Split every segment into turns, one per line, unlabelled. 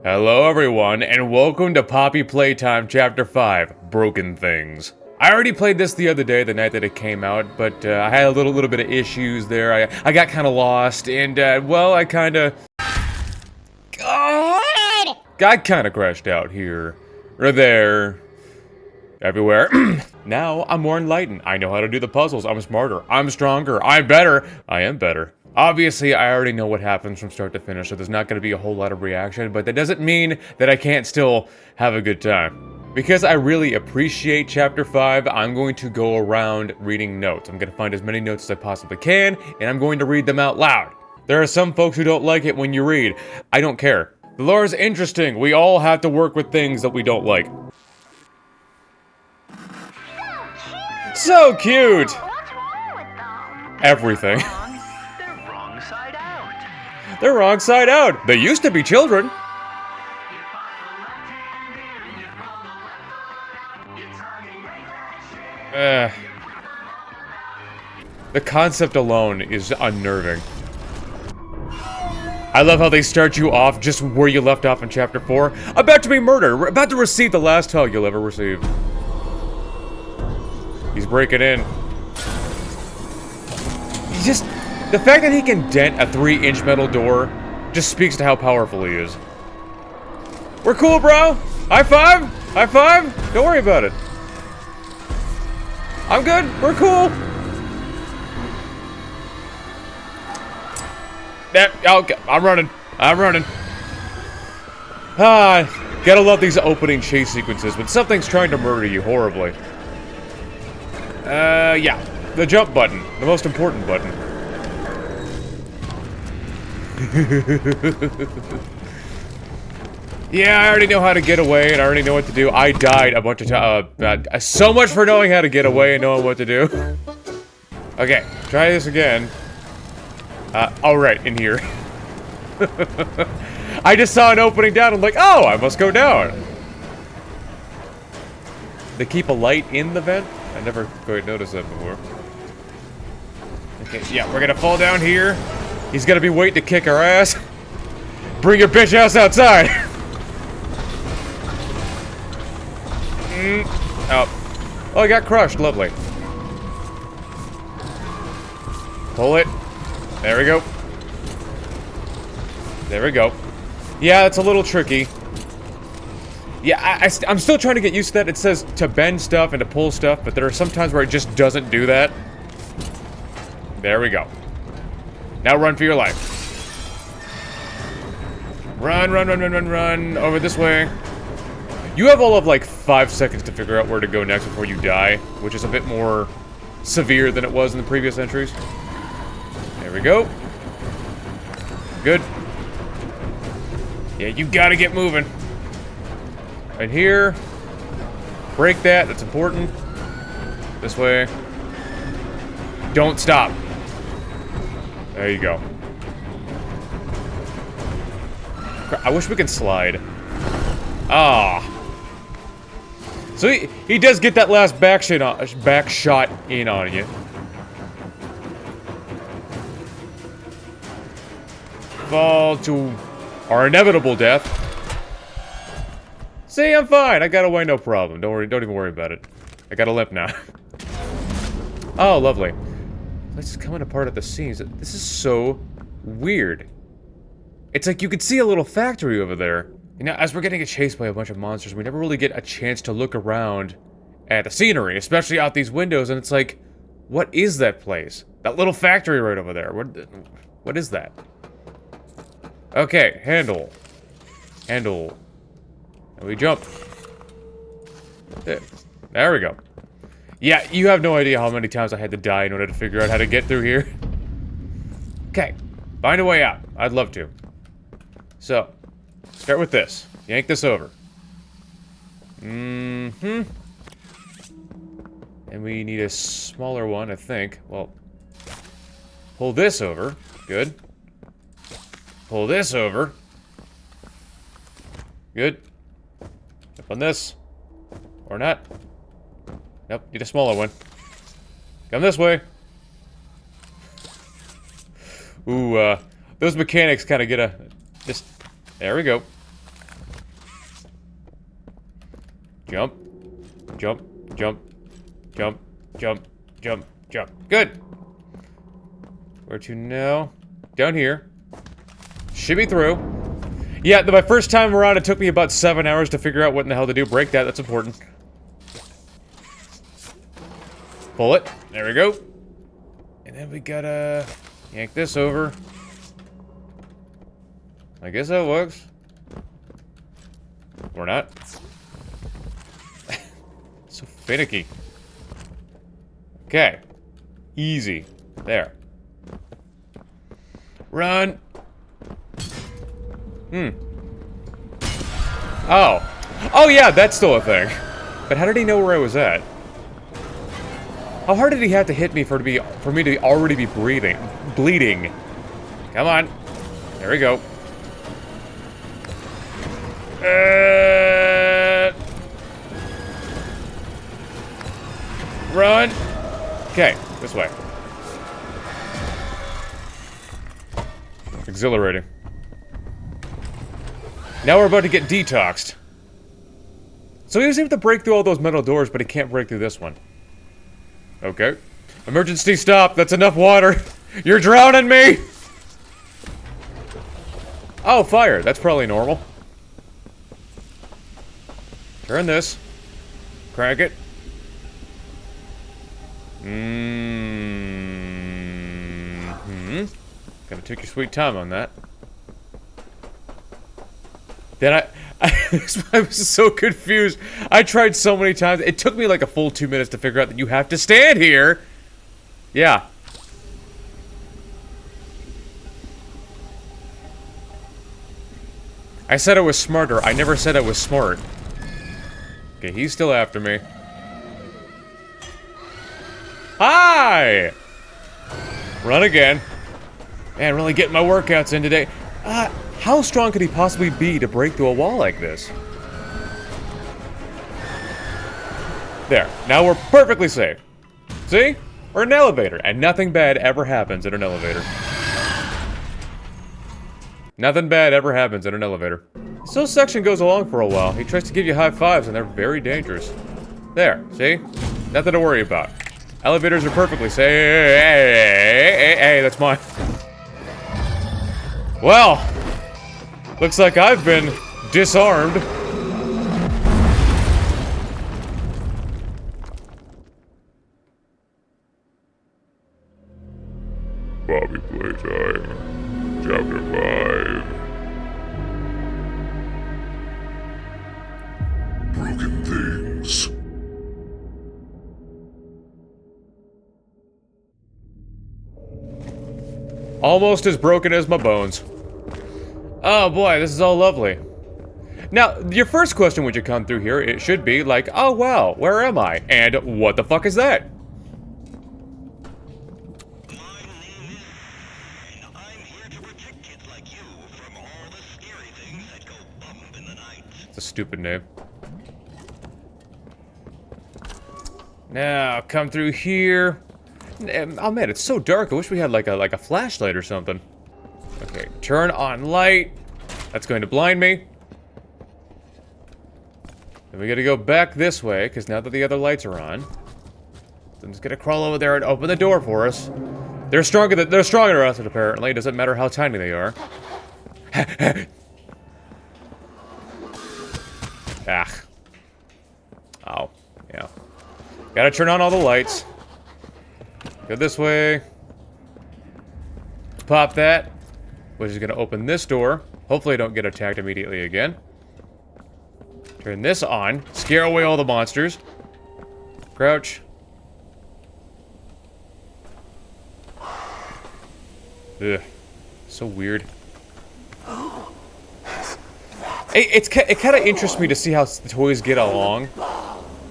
Hello everyone, and welcome to Poppy Playtime Chapter 5, Broken Things. I already played this the other day, the night that it came out, but I had a little bit of issues there. I got kind of lost, and well, I kind of... God! I kind of crashed out here, or there, everywhere. Now, I'm more enlightened. I know how to do the puzzles. I'm smarter. I'm stronger. I'm better. I am better. Obviously, I already know what happens from start to finish, so there's not going to be a whole lot of reaction, but that doesn't mean that I can't still have a good time. Because I really appreciate Chapter 5, I'm going to go around reading notes. I'm going to find as many notes as I possibly can, and I'm going to read them out loud. There are some folks who don't like it when you read. I don't care. The lore is interesting. We all have to work with things that we don't like. So cute!
What's wrong with them?
Everything.
They're wrong side out.
They're wrong side out. They used to be children. The concept alone is unnerving. I love how they start you off just where you left off in Chapter 4. About to be murdered. About to receive the last hug you'll ever receive. He's breaking in. He just... The fact that he can dent a 3-inch metal door just speaks to how powerful he is. We're cool, bro! High five! High five! Don't worry about it. I'm good. We're cool. Okay, I'm running. I'm running. Gotta love these opening chase sequences when something's trying to murder you horribly. Yeah. The jump button. The most important button. Yeah, I already know how to get away, and I already know what to do. I died a bunch of times. So much for knowing how to get away and knowing what to do. Okay, try this again. Alright, in here. I just saw an opening down. I'm like, oh, I must go down. They keep a light in the vent? I never quite noticed that before. Okay, yeah, we're gonna fall down here. He's gonna be waiting to kick our ass. Bring your bitch ass outside! Oh. Oh, I got crushed. Lovely. Pull it. There we go. There we go. Yeah, it's a little tricky. Yeah, I'm still trying to get used to that. It says to bend stuff and to pull stuff, but there are some times where it just doesn't do that. There we go. Now run for your life. Run, run, run, run, run, run. Over this way. You have all of like 5 seconds to figure out where to go next before you die, which is a bit more severe than it was in the previous entries. There we go. Good. Yeah, you gotta get moving. Right here. Break that, that's important. This way. Don't stop. There you go. I wish we could slide. Ah. So he does get that last back shot in on you. Fall to our inevitable death. See, I'm fine. I got away, no problem. Don't worry. Don't even worry about it. I got a limp now. Oh, lovely. This is coming apart at the seams. This is so weird. It's like you could see a little factory over there. You know, as we're getting chased by a bunch of monsters, we never really get a chance to look around at the scenery, especially out these windows, and it's like, what is that place? That little factory right over there. What is that? Okay, handle. Handle. And we jump. There we go. Yeah, you have no idea how many times I had to die in order to figure out how to get through here. Okay, find a way out. I'd love to. So, start with this. Yank this over. Mm-hmm. And we need a smaller one, I think. Well, pull this over. Good. Pull this over. Good. Jump on this. Or not. Nope, need a smaller one. Come this way. Ooh, those mechanics kind of get a... Just... There we go. Jump. Jump. Jump. Jump. Jump. Jump. Jump. Good. Where to now? Down here. Should be through. Yeah, my first time around, it took me about 7 hours to figure out what in the hell to do. Break that, that's important. Pull it. There we go. And then we gotta yank this over. I guess that works. Or not. So finicky. Okay. Easy. There. Run. Oh. Oh yeah, that's still a thing. But how did he know where I was at? How hard did he have to hit me for me to already be bleeding? Come on. There we go. Run. Okay, this way. Exhilarating. Now we're about to get detoxed. So he was able to break through all those metal doors, but he can't break through this one. Okay. Emergency stop. That's enough water. You're drowning me! Oh, fire. That's probably normal. Turn this. Crank it. Gotta take your sweet time on that. Then I was so confused. I tried so many times. It took me like a full 2 minutes to figure out that you have to stand here. Yeah. I said I was smarter. I never said I was smart. Okay, he's still after me. Hi! Run again. Man, really getting my workouts in today. How strong could he possibly be to break through a wall like this? There. Now we're perfectly safe. See? We're in an elevator, and nothing bad ever happens in an elevator. Nothing bad ever happens in an elevator. This whole section goes along for a while. He tries to give you high fives, and they're very dangerous. There. See? Nothing to worry about. Elevators are perfectly safe. Hey, that's mine. Well, looks like I've been disarmed.
Bobby Playtime, Chapter 5. Broken things.
Almost as broken as my bones. Oh boy, this is all lovely. Now, your first question when you come through here, it should be like, oh wow, where am I? And what the fuck is that?
My name is, and I'm here to protect kids like you from all the scary things that go bump in the night.
It's a stupid name. Now, come through here. Oh man, it's so dark. I wish we had like a flashlight or something. Okay, turn on light. That's going to blind me. Then we gotta go back this way, because now that the other lights are on, someone's gonna crawl over there and open the door for us. They're stronger than us, apparently. It doesn't matter how tiny they are. Ah. Oh, yeah. Gotta turn on all the lights. Go this way. Pop that. Which is gonna open this door. Hopefully I don't get attacked immediately again. Turn this on. Scare away all the monsters. Crouch. Ugh. So weird. It kind of interests me to see how the toys get along.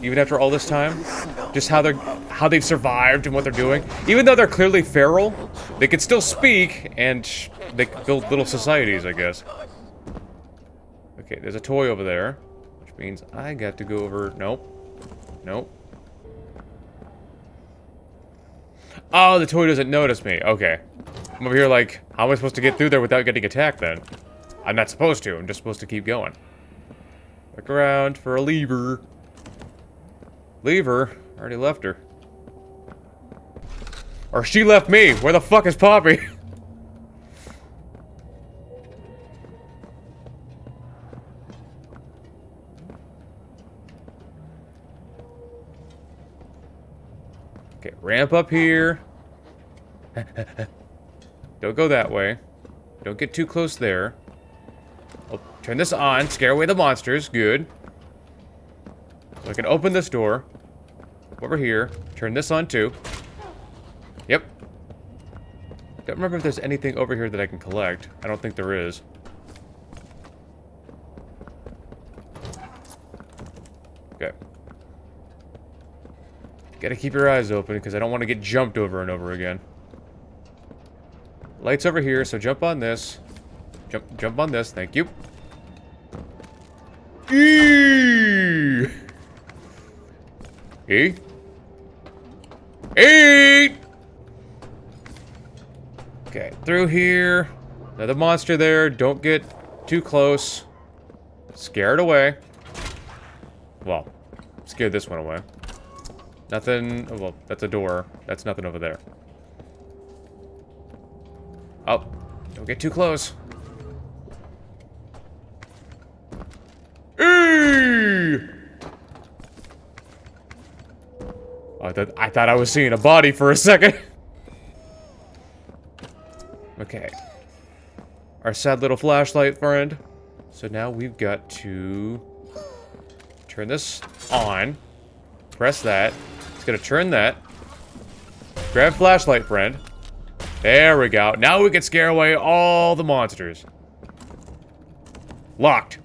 Even after all this time. Just how they've survived and what they're doing. Even though they're clearly feral, they can still speak, and they build little societies, I guess. Okay, there's a toy over there. Which means I got to go over... Nope. Nope. Oh, the toy doesn't notice me. Okay. I'm over here like, how am I supposed to get through there without getting attacked then? I'm not supposed to. I'm just supposed to keep going. Look around for a lever. Leave her. I already left her. Or she left me. Where the fuck is Poppy? Okay, ramp up here. Don't go that way. Don't get too close there. Oh, turn this on. Scare away the monsters. Good. So I can open this door. Over here. Turn this on too. Yep. Don't remember if there's anything over here that I can collect. I don't think there is. Okay. Gotta keep your eyes open because I don't want to get jumped over and over again. Lights over here, so jump on this. Jump on this, thank you. E. E. E. Okay, through here. Another monster there. Don't get too close. Scare it away. Well, scared this one away. Nothing. Oh, well, that's a door. That's nothing over there. Oh, don't get too close. Eee! I thought I was seeing a body for a second. Okay. Our sad little flashlight friend. So now we've got to turn this on. Press that. It's gonna turn that. Grab flashlight friend. There we go. Now we can scare away all the monsters. Locked.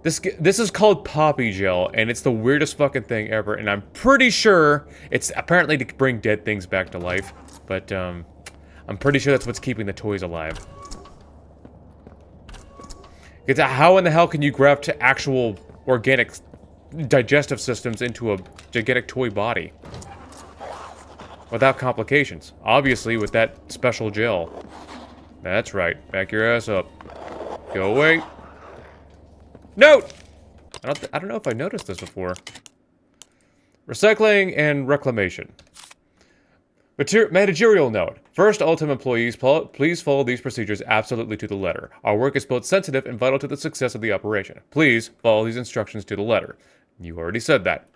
This is called Poppy Gel, and it's the weirdest fucking thing ever, and I'm pretty sure it's apparently to bring dead things back to life, but I'm pretty sure that's what's keeping the toys alive. It's how in the hell can you graft actual organic digestive systems into a gigantic toy body? Without complications. Obviously, with that special gel. That's right. Back your ass up. Go away. Note! I don't know if I noticed this before. Recycling and reclamation. Managerial note. First, all time employees, please follow these procedures absolutely to the letter. Our work is both sensitive and vital to the success of the operation. Please follow these instructions to the letter. You already said that.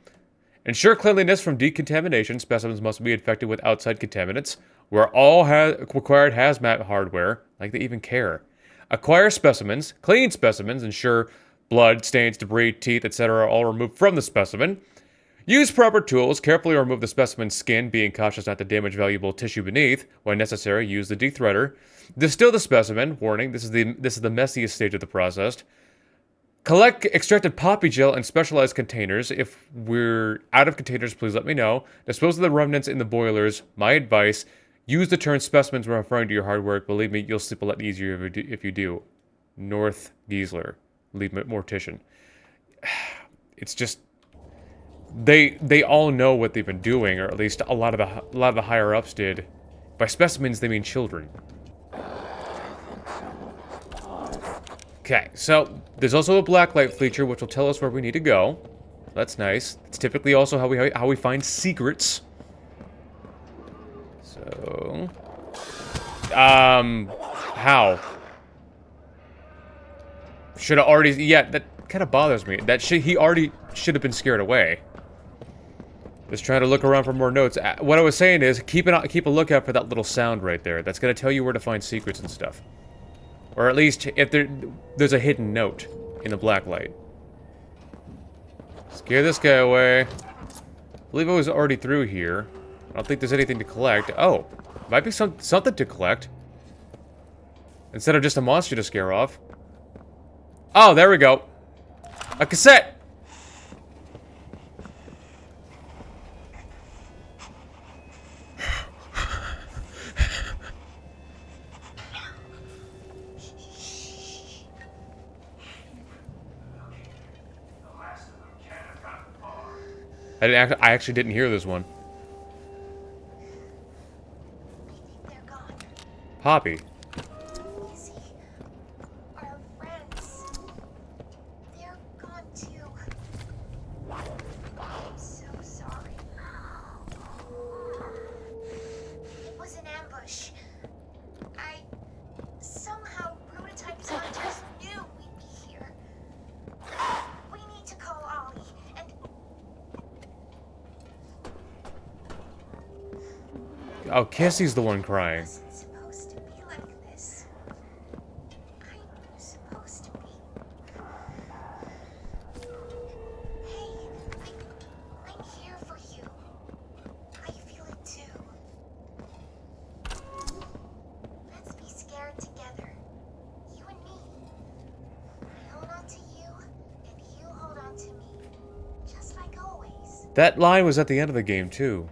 Ensure cleanliness from decontamination. Specimens must be infected with outside contaminants. Wear all required hazmat hardware. Like they even care. Acquire specimens. Clean specimens. Ensure blood, stains, debris, teeth, etc. are all removed from the specimen. Use proper tools. Carefully remove the specimen's skin, being cautious not to damage valuable tissue beneath. When necessary, use the dethreader. Distill the specimen. Warning: this is the messiest stage of the process. Collect extracted poppy gel in specialized containers. If we're out of containers, please let me know. Dispose of the remnants in the boilers. My advice: use the term specimens when referring to your hard work. Believe me, you'll sleep a lot easier if you do. North Giesler, lead mortician. It's just they all know what they've been doing, or at least a lot of the higher ups did. By specimens, they mean children. Okay, so there's also a blacklight feature which will tell us where we need to go. That's nice. It's typically also how we find secrets. So, how? Should have already. Yeah, that kind of bothers me. He already should have been scared away. Just trying to look around for more notes. What I was saying is keep a lookout for that little sound right there. That's gonna tell you where to find secrets and stuff. Or at least, if there's a hidden note in the black light. Scare this guy away. I believe I was already through here. I don't think there's anything to collect. Oh, might be something to collect. Instead of just a monster to scare off. Oh, there we go. A cassette! I actually didn't hear this one.
They're gone.
Poppy.
Easy. Our friends. They're gone too.
Oh, Kissie's the one crying.
Wasn't supposed to be like this. I'm supposed to be. Hey, I'm here for you. I feel it too. Let's be scared together. You and me. I hold on to you, and you hold on to me. Just like always.
That line was at the end of the game, too.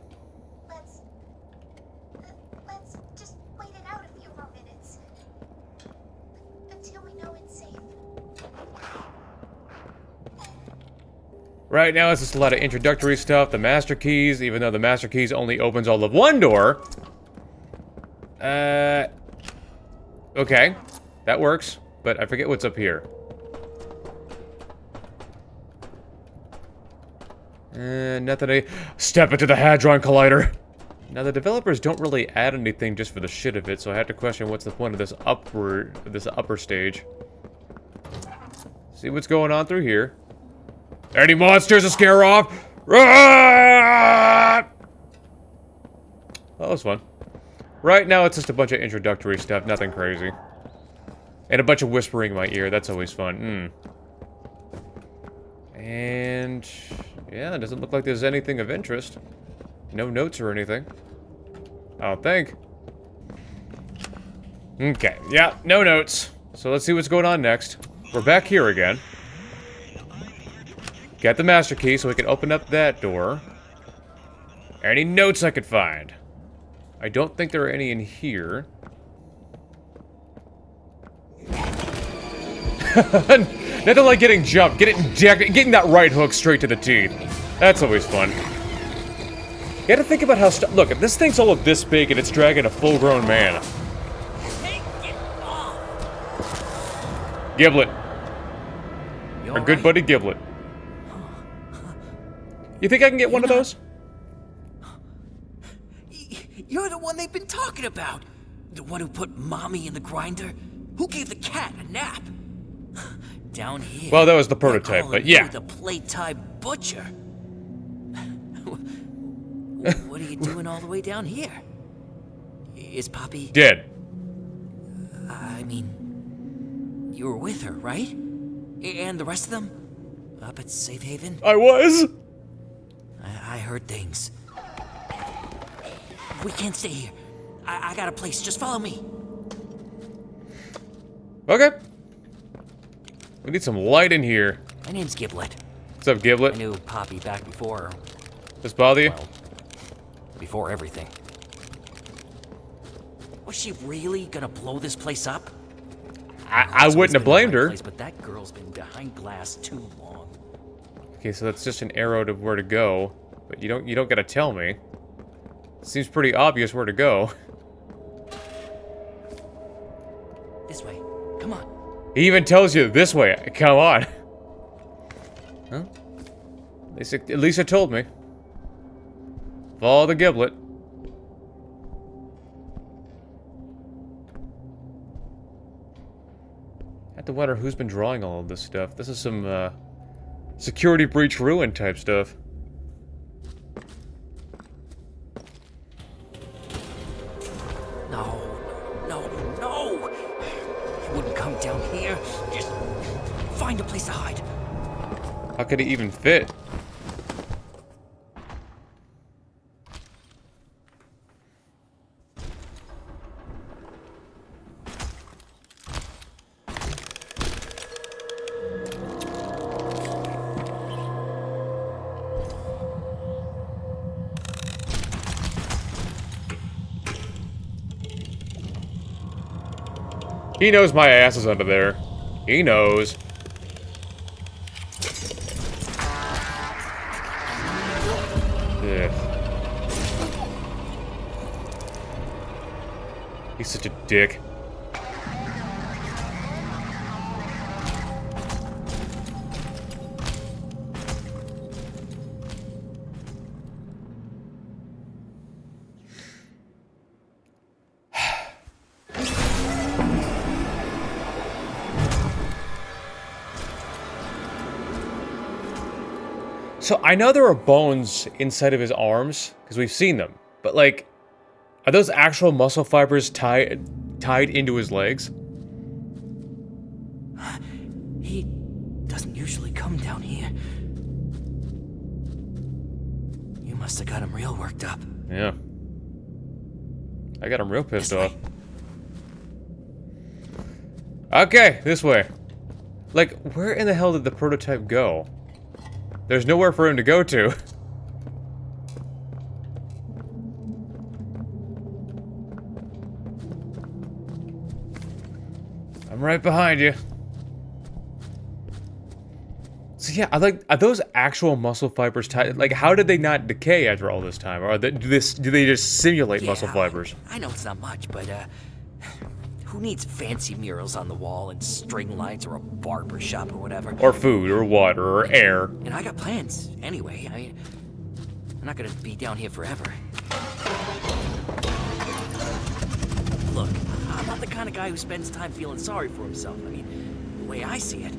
Let's just wait it out a few more minutes. Until we know it's safe.
Right now, it's just a lot of introductory stuff. The master keys, even though the master keys only opens all of one door. Okay. That works, but I forget what's up here. Nothing. Step into the Hadron Collider. Now, the developers don't really add anything just for the shit of it, so I had to question what's the point of this upper stage. See what's going on through here. Any monsters to scare off? That was fun. Right now, it's just a bunch of introductory stuff, nothing crazy. And a bunch of whispering in my ear, that's always fun. And yeah, it doesn't look like there's anything of interest. No notes or anything. I don't think. Okay, yeah, no notes. So let's see what's going on next. We're back here again. Got the master key so we can open up that door. Any notes I could find? I don't think there are any in here. Nothing like getting jumped, getting that right hook straight to the teeth. That's always fun. You gotta think about how look, if this thing's all of this big and it's dragging a full-grown man. Giblet. Our good buddy Giblet. You think I can get one of those?
You're the one they've been talking about. The one who put mommy in the grinder. Who gave the cat a nap? Down here.
Well, that was the prototype, but yeah.
The Playtime butcher. What are you doing all the way down here? Is Poppy
dead?
I mean, you were with her, right? And the rest of them? Up at Safe Haven?
I was.
I heard things. We can't stay here. I got a place. Just follow me.
Okay. We need some light in here.
My name's Giblet.
What's up, Giblet?
I knew Poppy back before.
This bother you?
Well, before everything. Was she really gonna blow this place up?
I wouldn't have blamed her.
But that girl's been behind glass too long.
Okay, so that's just an arrow to where to go, but you don't gotta tell me. Seems pretty obvious where to go.
This way. Come on.
He even tells you this way. Come on. Huh? At least it told me. Follow the Giblet. I have to wonder who's been drawing all of this stuff. This is some security breach ruin type stuff.
No. You wouldn't come down here. Just find a place to hide.
How could he even fit? He knows my ass is under there. He knows. Ugh. He's such a dick. So I know there are bones inside of his arms, because we've seen them, but like, Are those actual muscle fibers tied into his legs?
He doesn't usually come down here. You must have got him real worked up.
Yeah. I got him real pissed
This
off.
way.
Okay, this way. Like, where in the hell did the prototype go? There's nowhere for him to go to. I'm right behind you. So yeah, are those actual muscle fibers tied? Like, how did they not decay after all this time? Or do they just simulate muscle fibers?
I know it's not much, but who needs fancy murals on the wall and string lights or a barber shop or whatever?
Or food, or water, or air.
And I got plans anyway. I'm not gonna be down here forever. Look, I'm not the kind of guy who spends time feeling sorry for himself. I mean, the way I see it,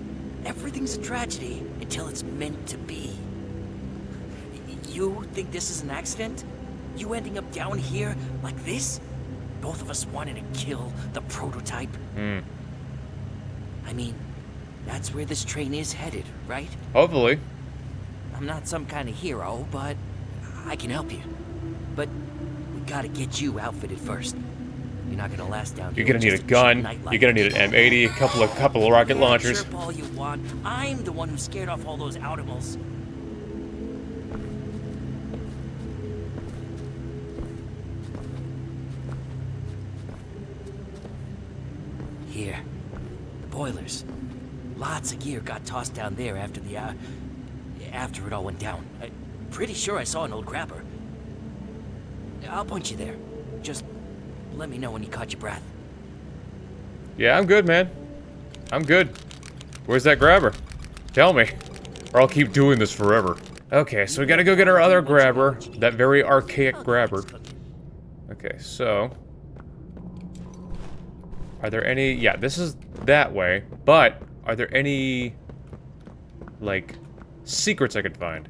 everything's a tragedy until it's meant to be. You think this is an accident? You ending up down here like this? Both of us wanted to kill the prototype? I mean, that's where this train is headed, right?
Hopefully.
I'm not some kind of hero, but I can help you. But we gotta get you outfitted first. You're not gonna last down here.
You're gonna need a gun. You're gonna need an M80, a couple of rocket launchers.
Chirp all you want. I'm the one who scared off all those animals. Here, the boilers. Lots of gear got tossed down there after after it all went down. Pretty sure I saw an old grabber. I'll point you there. Just let me know when you caught your breath.
Yeah, I'm good, man. I'm good. Where's that grabber? Tell me, or I'll keep doing this forever. Okay, so we gotta go get our other grabber. That very archaic grabber. Okay, so... Are there any... Yeah, this is that way. But, are there any... like, secrets I could find?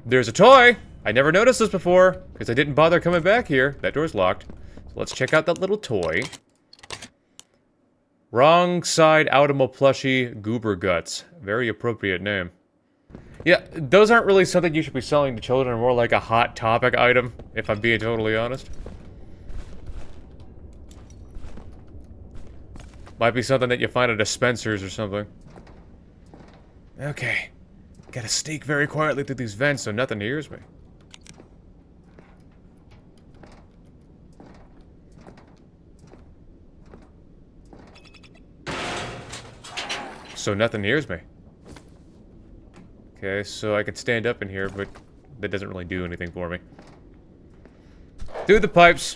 There's a toy! I never noticed this before, because I didn't bother coming back here. That door's locked. So let's check out that little toy. Wrong side Outimo plushie goober guts. Very appropriate name. Yeah, those aren't really something you should be selling to children. More like a hot topic item, if I'm being totally honest. Might be something that you find at a Spencer's or something. Okay. Gotta sneak very quietly through these vents so nothing hears me. So nothing hears me. Okay, so I can stand up in here, but that doesn't really do anything for me. Through the pipes.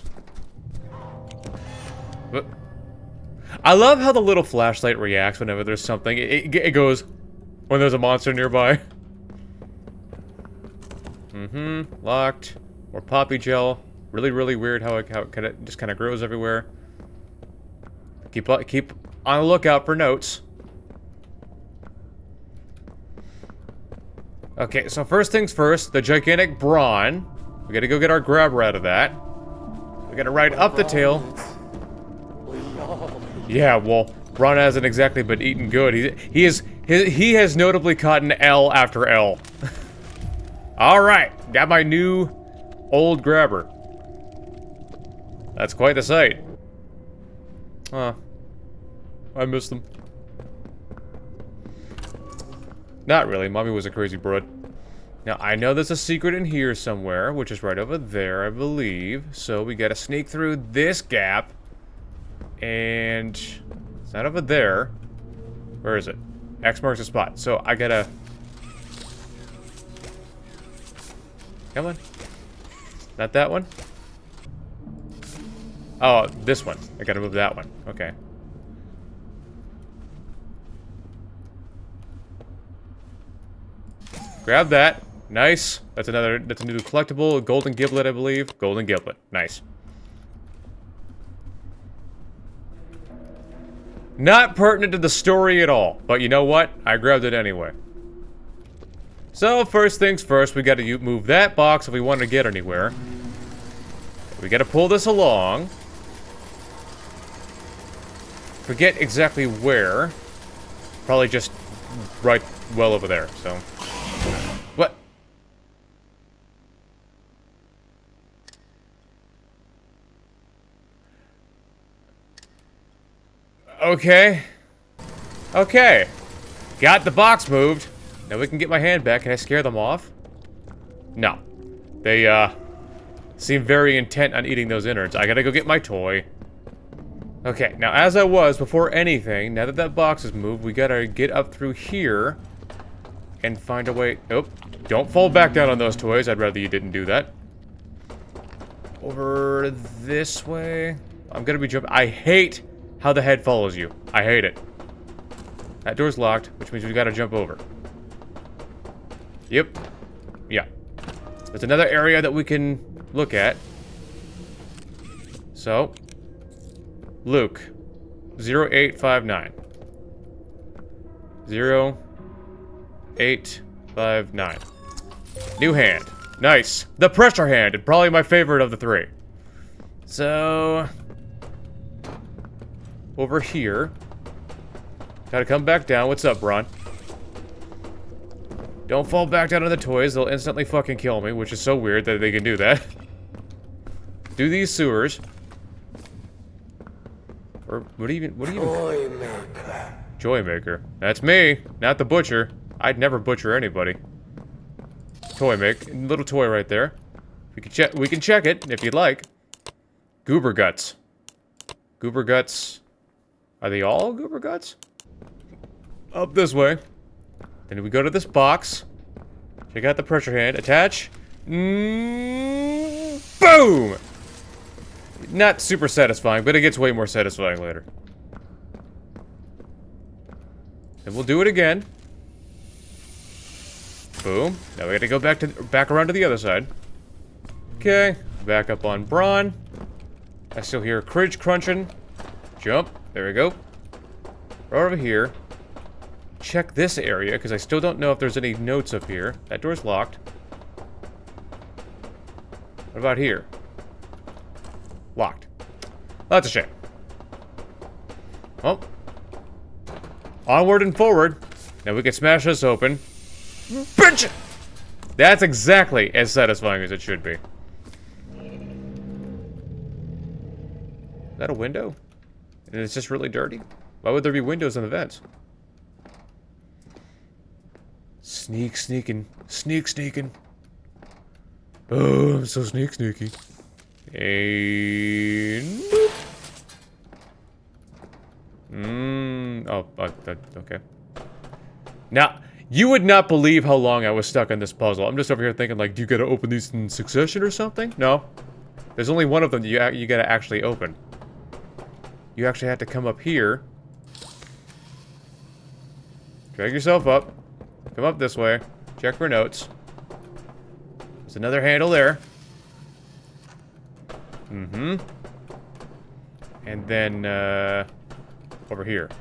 Whoop. I love how the little flashlight reacts whenever there's something. It goes when there's a monster nearby. Locked. More poppy gel. Really, really weird how it just kind of grows everywhere. Keep on the lookout for notes. Okay, so first things first, the gigantic brawn. We gotta go get our grabber out of that. We gotta ride up the tail. Yeah, well, Braun hasn't exactly been eating good. He has notably caught an L after L. Alright, got my new old grabber. That's quite the sight. Huh. I miss them. Not really, Mommy was a crazy broad. Now, I know there's a secret in here somewhere, which is right over there, I believe. So, we gotta sneak through this gap. And... it's not over there. Where is it? X marks the spot. So, I gotta... Come on. Not that one? Oh, this one. I gotta move that one. Okay. Grab that. Nice. That's a new collectible. A golden giblet, I believe. Golden giblet. Nice. Not pertinent to the story at all. But you know what? I grabbed it anyway. So, first things first, we gotta move that box if we want to get anywhere. We gotta pull this along. Forget exactly where. Probably just right well over there, so. What? Okay. Okay. Got the box moved. Now we can get my hand back. Can I scare them off? No. They, seem very intent on eating those innards. I gotta go get my toy. Okay, now as I was, before anything, now that that box is moved, we gotta get up through here and find a way. Oh, don't fall back down on those toys. I'd rather you didn't do that. Over this way. I'm gonna be jumping. I hate how the head follows you. I hate it. That door's locked, which means we gotta jump over. Yep. Yeah. There's another area that we can look at. So, Luke, 0859. 0859. New hand. Nice. The pressure hand, and probably my favorite of the three. So, over here. Gotta come back down. What's up, Ron? Don't fall back down on the toys. They'll instantly fucking kill me, which is so weird that they can do that. Do these sewers. Or what do you even?
Toy maker.
Joy maker. That's me, not the butcher. I'd never butcher anybody. Toy make. Little toy right there. We can check it if you'd like. Goober guts. Goober guts. Are they all goober guts? Up this way. Then we go to this box. Check out the pressure hand. Attach. Boom! Not super satisfying, but it gets way more satisfying later. Then we'll do it again. Boom. Now we gotta go back around to the other side. Okay. Back up on Braun. I still hear Cridge crunching. Jump. There we go. Right over here. Check this area, because I still don't know if there's any notes up here. That door's locked. What about here? Locked. That's a shame. Well. Onward and forward. Now we can smash this open. Bitch! That's exactly as satisfying as it should be. Is that a window? And it's just really dirty? Why would there be windows in the vents? Sneak sneaking. Sneak sneaking. Oh, I'm so sneaky. And... okay. Now, you would not believe how long I was stuck on this puzzle. I'm just over here thinking, like, do you gotta open these in succession or something? No. There's only one of them that you gotta actually open. You actually have to come up here. Drag yourself up. Come up this way. Check for notes. There's another handle there. Mm-hmm. And then, over here.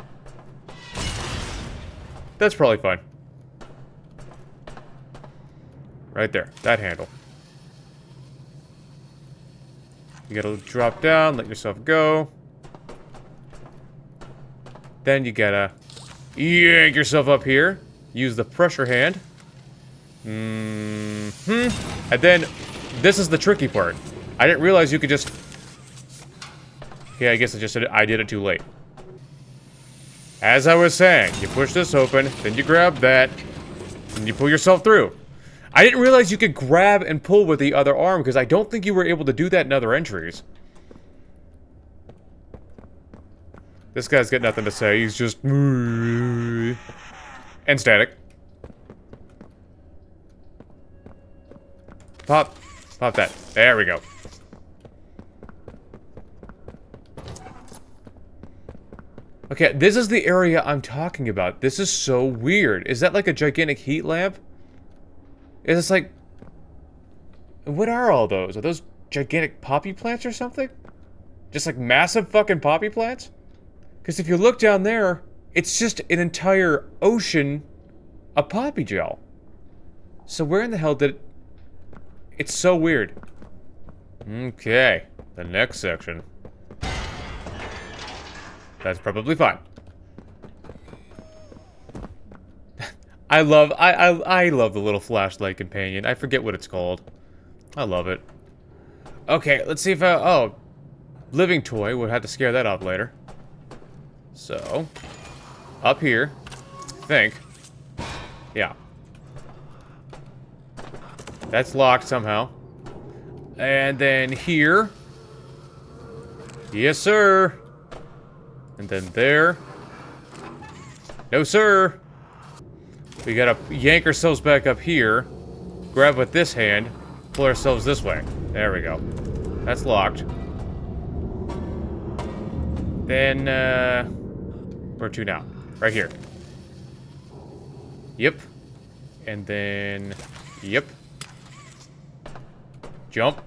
That's probably fine. Right there. That handle. You gotta drop down, let yourself go. Then you gotta yank yourself up here. Use the pressure hand. And then, this is the tricky part. I didn't realize you could just... Okay, I guess I did it too late. As I was saying, you push this open, then you grab that, and you pull yourself through. I didn't realize you could grab and pull with the other arm, because I don't think you were able to do that in other entries. This guy's got nothing to say, he's just... And static. Pop. Pop that. There we go. Okay, this is the area I'm talking about. This is so weird. Is that like a gigantic heat lamp? Is this like... What are all those? Are those gigantic poppy plants or something? Just like massive fucking poppy plants? Because if you look down there, it's just an entire ocean of poppy gel. So where in the hell did it... It's so weird. Okay. The next section. That's probably fine. I love the little flashlight companion. I forget what it's called. I love it. Okay, let's see if oh, living toy. We'll have to scare that off later. So, up here, I think. Yeah. That's locked somehow. And then here. Yes, sir. And then there. No, sir. We gotta yank ourselves back up here. Grab with this hand. Pull ourselves this way. There we go. That's locked. Then, where to now? Right here. Yep. And then, yep. Jump.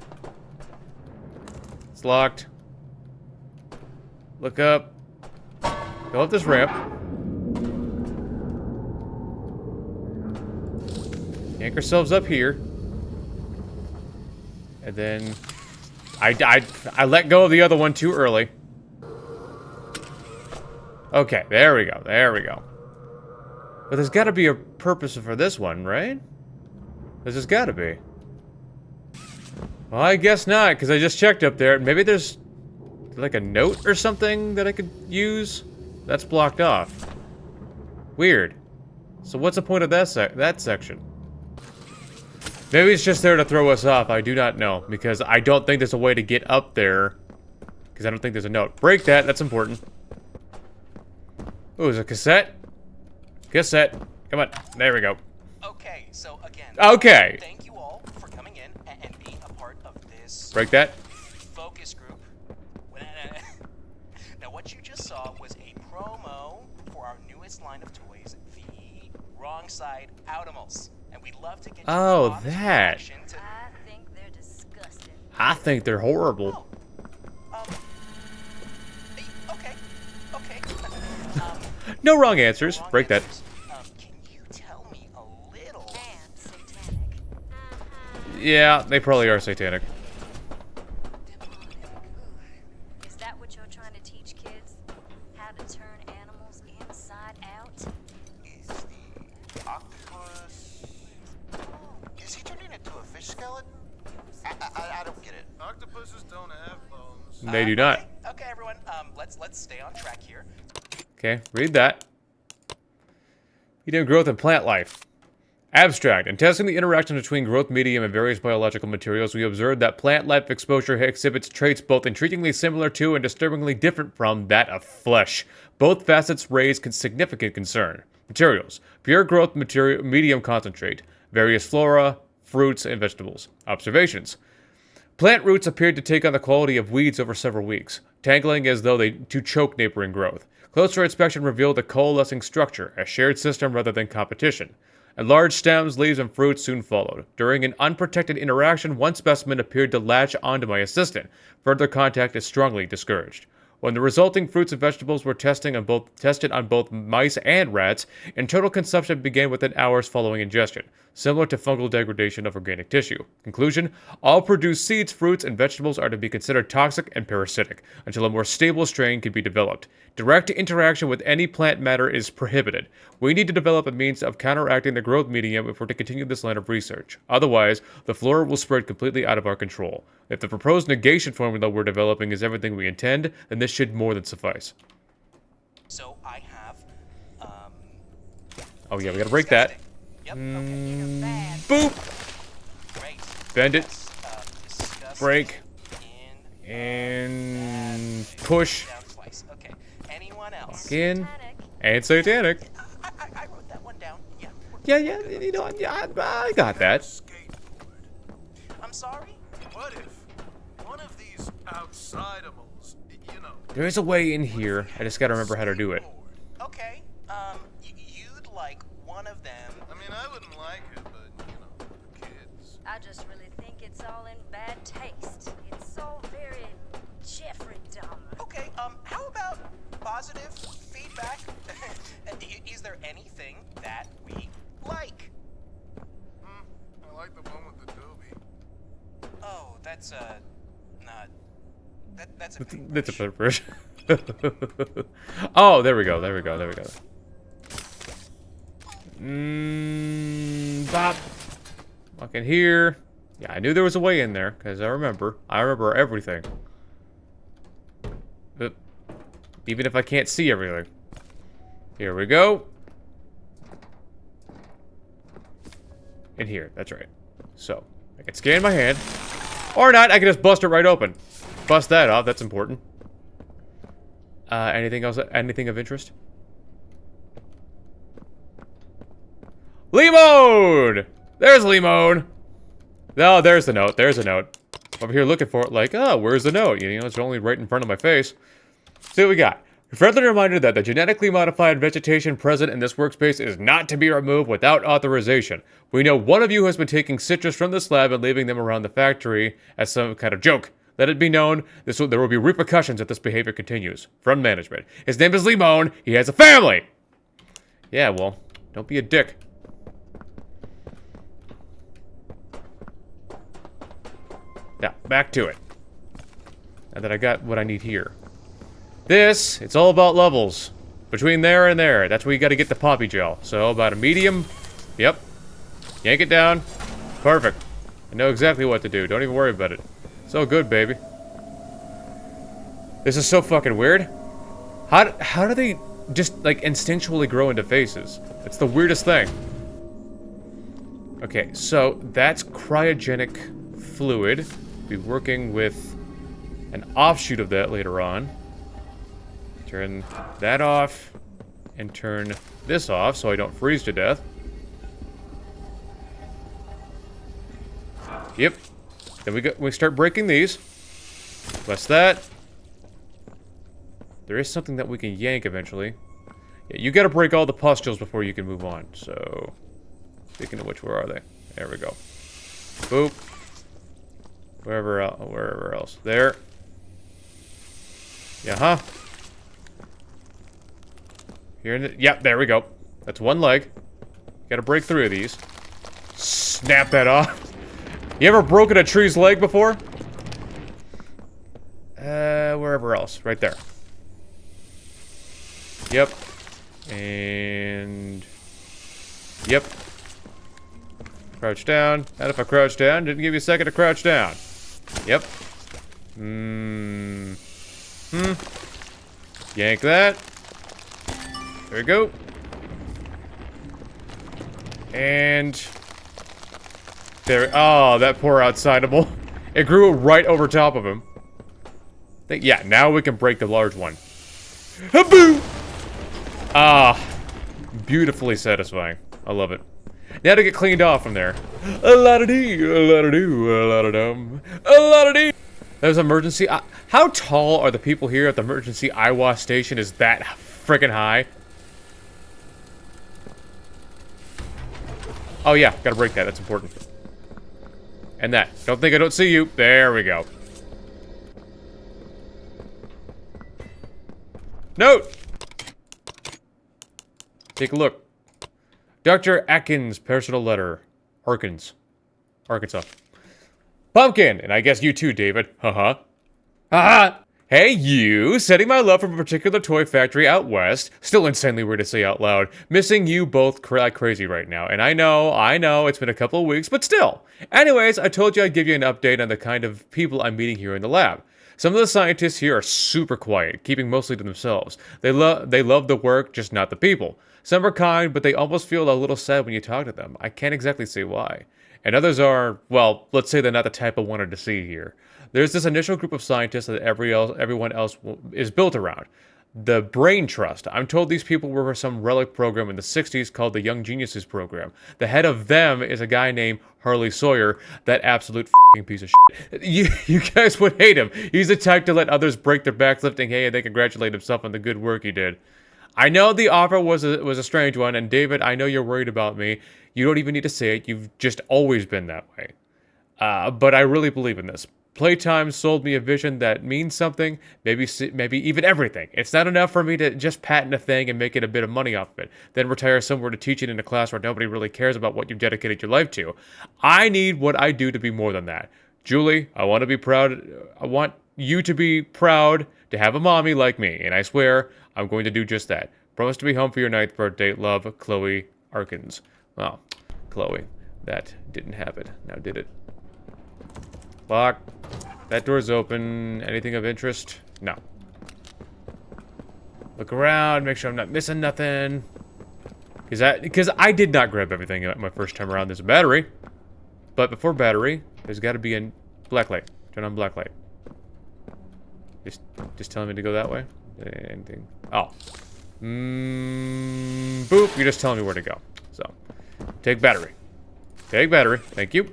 It's locked. Look up. Go up this ramp. Yank ourselves up here. And then I let go of the other one too early. Okay, there we go. There we go. But there's got to be a purpose for this one, right? There's just got to be. Well, I guess not, because I just checked up there. Maybe there's like a note or something that I could use? That's blocked off. Weird. So what's the point of that section? Maybe it's just there to throw us off. I do not know, because I don't think there's a way to get up there. Because I don't think there's a note. Break that. That's important. Oh, is it a cassette? Cassette. Come on. There we go.
Okay, so again,
Okay.
thank you all for coming in and being a part of this
Break that.
focus group. Now, what you just saw was a promo for our newest line of toys, the Wrong Side Outimals. And we'd love to get you
Oh,
honest
that.
reaction to...
I think they're disgusting.
I think they're horrible.
Okay.
No wrong answers.
Wrong
Break that.
answers. Can you tell me a little...
And satanic.
Yeah, they probably are satanic.
Is that what you're trying to teach kids? How to turn animals inside out?
Is the octopus... Is he turning into a fish skeleton? I don't get it.
Octopuses don't have bones.
They do not.
Okay, everyone. Let's stay on track here.
Okay, read that. Medium growth and plant life. Abstract. In testing the interaction between growth medium and various biological materials, we observed that plant life exposure exhibits traits both intriguingly similar to and disturbingly different from that of flesh. Both facets raise significant concern. Materials. Pure growth medium concentrate. Various flora, fruits, and vegetables. Observations. Plant roots appeared to take on the quality of weeds over several weeks, tangling as though to choke neighboring growth. Closer inspection revealed a coalescing structure, a shared system rather than competition. And large stems, leaves, and fruits soon followed. During an unprotected interaction, one specimen appeared to latch onto my assistant. Further contact is strongly discouraged. When the resulting fruits and vegetables were tested on both mice and rats, and total consumption began within hours following ingestion, similar to fungal degradation of organic tissue. Conclusion: all produced seeds, fruits, and vegetables are to be considered toxic and parasitic until a more stable strain can be developed. Direct interaction with any plant matter is prohibited. We need to develop a means of counteracting the growth medium if we're to continue this line of research. Otherwise, the flora will spread completely out of our control. If the proposed negation formula we're developing is everything we intend, then this should more than suffice.
So I have,
Oh yeah, we gotta break that.
Yep.
Boop!
Great.
Bend it.
Discuss
Break.
in
And push.
down twice. Okay. Anyone else?
In. And satanic.
I wrote that one down. Yeah.
Yeah, you know, yeah, I got that.
I'm sorry.
What if one of these outsideimals, you know...
There is a way in here. I just gotta remember how to do it.
Okay. You'd like one of them.
I mean, I wouldn't like it, but, you know, the kids.
I just really think it's all in bad taste. It's all very Jeffrey Dahmer.
Okay. How about positive feedback? Is there anything that we like?
I like the one with the doobie.
Oh, that's not That's a big
That's a
push.
better version. Oh, there we go. There we go. There we go. Bop. Walk in here. Yeah, I knew there was a way in there because I remember. I remember everything. Even if I can't see everything. Here we go. In here. That's right. So I can scan my hand, or not. I can just bust it right open. Bust that off. That's important. Anything else? Anything of interest? Limon! There's Limon! Oh, there's the note. There's a note. Over here looking for it like, oh, where's the note? You know, it's only right in front of my face. See what we got. A friendly reminder that the genetically modified vegetation present in this workspace is not to be removed without authorization. We know one of you has been taking citrus from this lab and leaving them around the factory as some kind of joke. Let it be known, there will be repercussions if this behavior continues. From management. His name is Limon. He has a family. Yeah, well, don't be a dick. Now, back to it. Now that I got what I need here. This, it's all about levels. Between there and there. That's where you gotta get the poppy gel. So, about a medium. Yep. Yank it down. Perfect. I know exactly what to do. Don't even worry about it. So good, baby. This is so fucking weird. How do they just, like, instinctually grow into faces? It's the weirdest thing. Okay, so that's cryogenic fluid. Be working with an offshoot of that later on. Turn that off and turn this off so I don't freeze to death. Yep. Then we start breaking these. Plus that. There is something that we can yank eventually. Yeah, you gotta break all the pustules before you can move on. So, speaking of which, where are they? There we go. Boop. Wherever else. There. Yeah, Here in the, yep, there we go. That's one leg. Gotta break 3 of these. Snap that off. You ever broken a tree's leg before? Wherever else. Right there. Yep. And... Yep. Crouch down. And if I crouch down, didn't give you a second to crouch down. Yep. Yank that. There we go. And... There, oh, that poor outsideable. It grew right over top of him. Yeah, now we can break the large one. Haboo! Ah, beautifully satisfying. I love it. Now to get cleaned off from there. A-la-da-dee, a-la-da-doo, a-la-da-dum, a-la-da-dee. There's emergency. How tall are the people here at the emergency eyewash station? Is that freaking high? Oh yeah, gotta break that. That's important. And that. Don't think I don't see you. There we go. Note! Take a look. Dr. Atkins' personal letter. Harkins. Arkansas. Pumpkin! And I guess you too, David. Haha. Haha! Hey, you! Sending my love from a particular toy factory out west. Still insanely weird to say out loud. Missing you both like crazy right now. And I know, it's been a couple of weeks, but still. Anyways, I told you I'd give you an update on the kind of people I'm meeting here in the lab. Some of the scientists here are super quiet, keeping mostly to themselves. They love the work, just not the people. Some are kind, but they almost feel a little sad when you talk to them. I can't exactly say why. And others are, well, let's say they're not the type I wanted to see here. There's this initial group of scientists that everyone else is built around. The Brain Trust. I'm told these people were for some relic program in the 60s called the Young Geniuses Program. The head of them is a guy named Harley Sawyer, that absolute f***ing piece of shit. You guys would hate him. He's the type to let others break their backs lifting hay and they congratulate himself on the good work he did. I know the offer was a strange one, and David, I know you're worried about me. You don't even need to say it. You've just always been that way. But I really believe in this. Playtime sold me a vision that means something, maybe even everything. It's not enough for me to just patent a thing and make it a bit of money off of it, then retire somewhere to teach it in a class where nobody really cares about what you've dedicated your life to. I need what I do to be more than that. Julie, I want to be proud. I want you to be proud to have a mommy like me, and I swear I'm going to do just that. Promise to be home for your 9th birthday. Love, Chloe Arkins. Well, Chloe, that didn't happen. Now did it? Lock. That door's open. Anything of interest? No. Look around, make sure I'm not missing nothing. Because I did not grab everything my first time around. There's a battery. But before battery, there's got to be a black light. Turn on black light. Just telling me to go that way? Anything? Oh. Boop. You're just telling me where to go. So, take battery. Take battery. Thank you.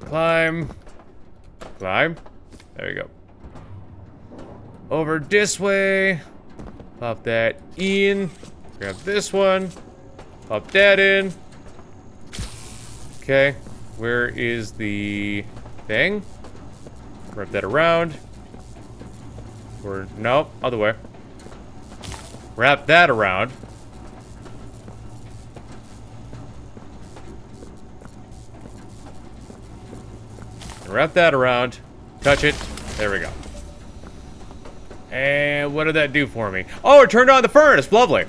Climb. Climb. There you go. Over this way. Pop that in. Grab this one. Pop that in. Okay. Where is the thing? Wrap that around. Or, nope, other way. Wrap that around. Wrap that around. Touch it. There we go. And what did that do for me? Oh, it turned on the furnace. Lovely.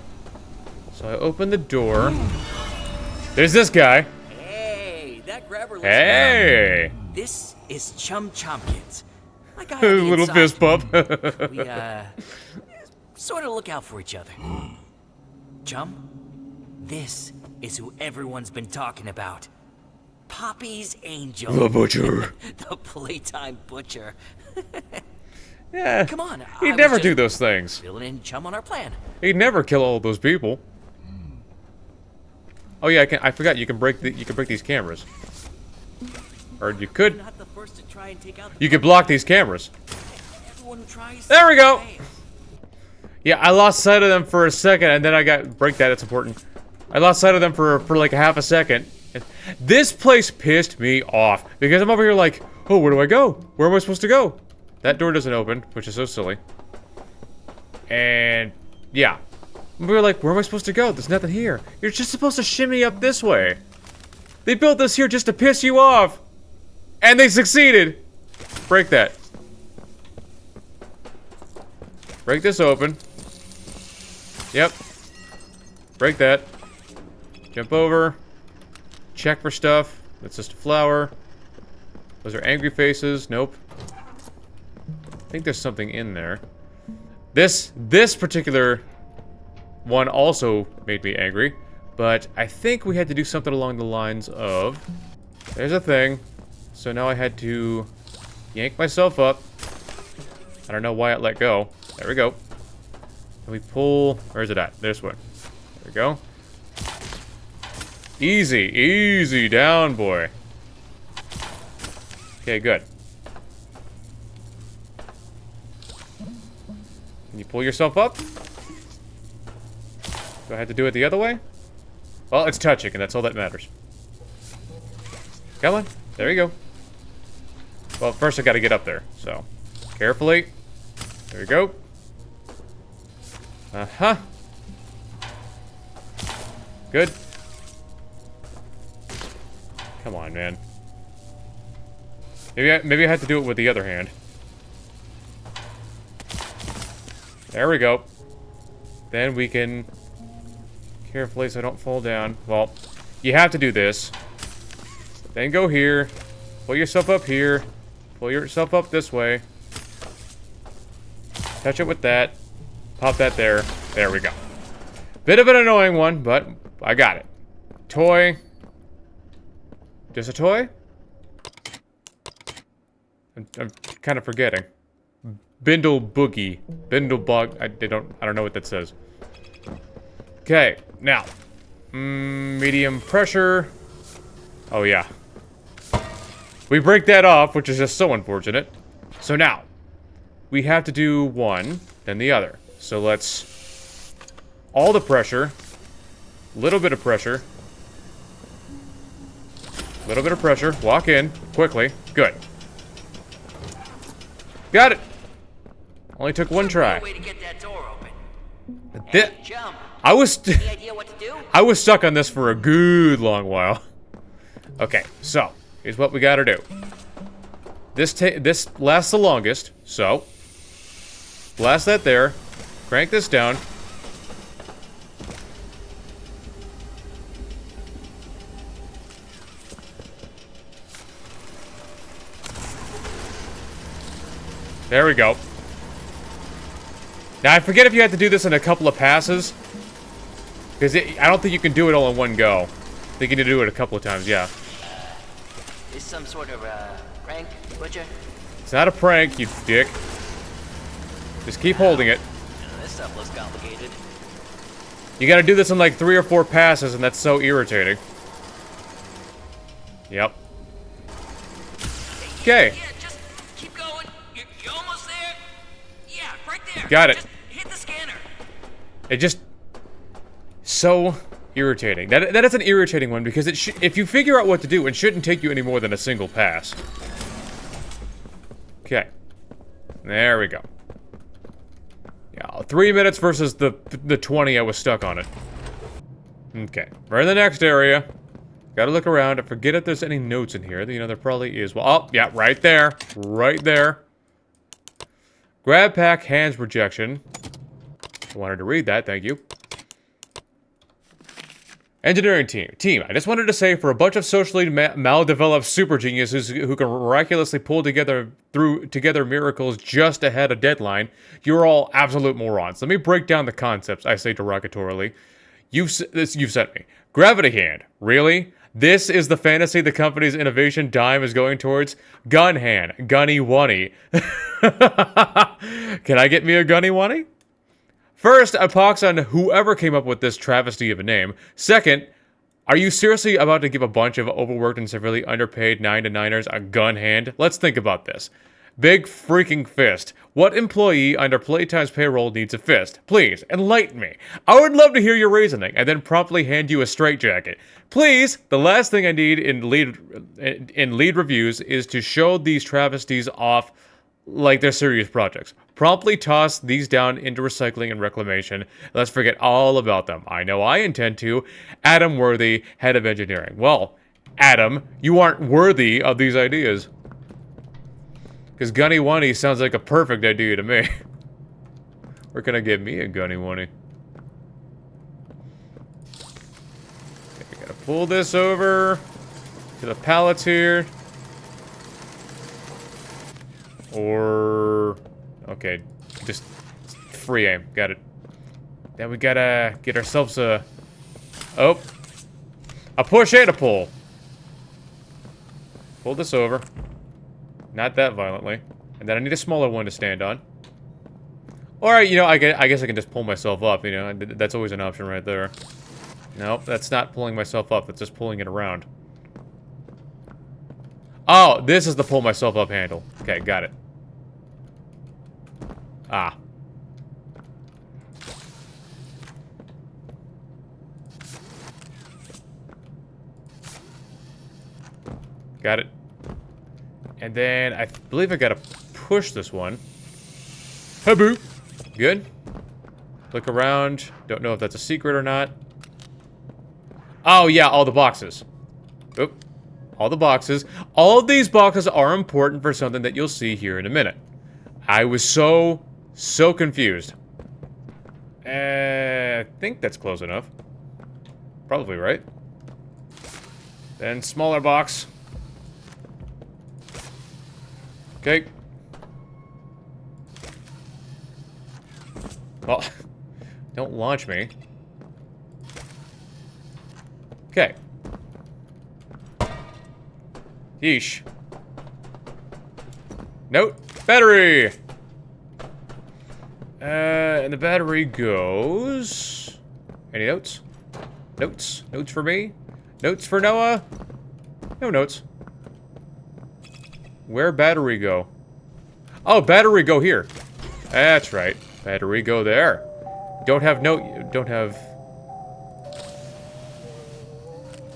So I open the door. There's this guy.
Hey, that grabber looks
Hey.
This is Chum Chompkins. My guy
Little fist bump.
We, sort of look out for each other. Chum, this is who everyone's been talking about. Poppy's Angel.
The butcher.
The Playtime Butcher.
Yeah.
Come on.
He'd never do those things.
Filling in Chum on our plan.
He'd never kill all those people. Oh yeah, I forgot you can break these cameras. Or you could.
Not the first to try and take out the
You could block these cameras.
Everyone who tries.
There we go. Yeah, I lost sight of them for a second, and then I got break that. It's important. I lost sight of them for like a half a second. This place pissed me off because I'm over here like, oh, where do I go? Where am I supposed to go? That door doesn't open, which is so silly. And yeah, we were like, where am I supposed to go? There's nothing here. You're just supposed to shimmy up this way. They built this here just to piss you off, and they succeeded. Break that. Break this open. Yep. Break that. Jump over. Check for stuff. That's just a flower. Those are angry faces. Nope. I think there's something in there. This particular one also made me angry, but I think we had to do something along the lines of, there's a thing, so now I had to yank myself up. I don't know why it let go. There we go. And we pull, where is it at? This one. There we go. Easy, easy down, boy. Okay, good. Can you pull yourself up? Do I have to do it the other way? Well, it's touching, and that's all that matters. Come on. There you go. Well, first I gotta get up there, so. Carefully. There we go. Uh-huh. Good. Come on, man. Maybe I have to do it with the other hand. There we go. Then we can carefully so I don't fall down. Well, you have to do this. Then go here. Pull yourself up here. Pull yourself up this way. Touch it with that. Pop that there. There we go. Bit of an annoying one, but I got it. Toy. Just a toy? I'm kind of forgetting. Bindle Boogie. Bindle Bug. I don't know what that says. Okay, now. Medium pressure. Oh, yeah. We break that off, which is just so unfortunate. So now, we have to do one, then the other. So let's... all the pressure. Little bit of pressure. Little bit of pressure. Walk in. Quickly. Good. Got it. Only took one try.
Way to get that door open.
Hey,
Jump.
I was
Any idea what to do?
I was stuck on this for a good long while. Okay, so here's what we gotta do. This lasts the longest, so blast that there. Crank this down. There we go. Now, I forget if you had to do this in a couple of passes. Because I don't think you can do it all in one go. I think you need to do it a couple of times, yeah.
Is some sort of prank, Butcher?
It's not a prank, you dick. Just keep holding it.
This stuff looks complicated.
You gotta do this in like 3 or 4 passes, and that's so irritating. Yep. Okay.
Yeah, just keep going. You're almost there. Yeah, right there.
Got it.
Just hit the scanner.
It just... so irritating. That is an irritating one, because if you figure out what to do, it shouldn't take you any more than a single pass. Okay. There we go. Yeah, 3 minutes versus the 20 I was stuck on it. Okay. We're in the next area. Gotta look around. I forget if there's any notes in here. You know, there probably is. Well, oh, yeah, right there. Right there. Grab pack, hands rejection. I wanted to read that, thank you. Engineering team. I just wanted to say, for a bunch of socially maldeveloped super geniuses who can miraculously pull together miracles just ahead of deadline, you're all absolute morons. Let me break down the concepts, I say derogatorily. You've sent me. Gravity hand. Really? This is the fantasy the company's innovation dime is going towards? Gun hand. Gunny wunny. Can I get me a gunny wunny? First, a pox on whoever came up with this travesty of a name. Second, are you seriously about to give a bunch of overworked and severely underpaid 9-to-9ers a gun hand? Let's think about this. Big freaking fist. What employee under Playtime's payroll needs a fist? Please, enlighten me. I would love to hear your reasoning, and then promptly hand you a straitjacket. Please, the last thing I need in lead reviews is to show these travesties off like they're serious projects. Promptly toss these down into recycling and reclamation. Let's forget all about them. I know I intend to. Adam Worthy, head of engineering. Well, Adam, you aren't worthy of these ideas. Because Gunny Wunny sounds like a perfect idea to me. Where can I get me a Gunny Wunny? Okay, I gotta pull this over to the pallets here. Or... okay, just free aim. Got it. Then we gotta get ourselves a... oh. A push and a pull. Pull this over. Not that violently. And then I need a smaller one to stand on. Alright, you know, I guess I can just pull myself up, you know. That's always an option right there. Nope, that's not pulling myself up. That's just pulling it around. Oh, this is the pull myself up handle. Okay, got it. Ah. Got it. And then I believe I gotta push this one. Haboo. Good. Look around. Don't know if that's a secret or not. Oh yeah, all the boxes. Oop. All the boxes. All of these boxes are important for something that you'll see here in a minute. I was so confused. I think that's close enough. Probably right. Then smaller box. Okay. Well, don't launch me. Okay. Yeesh. Note. Battery! And the battery goes... any notes? Notes? Notes for me? Notes for Noah? No notes. Where battery go? Oh, battery go here. That's right. Battery go there. Don't have note... don't have...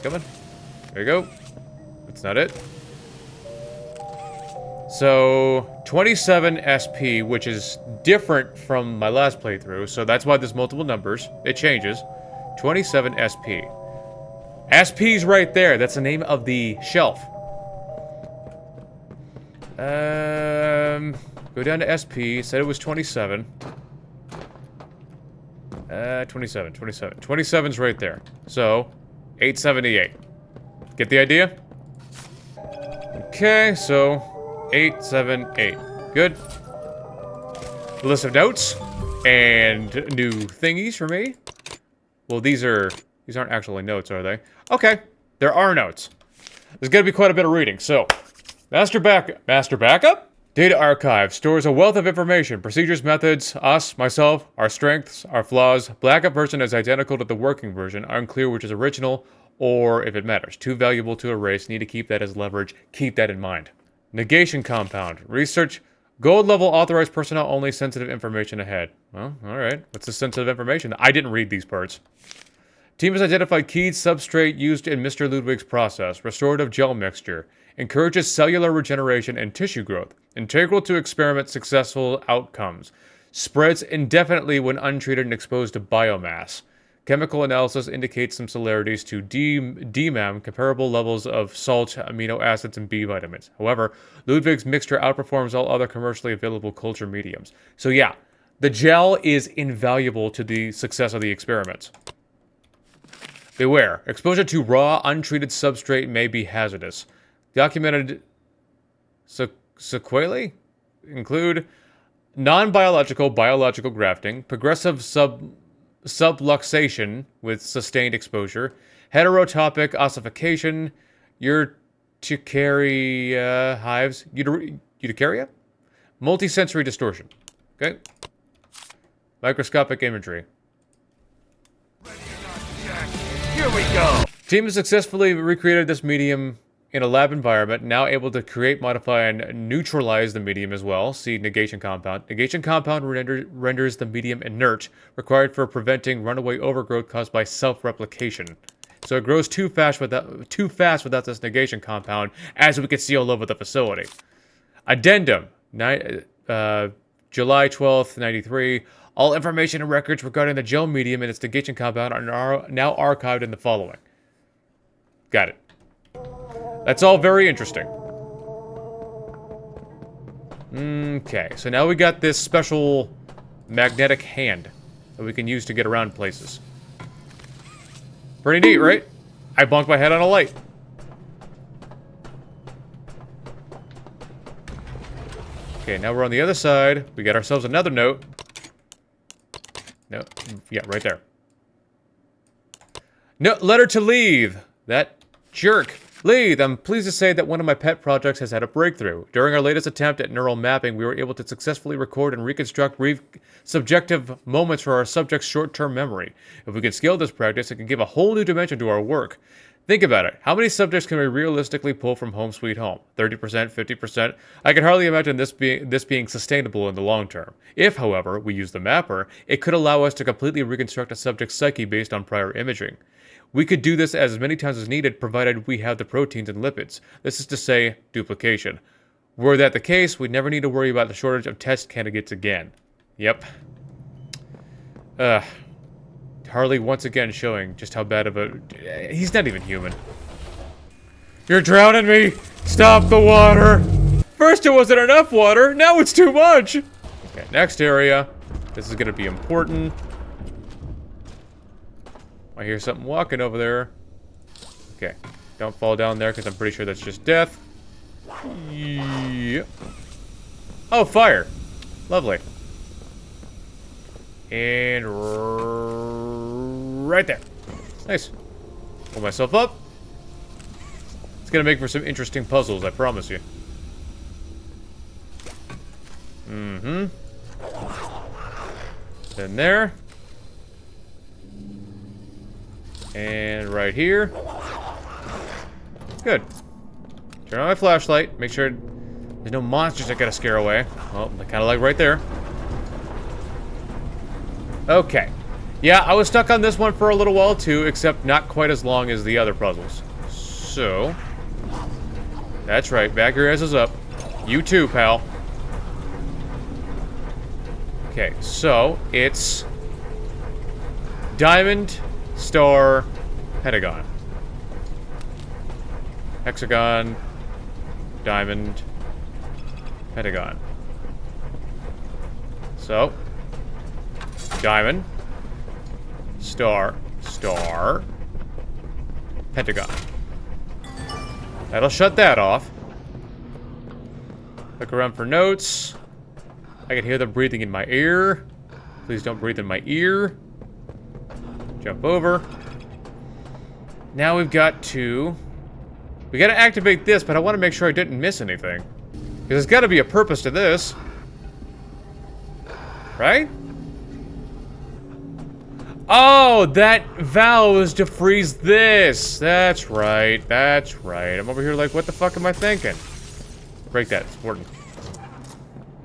come on. There you go. That's not it. So, 27 SP, which is different from my last playthrough, so that's why there's multiple numbers. It changes. 27 SP. SP's right there. That's the name of the shelf. Go down to SP. Said it was 27. 27. 27's right there. So, 878. Get the idea? Okay, so 878. Good. List of notes and new thingies for me. Well, these aren't actually notes, are they? Okay, there are notes. There's gonna be quite a bit of reading. So, master backup? Data archive stores a wealth of information, procedures, methods, myself, our strengths, our flaws. Backup version is identical to the working version. Unclear which is original or if it matters. Too valuable to erase. Need to keep that as leverage. Keep that in mind. Negation compound. Research. Gold level authorized personnel only. Sensitive information ahead. Well, alright. What's the sensitive information? I didn't read these parts. Team has identified key substrate used in Mr. Ludwig's process. Restorative gel mixture. Encourages cellular regeneration and tissue growth. Integral to experiment successful outcomes. Spreads indefinitely when untreated and exposed to biomass. Chemical analysis indicates some similarities to DMAM, comparable levels of salt, amino acids, and B vitamins. However, Ludwig's mixture outperforms all other commercially available culture mediums. So yeah, the gel is invaluable to the success of the experiments. Beware, exposure to raw, untreated substrate may be hazardous. Documented sequelae include non-biological biological grafting, progressive subluxation with sustained exposure, heterotopic ossification, urticaria hives, urticaria? Multisensory distortion. Okay. Microscopic imagery.
Here we go!
Team has successfully recreated this medium in a lab environment, now able to create, modify, and neutralize the medium as well. See negation compound. Negation compound renders the medium inert, required for preventing runaway overgrowth caused by self-replication. So it grows too fast without this negation compound, as we can see all over the facility. Addendum. July 12th, 93. All information and records regarding the gel medium and its negation compound are now archived in the following. Got it. That's all very interesting. Okay, so now we got this special magnetic hand that we can use to get around places. Pretty neat, right? I bonked my head on a light. Okay, now we're on the other side. We got ourselves another note. No, yeah, right there. No, letter to Leave. That jerk. Leith, I'm pleased to say that one of my pet projects has had a breakthrough. During our latest attempt at neural mapping, we were able to successfully record and reconstruct subjective moments for our subject's short-term memory. If we can scale this practice, it can give a whole new dimension to our work. Think about it. How many subjects can we realistically pull from Home Sweet Home? 30%? 50%? I can hardly imagine this being sustainable in the long term. If, however, we use the mapper, it could allow us to completely reconstruct a subject's psyche based on prior imaging. We could do this as many times as needed, provided we have the proteins and lipids. This is to say, duplication. Were that the case, we'd never need to worry about the shortage of test candidates again. Yep. Harley once again showing just how bad of a... He's not even human. You're drowning me! Stop the water! First it wasn't enough water, now it's too much! Okay, next area. This is gonna be important. I hear something walking over there. Okay, don't fall down there because I'm pretty sure that's just death. Yeah. Oh, fire. Lovely. And right there. Nice. Pull myself up. It's gonna make for some interesting puzzles, I promise you. Mm-hmm. Then there. And right here. Good. Turn on my flashlight. Make sure there's no monsters that gotta scare away. Well, kind of like right there. Okay. Yeah, I was stuck on this one for a little while too, except not quite as long as the other puzzles. So... That's right, back your asses up. You too, pal. Okay, so it's... Diamond... Star, Pentagon. Hexagon, Diamond, Pentagon. So. Diamond. Star. Star. Pentagon. That'll shut that off. Look around for notes. I can hear them breathing in my ear. Please don't breathe in my ear. Jump over. Now we've got to... We gotta activate this, but I want to make sure I didn't miss anything. Because there's gotta be a purpose to this. Right? Oh, that valve is to freeze this. That's right. That's right. I'm over here like, what the fuck am I thinking? Break that. It's important.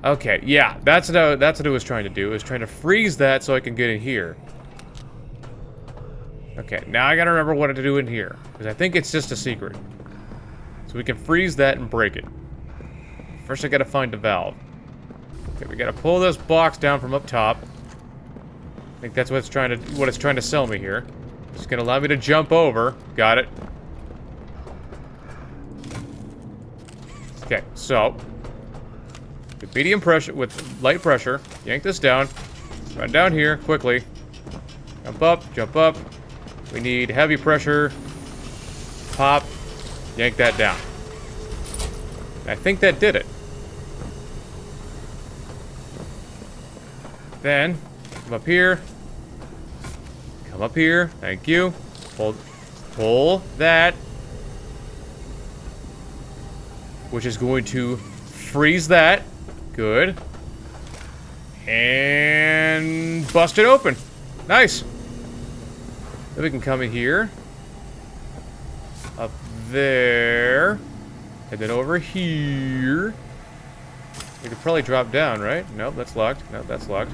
Okay, yeah. That's what it was trying to do. It was trying to freeze that so I can get in here. Okay, now I gotta remember what to do in here. Because I think it's just a secret. So we can freeze that and break it. First I gotta find the valve. Okay, we gotta pull this box down from up top. I think that's what it's trying to sell me here. It's gonna allow me to jump over. Got it. Okay, so with medium pressure, with light pressure, yank this down. Run down here quickly. Jump up, jump up. We need heavy pressure. Pop. Yank that down. I think that did it. Then come up here. Come up here. Thank you. Pull that. Which is going to freeze that. Good. And bust it open. Nice. Then we can come in here. Up there. And then over here. We could probably drop down, right? Nope, that's locked. Nope, that's locked.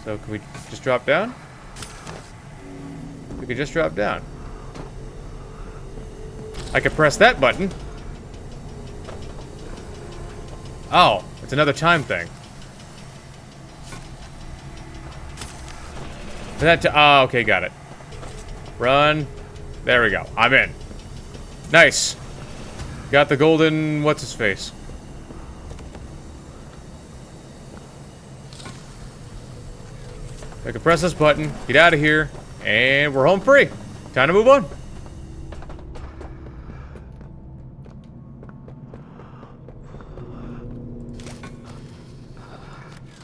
So can we just drop down? We could just drop down. I could press that button. Oh, it's another time thing. Oh, okay, got it. Run. There we go. I'm in. Nice. Got the golden... What's his face? I can press this button, get out of here, and we're home free. Time to move on.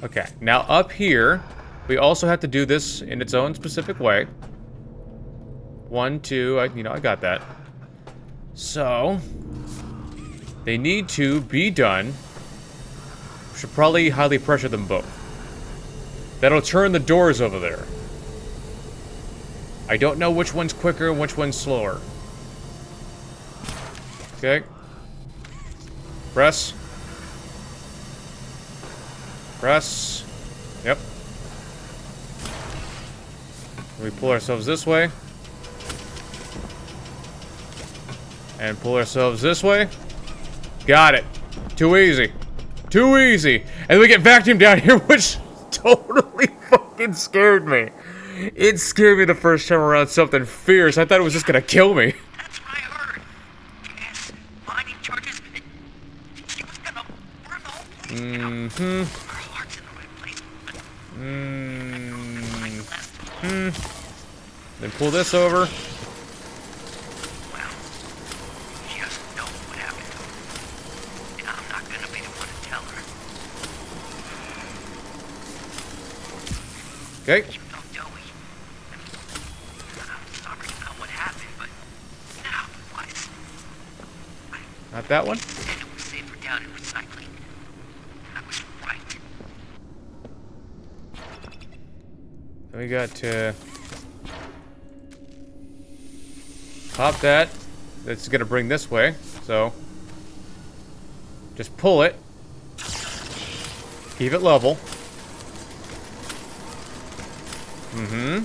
Okay, now up here, we also have to do this in its own specific way. 1, 2, I got that. So, they need to be done. Should probably highly pressure them both. That'll turn the doors over there. I don't know which one's quicker and which one's slower. Okay. Press. Press. Yep. We pull ourselves this way. And pull ourselves this way. Got it. Too easy. Too easy. And we get vacuumed down here, which totally fucking scared me. It scared me the first time around, something fierce. I thought it was just gonna kill me.
That's what I heard. Gas, mining charges. She was gonna burn the whole place down.
Mm-hmm.
Her heart's in the right place.
Then pull this over.
Well, she doesn't know what happened to her. And I'm not gonna be the one to tell her.
Okay.
She felt doughy. I'm sorry about what happened, but now what?
Not that one.
And it was safer down in recycling. I was right.
Then we got to pop that. That's gonna bring this way. So just pull it. Keep it level. Mm-hmm.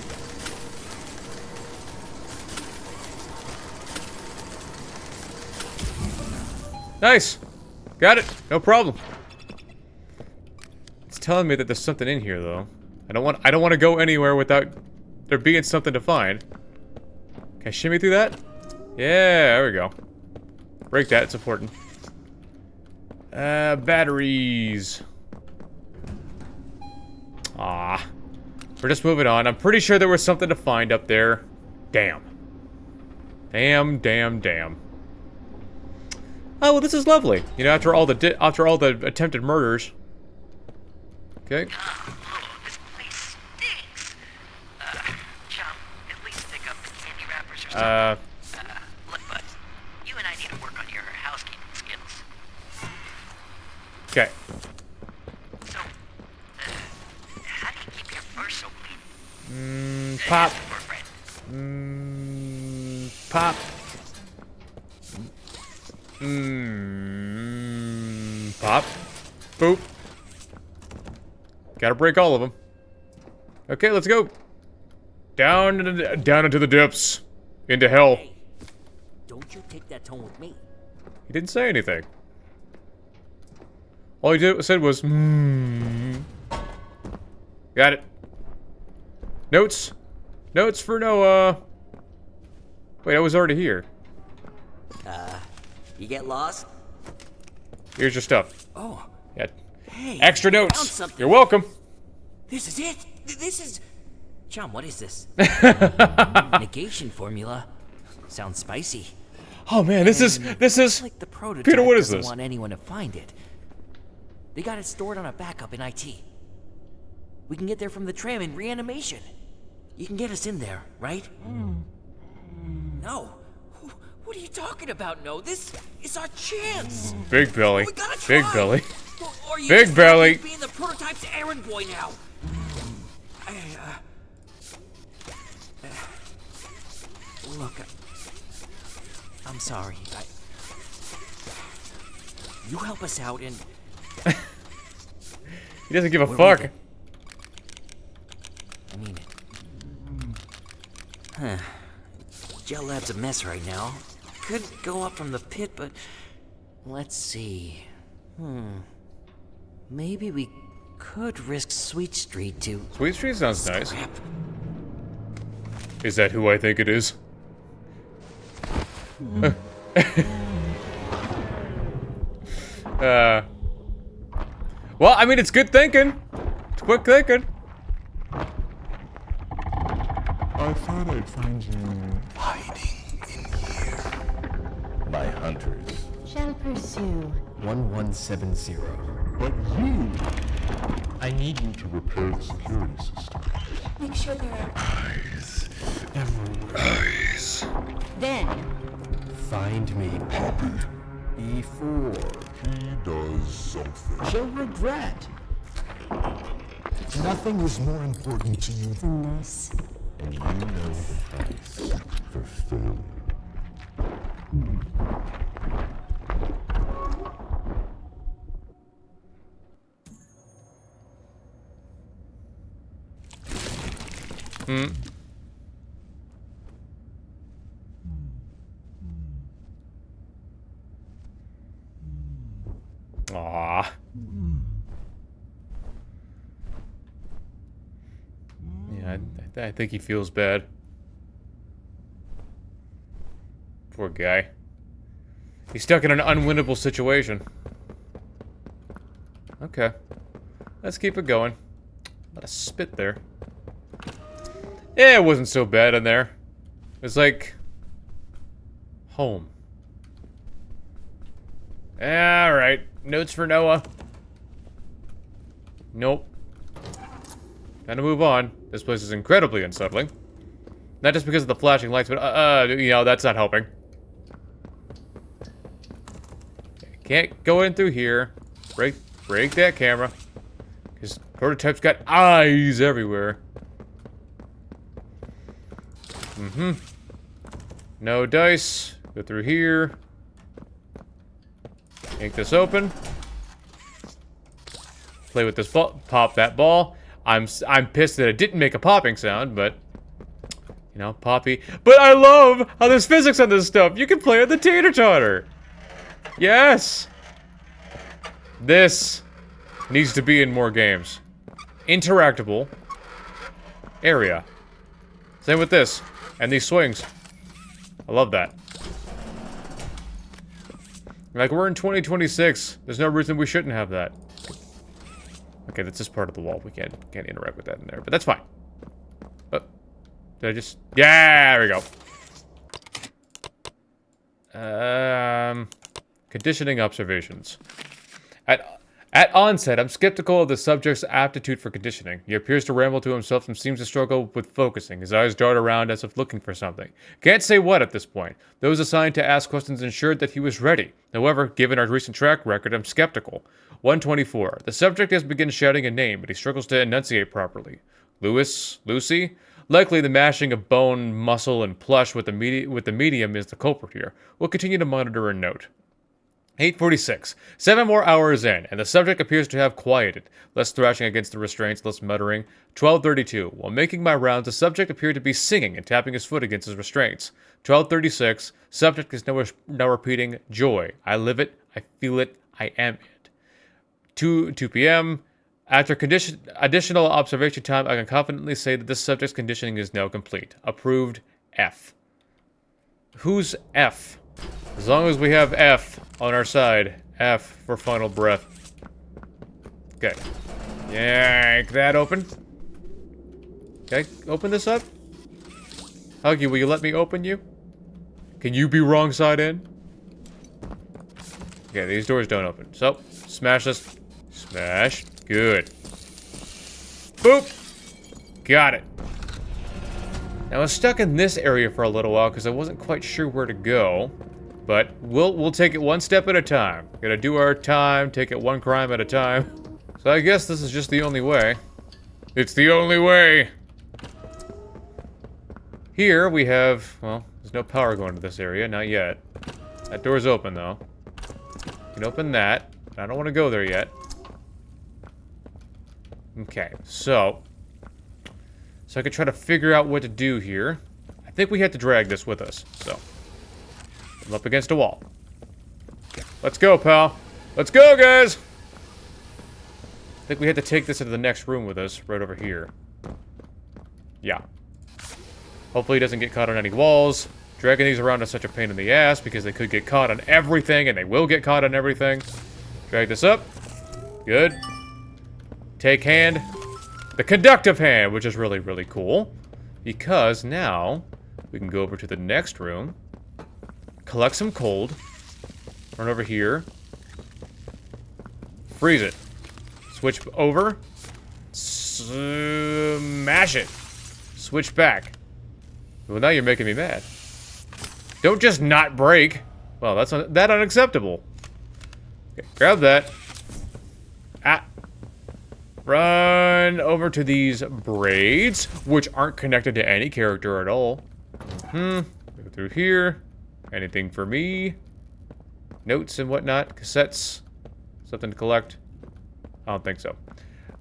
Nice. Got it. No problem. It's telling me that there's something in here, though. I don't want to go anywhere without there being something to find. Can I shimmy through that? Yeah, there we go. Break that. It's important. Batteries. Ah. We're just moving on. I'm pretty sure there was something to find up there. Damn. Damn, damn, damn. Oh, well, this is lovely. You know, after all the attempted murders. Okay.
This place stinks. Chum, at least pick up the candy wrappers or something. Look, bud, you and I need to work on your housekeeping skills.
Okay.
So, how do you keep your fur so clean?
Pop. Pop. Pop. Boop. Gotta break all of them. Okay, let's go. Down into the depths. Into hell.
Hey, don't you take that tone with me.
He didn't say anything. All he said was, Got it. Notes. Notes for Noah. Wait, I was already here.
You get lost?
Here's your stuff.
Oh,
Yeah.
hey.
Extra
I found
notes.
something.
You're welcome.
This is it. This is... Chum, what is this? Negation formula. Sounds spicy.
Oh man, this is
Like the prototype
Peter, what is
doesn't
this?
want anyone to find it. They got it stored on a backup in IT. We can get there from the tram in reanimation. You can get us in there, right? No. What are you talking about, No? This is our chance.
Big belly.
We gotta try.
Big belly.
Or you
Big
just
belly.
Being the prototype's errand boy now. Look, I'm sorry. You help us out and...
He doesn't give a
We're
fuck.
leaving. I mean it. Huh. Gel Lab's a mess right now. Could go up from the pit, but... Let's see. Maybe we could risk Sweet Street to...
Sweet Street sounds nice.
scrap.
Is that who I think it is? Well, I mean, it's good thinking. It's quick thinking.
I thought I'd find you
Hiding in here.
My hunters.
Shall pursue.
1170.
but you. I need you to repair the security system.
Make sure there are.
Eyes. Everywhere. Eyes.
Then,
Find me
Poppy.
before
He does something.
she'll regret. Nothing is more important to you than
this.
and you know the price for failure.
Aw. Yeah, I think he feels bad. Poor guy. He's stuck in an unwinnable situation. Okay. Let's keep it going. A lot of spit there. Yeah, it wasn't so bad in there. It's like... home. Alright. Notes for Noah. Nope. Time to move on. This place is incredibly unsettling. Not just because of the flashing lights, but, you know, that's not helping. Can't go in through here. Break that camera. Because prototype's got eyes everywhere. No dice. Go through here. Yank this open. Play with this ball. Pop that ball. I'm pissed that it didn't make a popping sound, but you know, Poppy. But I love how there's physics on this stuff. You can play on the tater-totter. Yes. This needs to be in more games. Interactable area. Same with this and these swings. I love that. Like, we're in 2026. There's no reason we shouldn't have that. Okay, that's just part of the wall. We can't interact with that in there, but that's fine. Oh, did I just... Yeah, there we go. Conditioning observations. At onset, I'm skeptical of the subject's aptitude for conditioning. He appears to ramble to himself and seems to struggle with focusing. His eyes dart around as if looking for something. Can't say what at this point. Those assigned to ask questions ensured that he was ready. However, given our recent track record, I'm skeptical. 124. The subject has begun shouting a name, but he struggles to enunciate properly. Lewis? Lucy? Likely the mashing of bone, muscle, and plush with the medium is the culprit here. We'll continue to monitor and note. 8:46. 7 more hours in, and the subject appears to have quieted. Less thrashing against the restraints, less muttering. 12:32. While making my rounds, the subject appeared to be singing and tapping his foot against his restraints. 12:36. Subject is now repeating, joy. I live it, I feel it, I am it. 2 p.m. After additional observation time, I can confidently say that this subject's conditioning is now complete. Approved, F. Who's F? As long as we have F on our side. F for final breath. Okay. Yank that open. Okay, open this up. Huggy, will you let me open you? Can you be wrong side in? Okay, these doors don't open. So, smash this. Smash. Good. Boop! Got it. Now, I was stuck in this area for a little while because I wasn't quite sure where to go. But we'll take it one step at a time. Gotta do our time, take it one crime at a time. So I guess this is just the only way. It's the only way! Here we have, well, there's no power going to this area, not yet. That door's open though. You can open that. I don't want to go there yet. Okay, so I could try to figure out what to do here. I think we have to drag this with us, so. I'm up against a wall. Let's go, pal. Let's go, guys! I think we had to take this into the next room with us, right over here. Yeah. Hopefully he doesn't get caught on any walls. Dragging these around is such a pain in the ass because they could get caught on everything, and they will get caught on everything. Drag this up. Good. Take hand. The conductive hand, which is really, really cool. Because now we can go over to the next room. Collect some cold. Run over here. Freeze it. Switch over. Smash it. Switch back. Well, now you're making me mad. Don't just not break. Well, that's that unacceptable. Okay, grab that. Ah. Run over to these braids, which aren't connected to any character at all. Go through here. Anything for me? Notes and whatnot. Cassettes. Something to collect. I don't think so.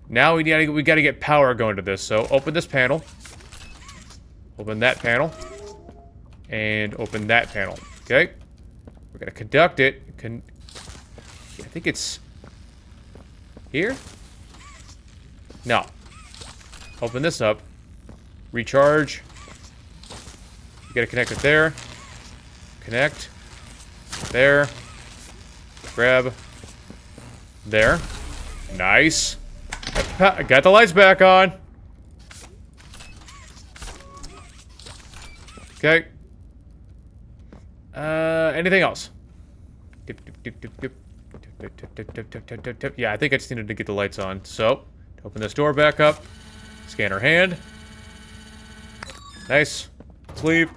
Now we gotta get power going to this. So open this panel. Open that panel. And open that panel. Okay. We're gonna conduct it. I think it's here? No. Open this up. Recharge. You gotta connect it there. Connect. There. Grab. There. Nice. Got the lights back on. Okay. Anything else? Yeah, I think I just needed to get the lights on. So, open this door back up. Scan our hand. Nice. Let's leave.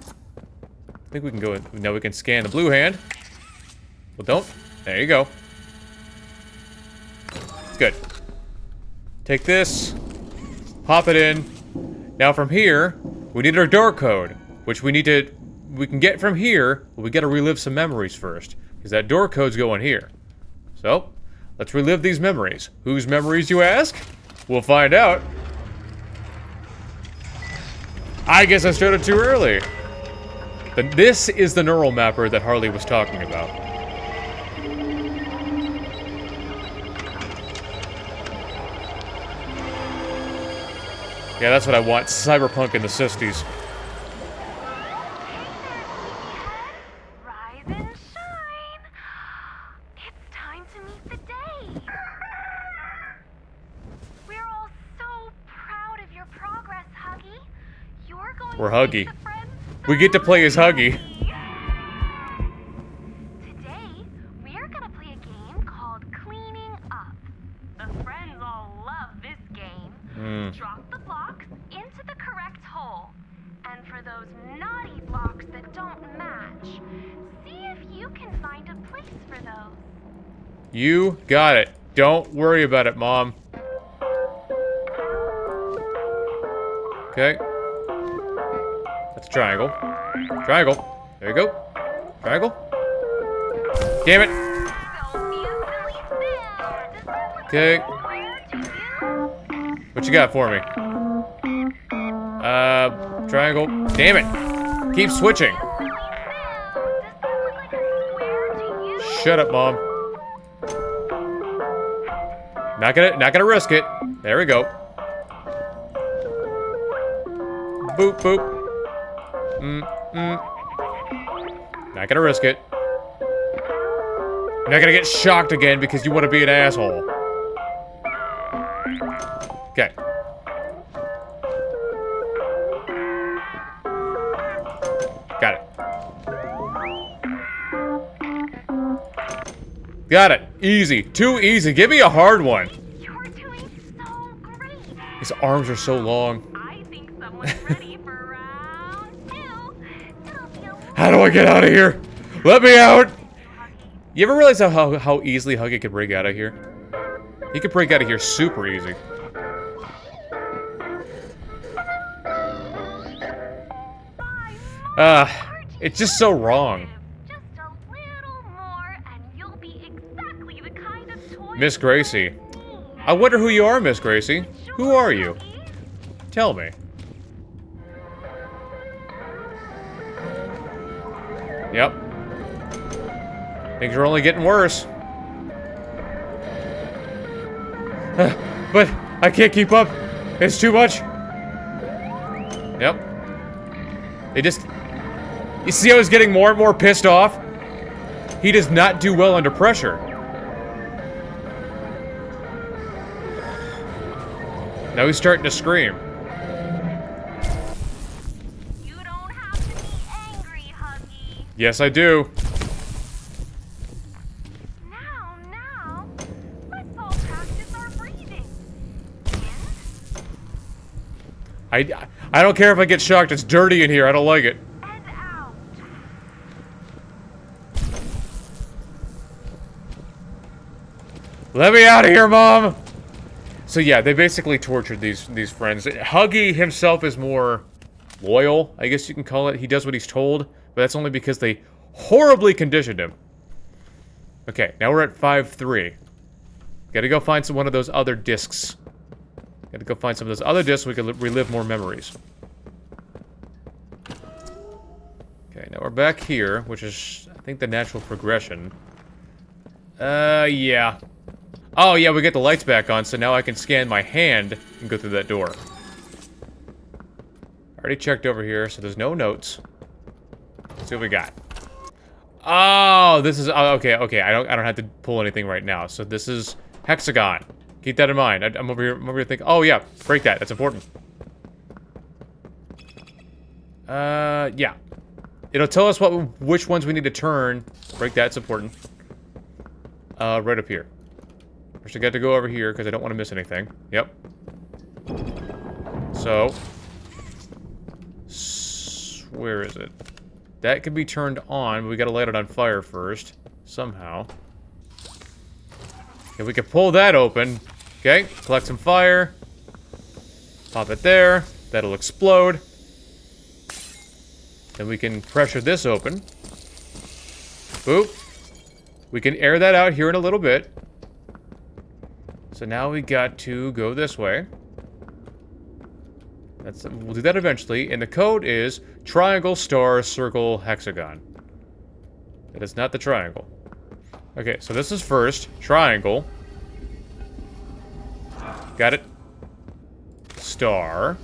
I think we can go in. Now we can scan the blue hand. Well, don't. There you go. Good. Take this. Pop it in. Now from here, we need our door code, which we can get from here, but we gotta relive some memories first, because that door code's going here. So, let's relive these memories. Whose memories, you ask? We'll find out. I guess I started too early. But this is the neural mapper that Harley was talking about. Yeah, that's what I want. Cyberpunk in the 60s.
Rise and shine.
We're Huggy. We get to play as Huggy.
Today, we're gonna play a game called Cleaning Up. The friends all love this game. Drop the blocks into the correct hole. And for those naughty blocks that don't match, see if you can find a place for those.
You got it. Don't worry about it, Mom. Okay. That's a triangle. Triangle. There you go. Triangle. Damn it. Okay. What you got for me? Triangle. Damn it. Keep switching. Shut up, Mom. Not gonna risk it. There we go. Boop, boop. Not gonna risk it. You're not gonna get shocked again because you want to be an asshole. Okay. Got it. Got it. Easy. Too easy. Give me a hard one.
You're doing so great.
His arms are so long.
I think someone's ready for round 2. It'll be a
How do I get out of here? Let me out! You ever realize how easily Huggy could break out of here? He could break out of here super easy. It's just so wrong.
just a little more and you'll be exactly the kind of toy
Miss Gracie. I wonder who you are, Miss Gracie. Who are you? Tell me. Yep. Things are only getting worse. But I can't keep up. It's too much. Yep. They just... You see how he's getting more and more pissed off? He does not do well under pressure. Now he's starting to scream.
You don't have to be angry, Huggy.
Yes, I do.
Now, let's all practice our breathing. In
I don't care if I get shocked. It's dirty in here. I don't like it.
and out.
Let me out of here, Mom! So yeah, they basically tortured these friends. Huggy himself is more loyal, I guess you can call it. He does what he's told, but that's only because they horribly conditioned him. Okay, now we're at 5-3. Gotta go find one of those other discs. Gotta go find some of those other discs so we can relive more memories. Okay, now we're back here, which is, I think, the natural progression. Yeah. Oh, yeah, we get the lights back on, so now I can scan my hand and go through that door. Already checked over here, so there's no notes. Let's see what we got. Oh, this is... Oh, okay, okay, I don't have to pull anything right now. So this is hexagon. Keep that in mind. I'm over here thinking... Oh, yeah, break that. That's important. Yeah. It'll tell us which ones we need to turn. Break that, it's important. Right up here. First I got to go over here because I don't want to miss anything. Yep. So. Where is it? That can be turned on, but we got to light it on fire first. Somehow. Okay, we can pull that open. Okay, collect some fire. Pop it there. That'll explode. Then we can pressure this open. Boop. We can air that out here in a little bit. So now we got to go this way. We'll do that eventually. And the code is triangle, star, circle, hexagon. That is not the triangle. Okay, so this is first. Triangle. Got it. Star.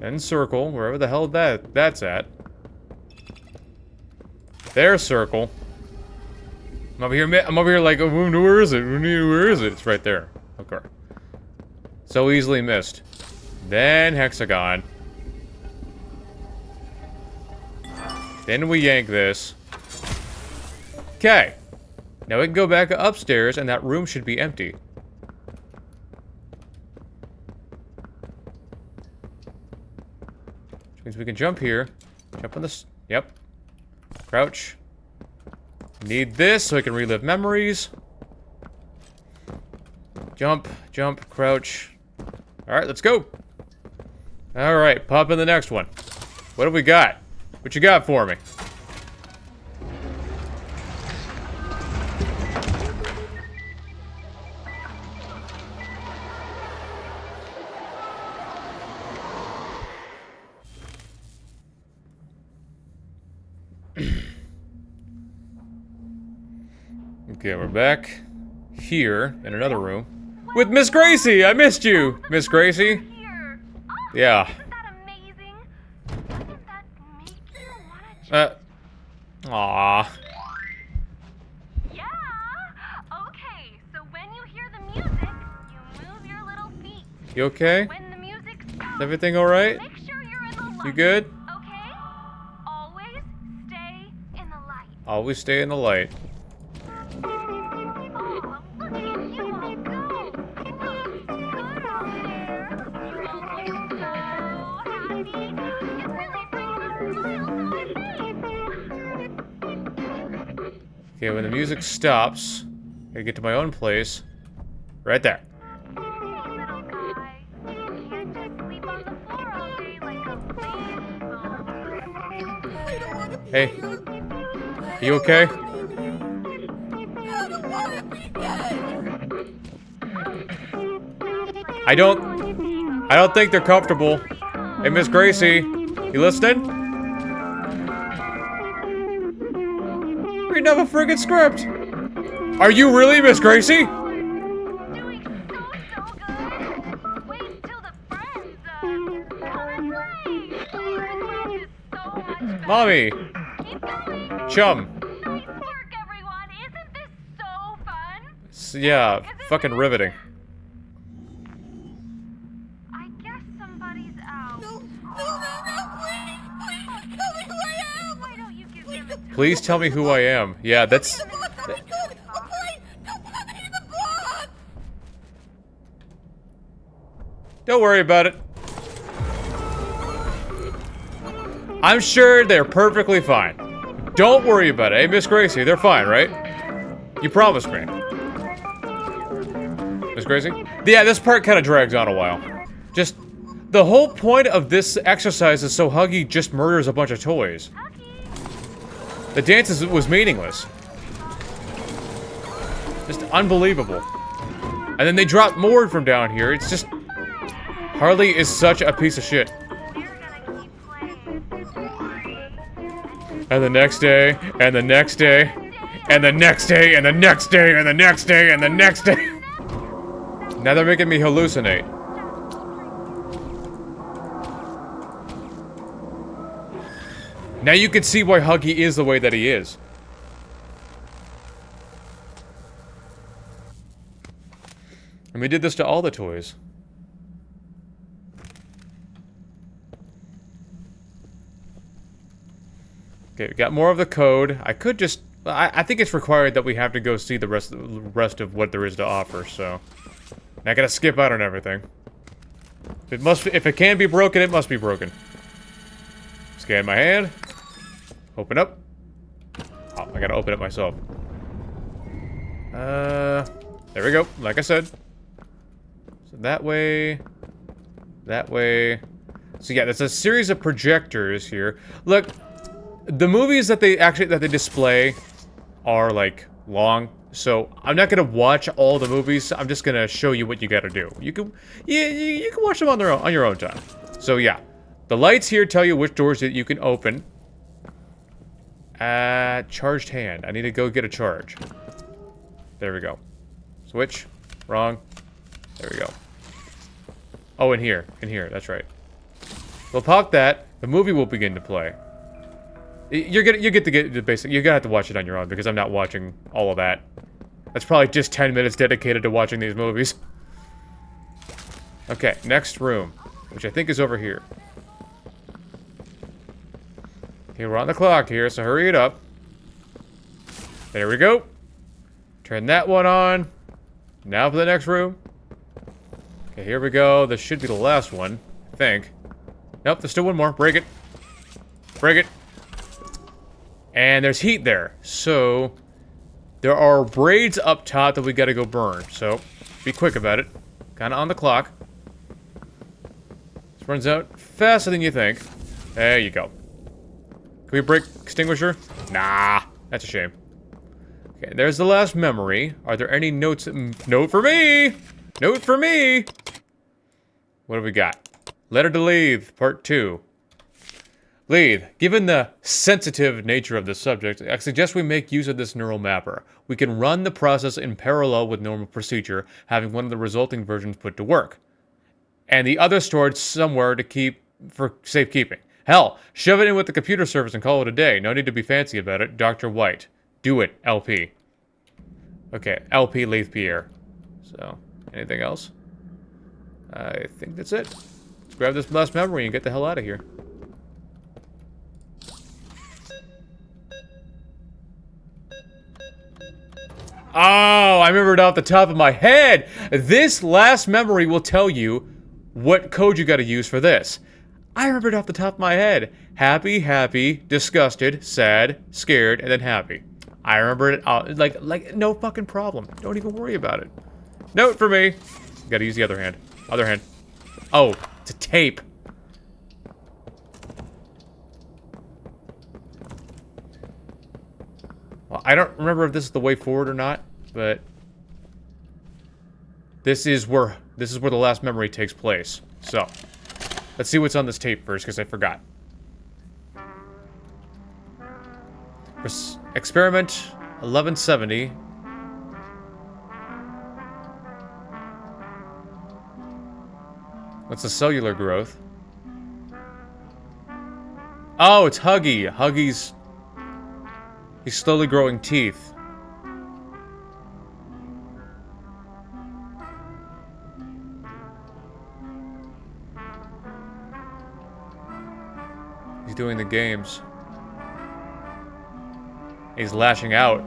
And circle, wherever the hell that's at. There's circle. I'm over here like, oh, where is it? Where is it? It's right there. Okay. So easily missed. Then hexagon. Then we yank this. Okay. Now we can go back upstairs and that room should be empty. Which means we can jump here. Jump on this. Yep. Crouch. Need this so I can relive memories. Jump, jump, crouch. Alright, let's go. Alright, pop in the next one. What have we got? What you got for me? Okay, we're back here in another room with Miss Gracie. I missed you, Miss Gracie. Yeah. Aww.
Yeah. Okay. So when you hear the music, you move your little feet.
You okay?
When the music stops,
Is everything all right?
make sure you're in the light.
You good?
Okay. Always stay in the light.
Always stay in the light.
Oh, look at you all go. You look good out there. You all look so happy. It really brings a smile to my face.
Okay, when the music stops, I gotta get to my own place. Right there.
Hey, little guy. You can't just sleep on the floor all day like a baby.
Hey. You okay? I don't think they're comfortable. Hey, Miss Gracie, you listening? Reading off a friggin' script. Are you really Miss Gracie?
Doing so good. Wait till the friends come and play. Oh, this is so much better.
Mommy.
Keep going.
Chum.
Nice work, everyone. Isn't this so fun?
Yeah, fucking riveting.
I guess somebody's out.
No, please. Please tell me who I am.
Why don't you give them a towel?
Please tell me who I am. Yeah, that's... Don't worry about it. I'm sure they're perfectly fine. Don't worry about it. Hey, Miss Gracie, they're fine, right? You promised me. Miss Gracie? Yeah, this part kind of drags on a while. Just, the whole point of this exercise is so Huggy just murders a bunch of toys. The dance was meaningless. Just unbelievable. And then they drop more from down here. It's just... Harley is such a piece of shit. And the next day, and the next day, and the next day, and the next day, and the next day, and the next day. Now they're making me hallucinate. Now you can see why Huggy is the way that he is. And we did this to all the toys. Okay, we got more of the code. I could just... I think it's required that we have to go see the rest of what there is to offer, so... I gotta skip out on everything. If it can be broken, it must be broken. Scan my hand. Open up. Oh, I gotta open it myself. There we go, like I said. So that way... That way... So yeah, there's a series of projectors here. Look... The movies that they display are like long, so I'm not gonna watch all the movies. I'm just gonna show you what you gotta do. You can watch them on your own time. So yeah, the lights here tell you which doors that you can open. Charged hand. I need to go get a charge. There we go. Switch. Wrong. There we go. Oh, in here. That's right. We'll pop that. The movie will begin to play. You get to get the basic. You're gonna have to watch it on your own because I'm not watching all of that. That's probably just 10 minutes dedicated to watching these movies. Okay, next room. which I think is over here. Okay, we're on the clock here, so hurry it up. There we go. Turn that one on. Now for the next room. Okay, here we go. This should be the last one, I think. Nope, there's still one more. Break it. Break it. And there's heat there. So, there are braids up top that we gotta go burn. So, be quick about it. Kinda on the clock. This runs out faster than you think. There you go. Can we break extinguisher? Nah, that's a shame. Okay, there's the last memory. Are there any notes? Note for me! Note for me! What do we got? Letter to Leith, Part 2. Leith, given the sensitive nature of this subject, I suggest we make use of this neural mapper. We can run the process in parallel with normal procedure, having one of the resulting versions put to work. And the other stored somewhere to keep for safekeeping. Hell, shove it in with the computer service and call it a day. No need to be fancy about it. Dr. White. Do it, LP. Okay, LP Leith Pierre. So, anything else? I think that's it. Let's grab this last memory and get the hell out of here. Oh, I remember it off the top of my head. This last memory will tell you what code you gotta use for this. I remember it off the top of my head. Happy, happy, disgusted, sad, scared, and then happy. I remember it like no fucking problem. Don't even worry about it. Note for me. Gotta use the other hand. Other hand. Oh, it's a tape. Well, I don't remember if this is the way forward or not, but this is where the last memory takes place. So, let's see what's on this tape first, because I forgot. Experiment 1170. What's the cellular growth? Oh, it's Huggy. He's slowly growing teeth. He's doing the games. He's lashing out.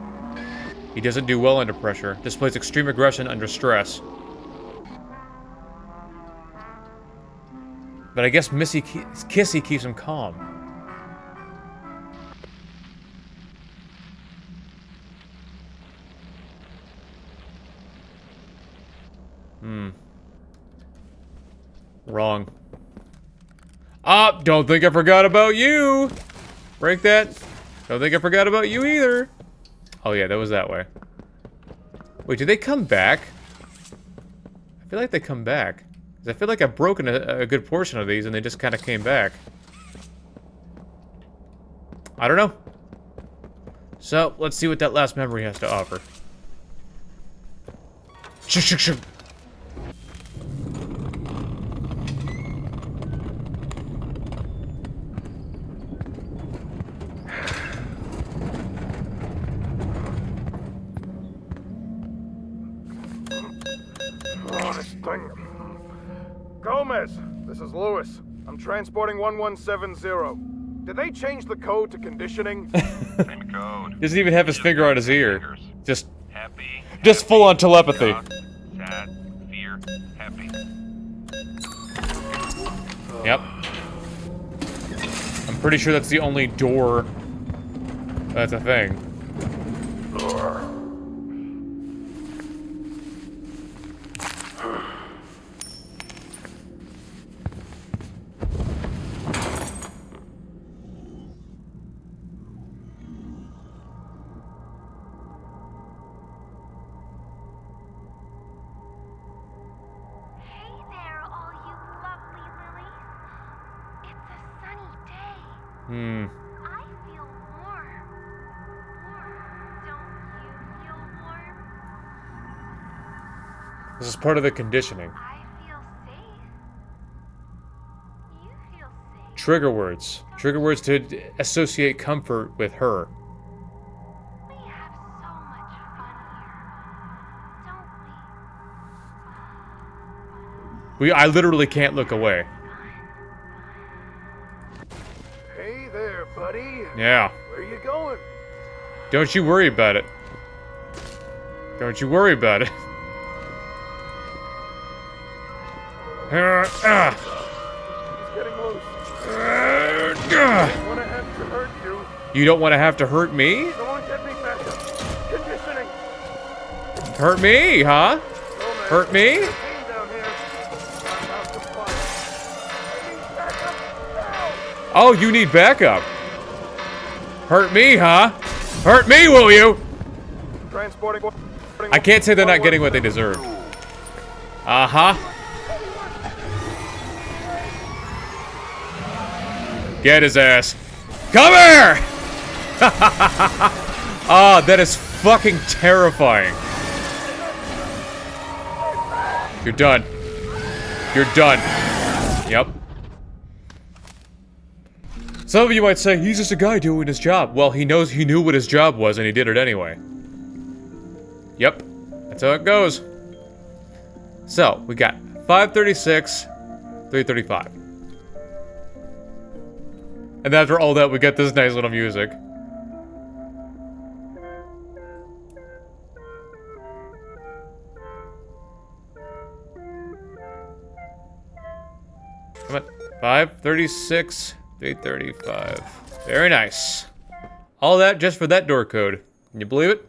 He doesn't do well under pressure. Displays extreme aggression under stress. But I guess Missy Kissy keeps him calm. Wrong. Ah, don't think I forgot about you! Break that. Don't think I forgot about you either. Oh yeah, that was that way. Wait, did they come back? I feel like they come back. 'Cause I feel like I've broken a good portion of these and they just kind of came back. I don't know. So, let's see what that last memory has to offer. Shh.
Gomez, this is Lewis. I'm transporting 1170. Did they change the code to conditioning?
Same code.
Doesn't even have his finger on his ear. Just
Happy.
full on telepathy.
Shock, sad, fear, happy.
Yep. I'm pretty sure that's the only door that's a thing.
I feel warm. Don't you feel warm?
This is part of the conditioning.
I feel safe. You feel safe.
Trigger words. Trigger words to associate comfort with her.
We have so much fun here, don't we?
I literally can't look away. Yeah.
Where are you going?
Don't you worry about it. Don't you worry about it.
He's getting loose. I want to have to hurt you.
You don't want to have to hurt me?
Someone get me back up. Conditioning.
Hurt me, huh?
Oh, man.
Hurt me?
There's a team down here. I'm about to fire. I need backup now.
Oh, you need backup. Hurt me, huh? Hurt me, will you?
Transporting.
I can't say they're not getting what they deserve. Uh-huh. Get his ass. Come here! Ah, that is fucking terrifying. You're done. You're done. Yep. Some of you might say, he's just a guy doing his job. Well, he knew what his job was and he did it anyway. Yep. That's how it goes. So, we got 536, 335. And after all that, we get this nice little music. Come on. 536, 335. Very nice. All that just for that door code. Can you believe it?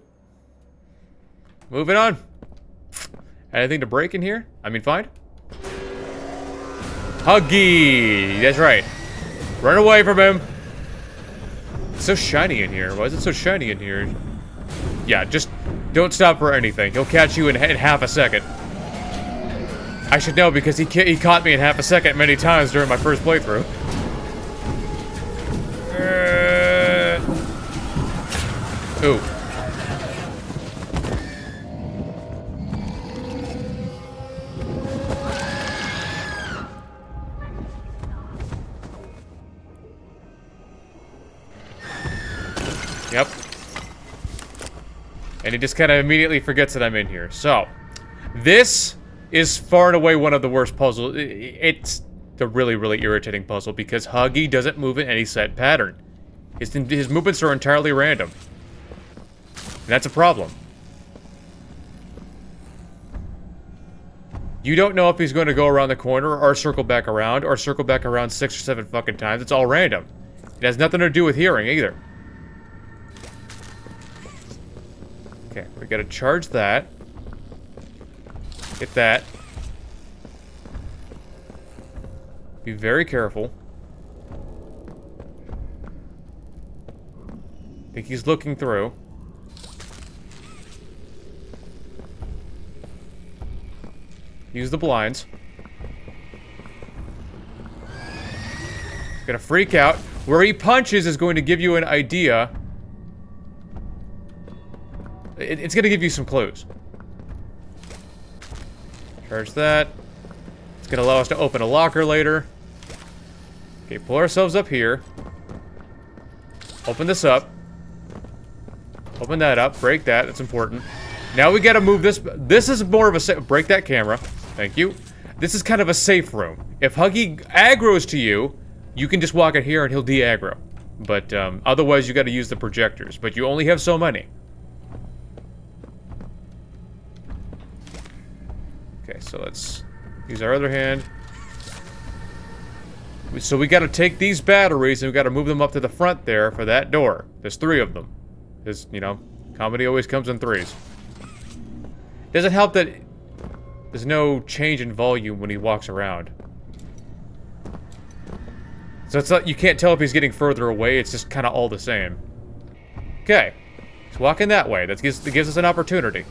Moving on. Anything to break in here? I mean, find? Huggy! That's right. Run away from him. It's so shiny in here. Why is it so shiny in here? Yeah, just don't stop for anything. He'll catch you in half a second. I should know because he caught me in half a second many times during my first playthrough. Ooh. Yep. And he just kind of immediately forgets that I'm in here. So, this is far and away one of the worst puzzles. It's a really, really irritating puzzle because Huggy doesn't move in any set pattern. His movements are entirely random. And that's a problem. You don't know if he's going to go around the corner or circle back around 6 or 7 fucking times. It's all random. It has nothing to do with hearing either. Okay, we gotta charge that. Get that. Be very careful. I think he's looking through. Use the blinds. Gonna freak out. Where he punches is going to give you an idea. It's gonna give you some clues. Charge that. It's gonna allow us to open a locker later. Okay, pull ourselves up here. Open this up. Open that up. Break that. That's important. Now we gotta move this. This is more of a break that camera. Thank you. This is kind of a safe room. If Huggy aggroes to you, you can just walk in here and he'll de-aggro. But otherwise, you gotta use the projectors. But you only have so many. Okay, so let's use our other hand. So we gotta take these batteries and we gotta move them up to the front there for that door. There's 3 of them. Because, you know, comedy always comes in 3s. Doesn't help that there's no change in volume when he walks around. So it's not, you can't tell if he's getting further away, it's just kind of all the same. Okay, he's walking that way. That gives us an opportunity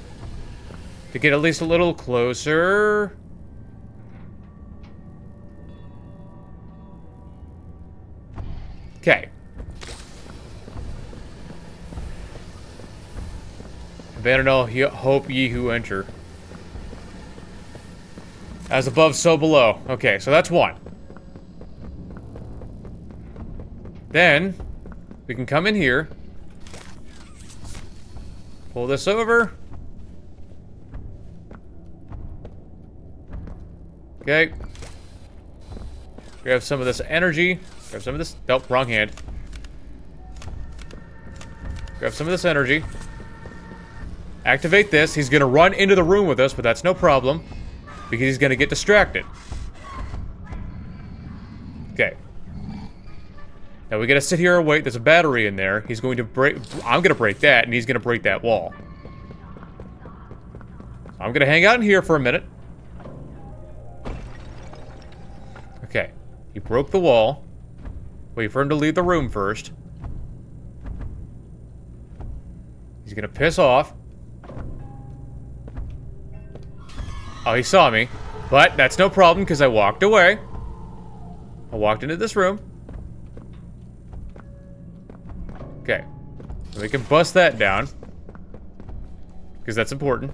to get at least a little closer. Okay. Abandon all hope ye who enter. As above, so below. Okay, so that's 1. Then, we can come in here. Pull this over. Okay. Grab some of this energy. Grab some of this. Nope, wrong hand. Grab some of this energy. Activate this. He's gonna run into the room with us, but that's no problem. Because he's gonna get distracted. Okay. Now we gotta sit here and wait. There's a battery in there. He's going to break... I'm gonna break that, and he's gonna break that wall. I'm gonna hang out in here for a minute. Okay. He broke the wall. Wait for him to leave the room first. He's gonna piss off. Oh, he saw me. But that's no problem, because I walked away. I walked into this room. Okay. We can bust that down. Because that's important.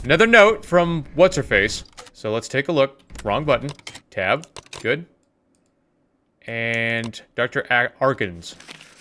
Another note from What's-Her-Face. So let's take a look. Wrong button. Tab. Good. And Dr. Arkins.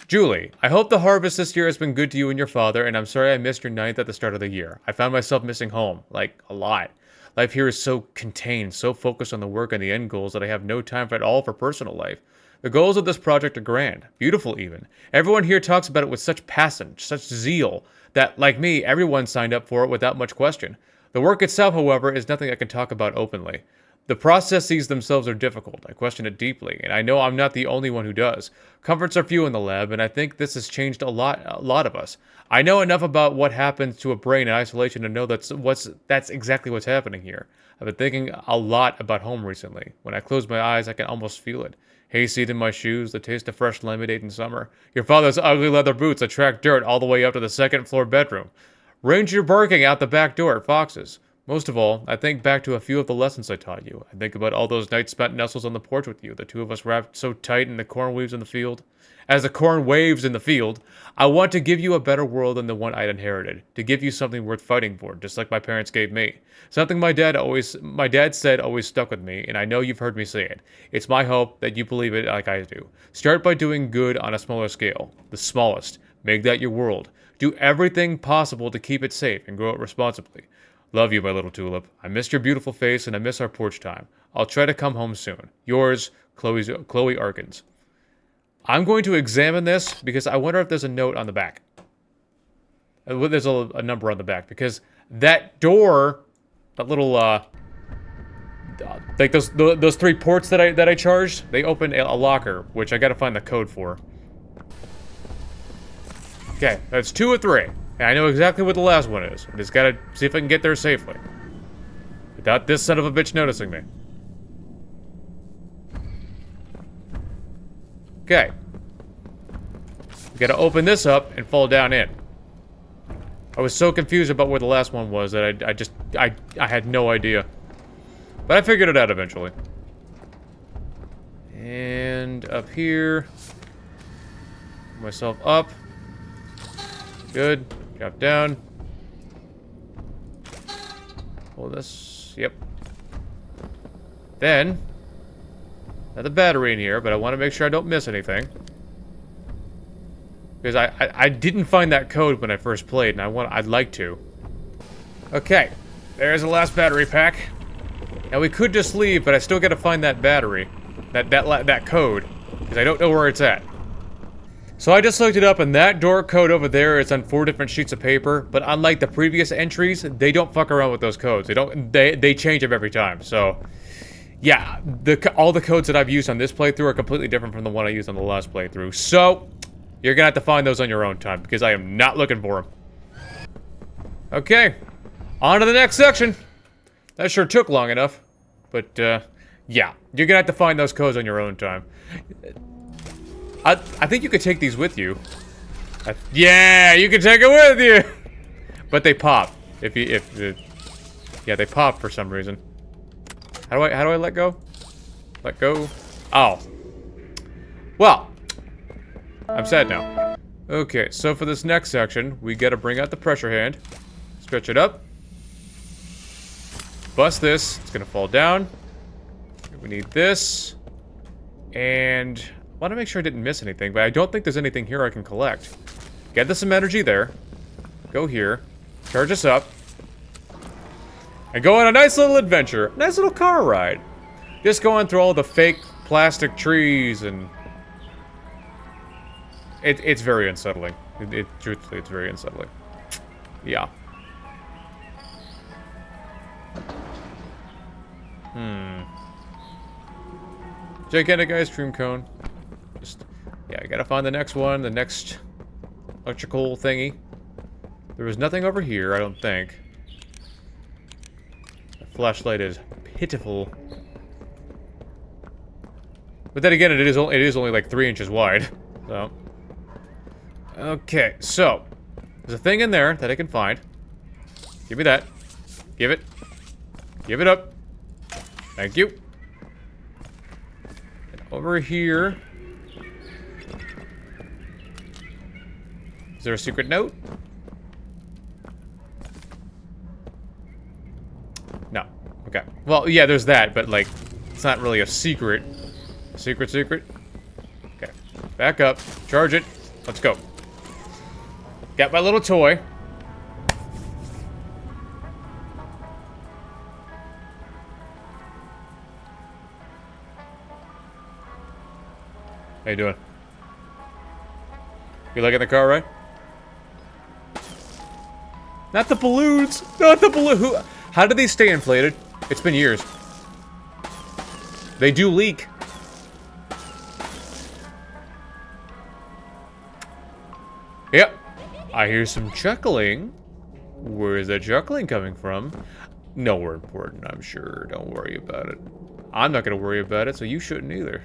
Julie, I hope the harvest this year has been good to you and your father, and I'm sorry I missed your ninth at the start of the year. I found myself missing home. Like, a lot. Life here is so contained, so focused on the work and the end goals that I have no time at all for personal life. The goals of this project are grand. Beautiful, even. Everyone here talks about it with such passion, such zeal, that, like me, everyone signed up for it without much question. The work itself, however, is nothing I can talk about openly. The processes themselves are difficult. I question it deeply, and I know I'm not the only one who does. Comforts are few in the lab, and I think this has changed a lot of us. I know enough about what happens to a brain in isolation to know that's exactly what's happening here. I've been thinking a lot about home recently. When I close my eyes, I can almost feel it. Hayseed in my shoes, the taste of fresh lemonade in summer. Your father's ugly leather boots attract dirt all the way up to the second-floor bedroom. Ranger barking out the back door at Fox's. Most of all, I think back to a few of the lessons I taught you. I think about all those nights spent nestled on the porch with you, the two of us wrapped so tight in the corn waves in the field. As the corn waves in the field, I want to give you a better world than the one I'd inherited. To give you something worth fighting for, just like my parents gave me. Something my dad said always stuck with me, and I know you've heard me say it. It's my hope that you believe it like I do. Start by doing good on a smaller scale. The smallest. Make that your world. Do everything possible to keep it safe and grow it responsibly. Love you, my little tulip. I miss your beautiful face and I miss our porch time. I'll try to come home soon. Yours, Chloe Arkins. I'm going to examine this because I wonder if there's a note on the back. There's a number on the back because that door, that little like those three ports that I charged, they open a locker, which I got to find the code for. Okay, that's 2 or 3. And I know exactly what the last one is. I just gotta see if I can get there safely. Without this son of a bitch noticing me. Okay. We gotta open this up and fall down in. I was so confused about where the last one was that I had no idea. But I figured it out eventually. And up here. Put myself up. Good. Drop down. Pull this. Yep. Then, another battery in here, but I want to make sure I don't miss anything. Because I didn't find that code when I first played, and I'd like to. Okay. There's the last battery pack. Now we could just leave, but I still got to find that battery. That code. Because I don't know where it's at. So I just looked it up, and that door code over there is on 4 different sheets of paper. But unlike the previous entries, they don't fuck around with those codes. They change them every time. So, yeah, all the codes that I've used on this playthrough are completely different from the one I used on the last playthrough. So, you're gonna have to find those on your own time because I am not looking for them. Okay, on to the next section. That sure took long enough, but yeah, you're gonna have to find those codes on your own time. I think you could take these with you. Yeah, you can take it with you. But they pop yeah, they pop for some reason. How do I let go? Let go. Oh. Well, I'm sad now. Okay, so for this next section, we gotta bring out the pressure hand, stretch it up, bust this. It's gonna fall down. We need this, and I want to make sure I didn't miss anything, but I don't think there's anything here I can collect. Get some energy there. Go here. Charge us up. And go on a nice little adventure. Nice little car ride. Just going through all the fake plastic trees and... It's very unsettling. Truthfully, it's very unsettling. Yeah. Gigantic ice cream cone. Yeah, I gotta find the next one, the next electrical thingy. There was nothing over here, I don't think. The flashlight is pitiful. But then again, it is only like 3 inches wide. So. Okay, so. There's a thing in there that I can find. Give me that. Give it. Give it up. Thank you. And over here. Is there a secret note? No. Okay. Well, yeah, there's that, but like, it's not really a secret. Secret. Okay. Back up. Charge it. Let's go. Got my little toy. How you doing? You liking the car ride? Not the balloons! Not the balloon! How did these stay inflated? It's been years. They do leak. Yep. I hear some chuckling. Where is that chuckling coming from? Nowhere important, I'm sure. Don't worry about it. I'm not gonna worry about it, so you shouldn't either.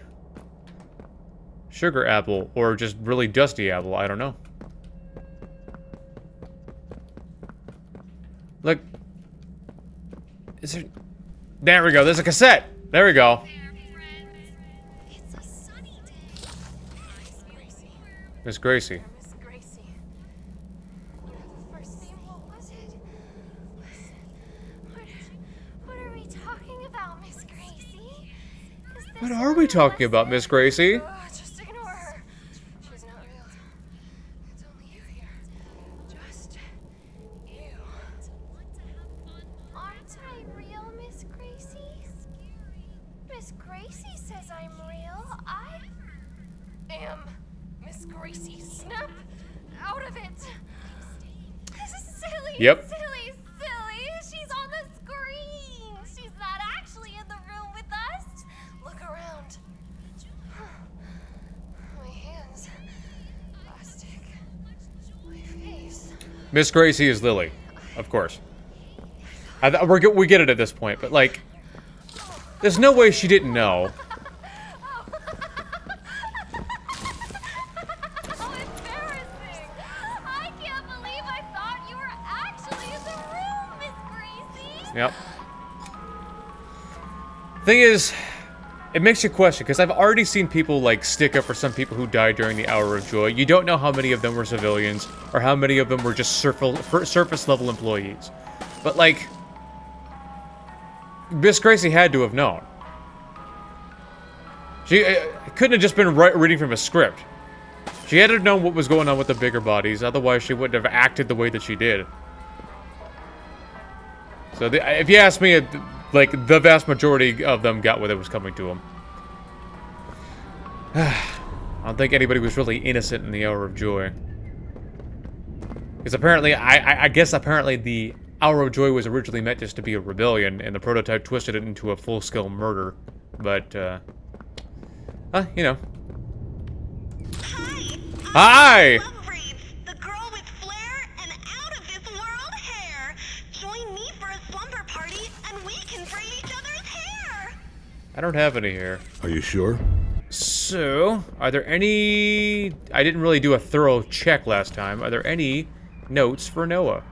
Sugar apple, or just really dusty apple, I don't know. Look. Is there... There we go, there's a cassette! There we go. Miss Gracie. What are we talking about, Miss Gracie?
Just ignore her. She's not real. It's only you here. Just you. Aren't I real, Miss Gracie? Miss Gracie says I'm real. I am Miss Gracie. Snap out of it. This is silly.
Yep.
Silly. She's on the screen. She's not actually in the room with us. Look around. My hands. Plastic. My face.
Miss Gracie is Lily, of course. We get it at this point, but like, there's no way she didn't know.
How embarrassing! I can't believe I thought you were actually in the room, Miss Gracie.
Yep. Thing is, it makes you question, because I've already seen people, like, stick up for some people who died during the Hour of Joy. You don't know how many of them were civilians, or how many of them were just surface-level employees. But, like, Miss Gracie had to have known. She couldn't have just been reading from a script. She had to have known what was going on with the bigger bodies, otherwise she wouldn't have acted the way that she did. So, if you ask me, like, the vast majority of them got what it was coming to them. I don't think anybody was really innocent in the Hour of Joy. Because apparently, I guess apparently the Hour of Joy was originally meant just to be a rebellion, and the prototype twisted it into a full-scale murder. But, you know. Hi!
The girl with flair and out-of-this-world hair. Join me for a slumber party, and we can braid each other's hair.
I don't have any hair.
Are you sure?
So, are there any... I didn't really do a thorough check last time. Are there any notes for Noah?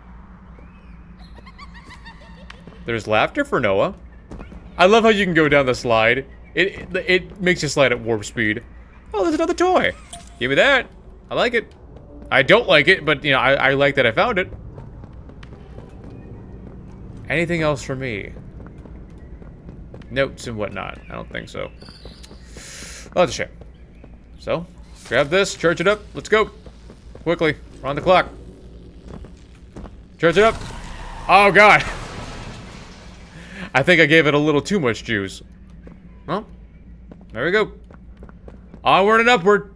There's laughter for Noah. I love how you can go down the slide. It makes you slide at warp speed. Oh, there's another toy. Give me that. I like it. I don't like it, but, you know, I like that I found it. Anything else for me? Notes and whatnot. I don't think so. Oh, that's a shame. So, grab this, charge it up. Let's go. Quickly. We're on the clock. Charge it up. Oh, God. I think I gave it a little too much juice. Well, there we go. Onward and upward.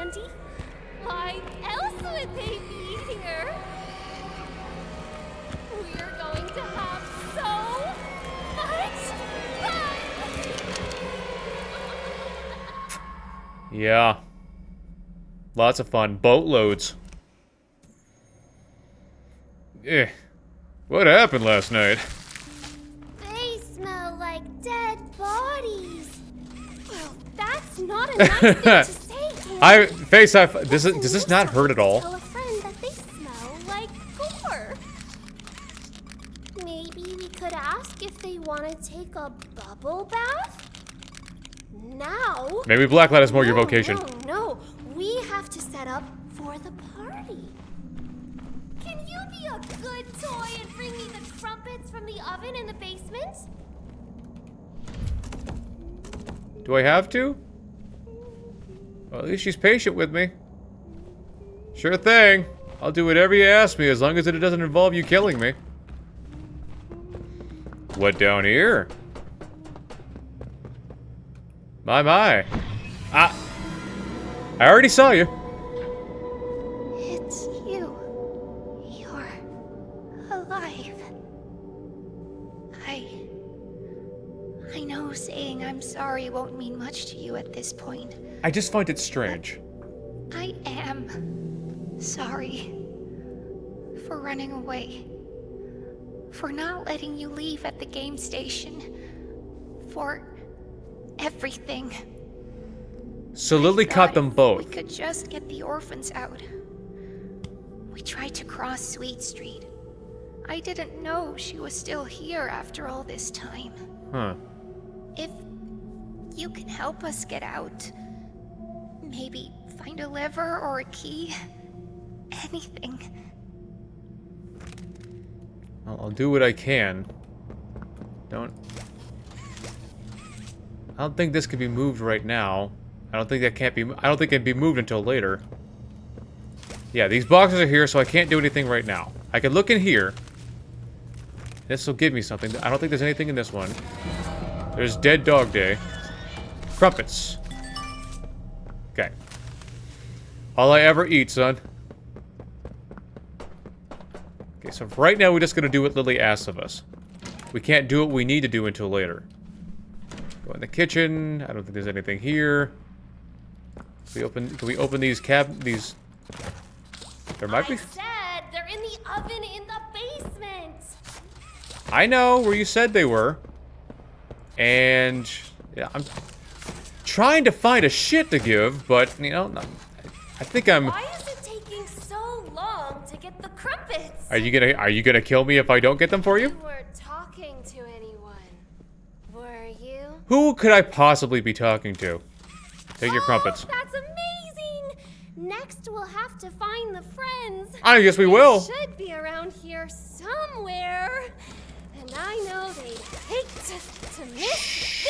candy. Why else would they be here? We're going to have so much fun!
Yeah. Lots of fun. Boatloads. Eh. What happened last night?
They smell like dead bodies. Well, that's not a nice thing to say, kid.
Does this not hurt at all?
Tell a friend that they smell like gore. Maybe we could ask if they want to take a bubble bath? Now?
Maybe Blacklight is more your vocation.
No. We have to set up for the party. Can you be a good toy and bring me the crumpets from the oven in the basement?
Do I have to? Well, at least she's patient with me. Sure thing. I'll do whatever you ask me as long as it doesn't involve you killing me. What down here? My. I already saw you.
It's you. You're alive. I know saying I'm sorry won't mean much to you at this point.
I just find it strange.
I am sorry for running away. For not letting you leave at the game station. For everything.
So Lily caught them both.
We could just get the orphans out. We tried to cross Sweet Street. I didn't know she was still here after all this time.
Huh.
If you can help us get out, maybe find a lever or a key, anything.
I'll do what I can. I don't think this can be moved right now. I don't think it can be moved until later. Yeah, these boxes are here, so I can't do anything right now. I can look in here. This will give me something. I don't think there's anything in this one. There's Dead Dog Day. Crumpets. Okay. All I ever eat, son. Okay, so right now we're just gonna do what Lily asks of us. We can't do what we need to do until later. Go in the kitchen. I don't think there's anything here. Can we open these these? There might be.
I said they're in the oven in the basement.
I know where you said they were. And yeah, I'm trying to find a shit to give, but you know, I think I'm.
Why is it taking so long to get the crumpets?
Are you gonna kill me if I don't get them for you?
You were talking to anyone, were you?
Who could I possibly be talking to? Take your crumpets.
That's amazing! Next we'll have to find the friends.
I guess we will.
They should be around here somewhere. And I know they'd hate to miss
Shh.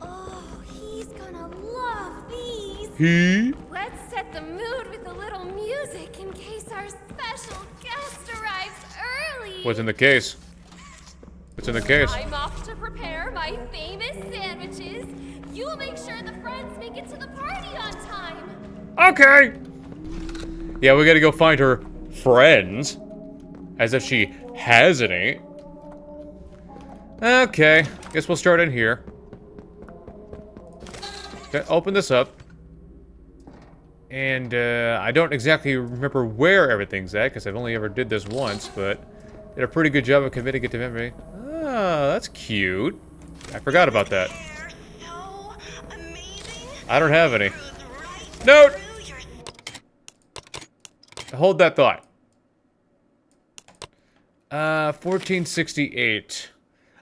Oh, he's gonna love these.
He?
Let's set the mood with a little music in case our special guest arrives early.
What's in the case? What's in the case?
I'm off to prepare my famous sandwiches. You make sure the friends make it to the party on time.
Okay. Yeah, we gotta go find her friends. As if she has any. Okay, guess we'll start in here. Okay, open this up. And I don't exactly remember where everything's at, because I've only ever did this once, but did a pretty good job of committing it to memory. Oh, that's cute. I forgot about that. I don't have any. Note! Hold that thought. 1468.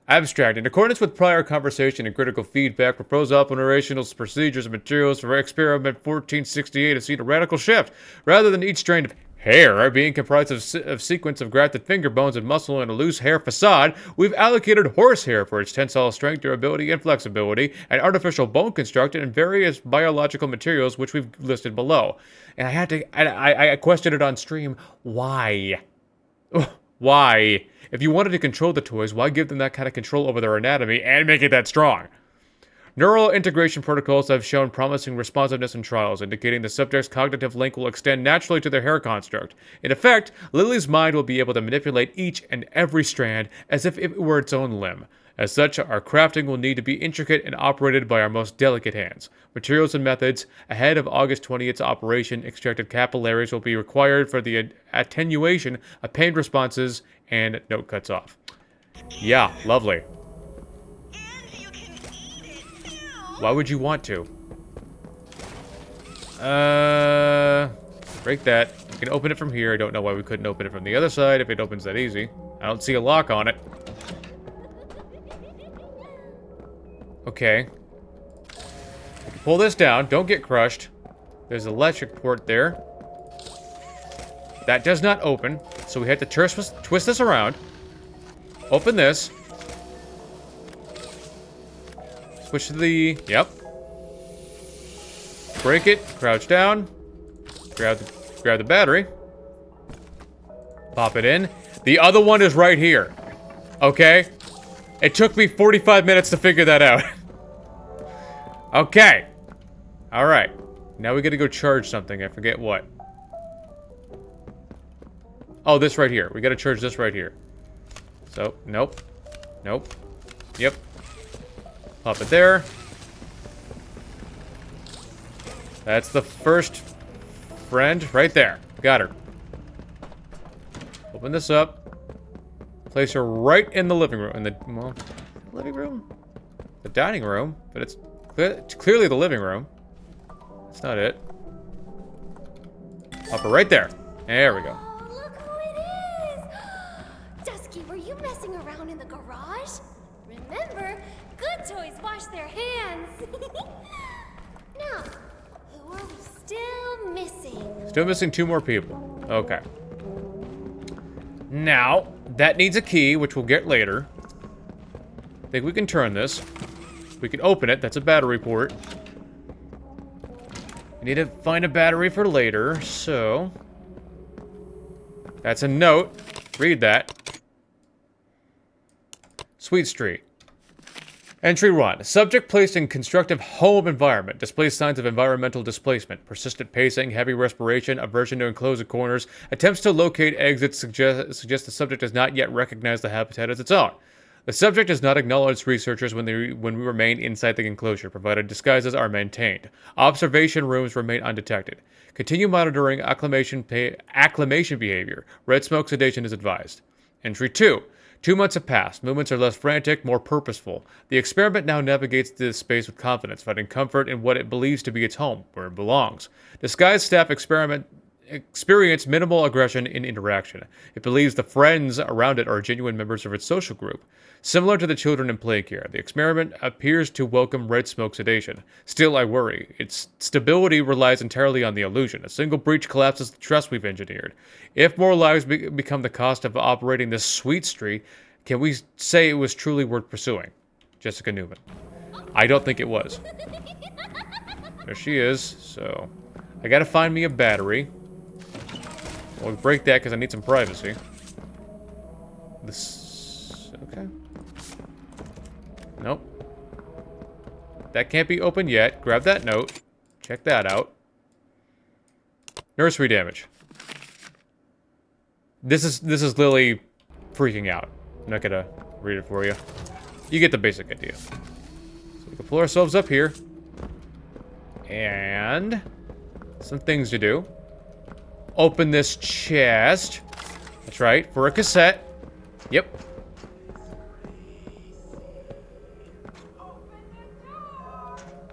Abstract. In accordance with prior conversation and critical feedback, proposed operational procedures and materials for experiment 1468 have seen a radical shift. Rather than each strand of hair being comprised of sequence of grafted finger bones and muscle and a loose hair facade, we've allocated horsehair for its tensile strength, durability, and flexibility, and artificial bone constructed in various biological materials, which we've listed below. And I questioned it on stream. Why? Why? If you wanted to control the toys, why give them that kind of control over their anatomy and make it that strong? Neural integration protocols have shown promising responsiveness in trials, indicating the subject's cognitive link will extend naturally to their hair construct. In effect, Lily's mind will be able to manipulate each and every strand as if it were its own limb. As such, our crafting will need to be intricate and operated by our most delicate hands. Materials and methods. Ahead of August 20th's operation, extracted capillaries will be required for the attenuation of pain responses and note cuts off. Yeah, lovely. Why would you want to? Break that. You can open it from here. I don't know why we couldn't open it from the other side if it opens that easy. I don't see a lock on it. Okay. Pull this down. Don't get crushed. There's an electric port there. That does not open, so we have to twist this around. Open this. Switch to the... Yep. Break it. Crouch down. Grab the battery. Pop it in. The other one is right here. Okay? It took me 45 minutes to figure that out. Okay. Alright. Now we gotta go charge something. I forget what. Oh, this right here. We gotta charge this right here. So, nope. Nope. Yep. Pop it there. That's the first friend right there. Got her. Open this up. Place her right in the living room. In the, well, living room? The dining room, but it's clearly the living room. That's not it. Pop her right there. There we go.
Oh, look who it is! Dusky, were you messing around in the garage? Remember, good toys wash their hands. Now, who are we still missing?
Still missing 2 more people. Okay. Now, that needs a key, which we'll get later. I think we can turn this. We can open it. That's a battery port. We need to find a battery for later, so... That's a note. Read that. Sweet Street. Entry 1. Subject placed in constructive home environment displays signs of environmental displacement. Persistent pacing, heavy respiration, aversion to enclosed corners. Attempts to locate exits suggest the subject does not yet recognize the habitat as its own. The subject does not acknowledge researchers when we remain inside the enclosure, provided disguises are maintained. Observation rooms remain undetected. Continue monitoring acclimation behavior. Red smoke sedation is advised. Entry 2. 2 months have passed. Movements are less frantic, more purposeful. The experiment now navigates this space with confidence, finding comfort in what it believes to be its home, where it belongs. Disguised staff experience minimal aggression in interaction. It believes the friends around it are genuine members of its social group. Similar to the children in play care, the experiment appears to welcome red smoke sedation. Still, I worry. Its stability relies entirely on the illusion. A single breach collapses the trust we've engineered. If more lives become the cost of operating this sweet street, can we say it was truly worth pursuing? Jessica Newman. I don't think it was. There she is, so... I gotta find me a battery. We'll break that because I need some privacy. This... okay. Nope. That can't be opened yet. Grab that note. Check that out. Nursery damage. This is Lily freaking out. I'm not gonna read it for you. You get the basic idea. So we can pull ourselves up here. And... some things to do. Open this chest. That's right, for a cassette. Yep.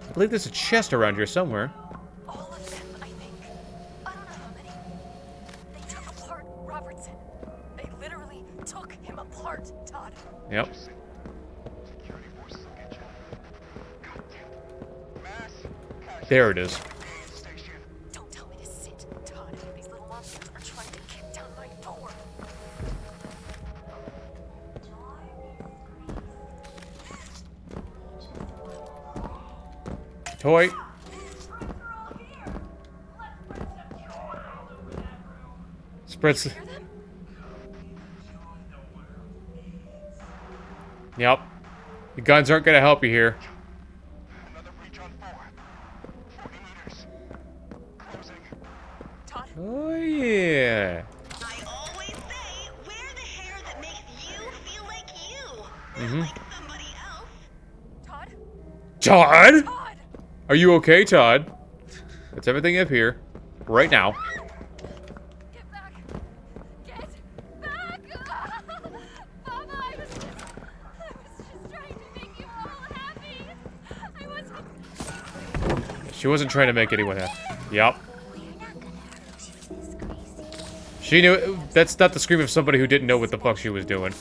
I believe there's a chest around here somewhere.
All of them, I think. I don't know how many. They took apart Robertson. They literally took him apart, Todd.
Yep. There it is.
Don't tell me to sit, Todd. These little monsters are trying to kick down my door.
Toy. Spreads. Yep. The guns aren't gonna help you here. Yeah.
I always say, wear the hair that makes you feel like you.
Mm-hmm.
Like somebody else.
Todd? Are you okay, Todd? That's everything up here. Right now.
Get back! Get back! Mama, I was just trying to make you all happy. I wasn't.
She wasn't trying to make anyone happy. Yup. She knew. That's not the scream of somebody who didn't know what the fuck she was doing.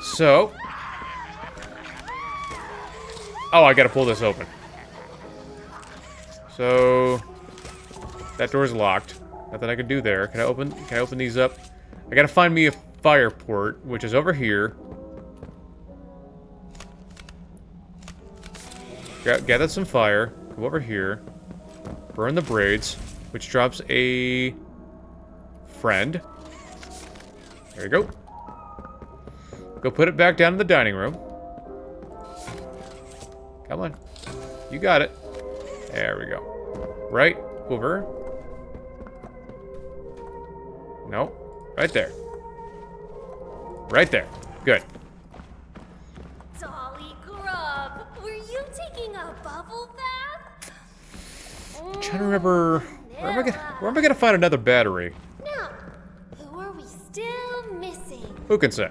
So. Oh, I gotta pull this open. So. That door's locked. Nothing I can do there. Can I open these up? I gotta find me a fire port, which is over here. Gather some fire. Go over here. Burn the braids, which drops a friend. There you go. Go put it back down in the dining room. Come on. You got it. There we go. Right over. No. Right there. Right there. Good.
Dolly Grub, were you taking a bubble bath?
I'm trying to remember. Where am I gonna find another battery?
Now, who are we still missing?
Who can say?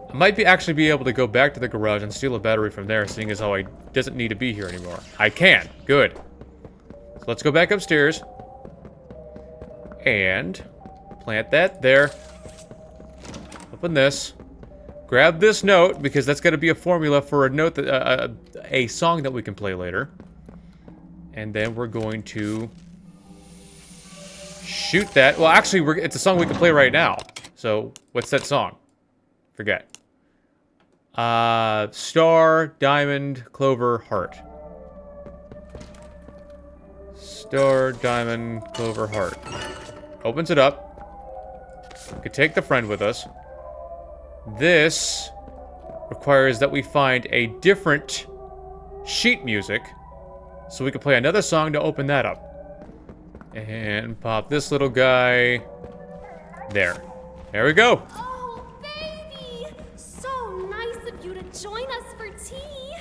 I might actually be able to go back to the garage and steal a battery from there, seeing as how I doesn't need to be here anymore. I can. Good. So let's go back upstairs. And plant that there. Open this. Grab this note, because that's going to be a formula for a note that a song that we can play later. And then we're going to shoot that. Well, actually, it's a song we can play right now. So, what's that song? Forget. Star, Diamond, Clover, Heart. Star, Diamond, Clover, Heart. Opens it up. We could take the friend with us. This requires that we find a different sheet music, so we can play another song to open that up. And pop this little guy there. There we go.
Oh, baby! So nice of you to join us for tea.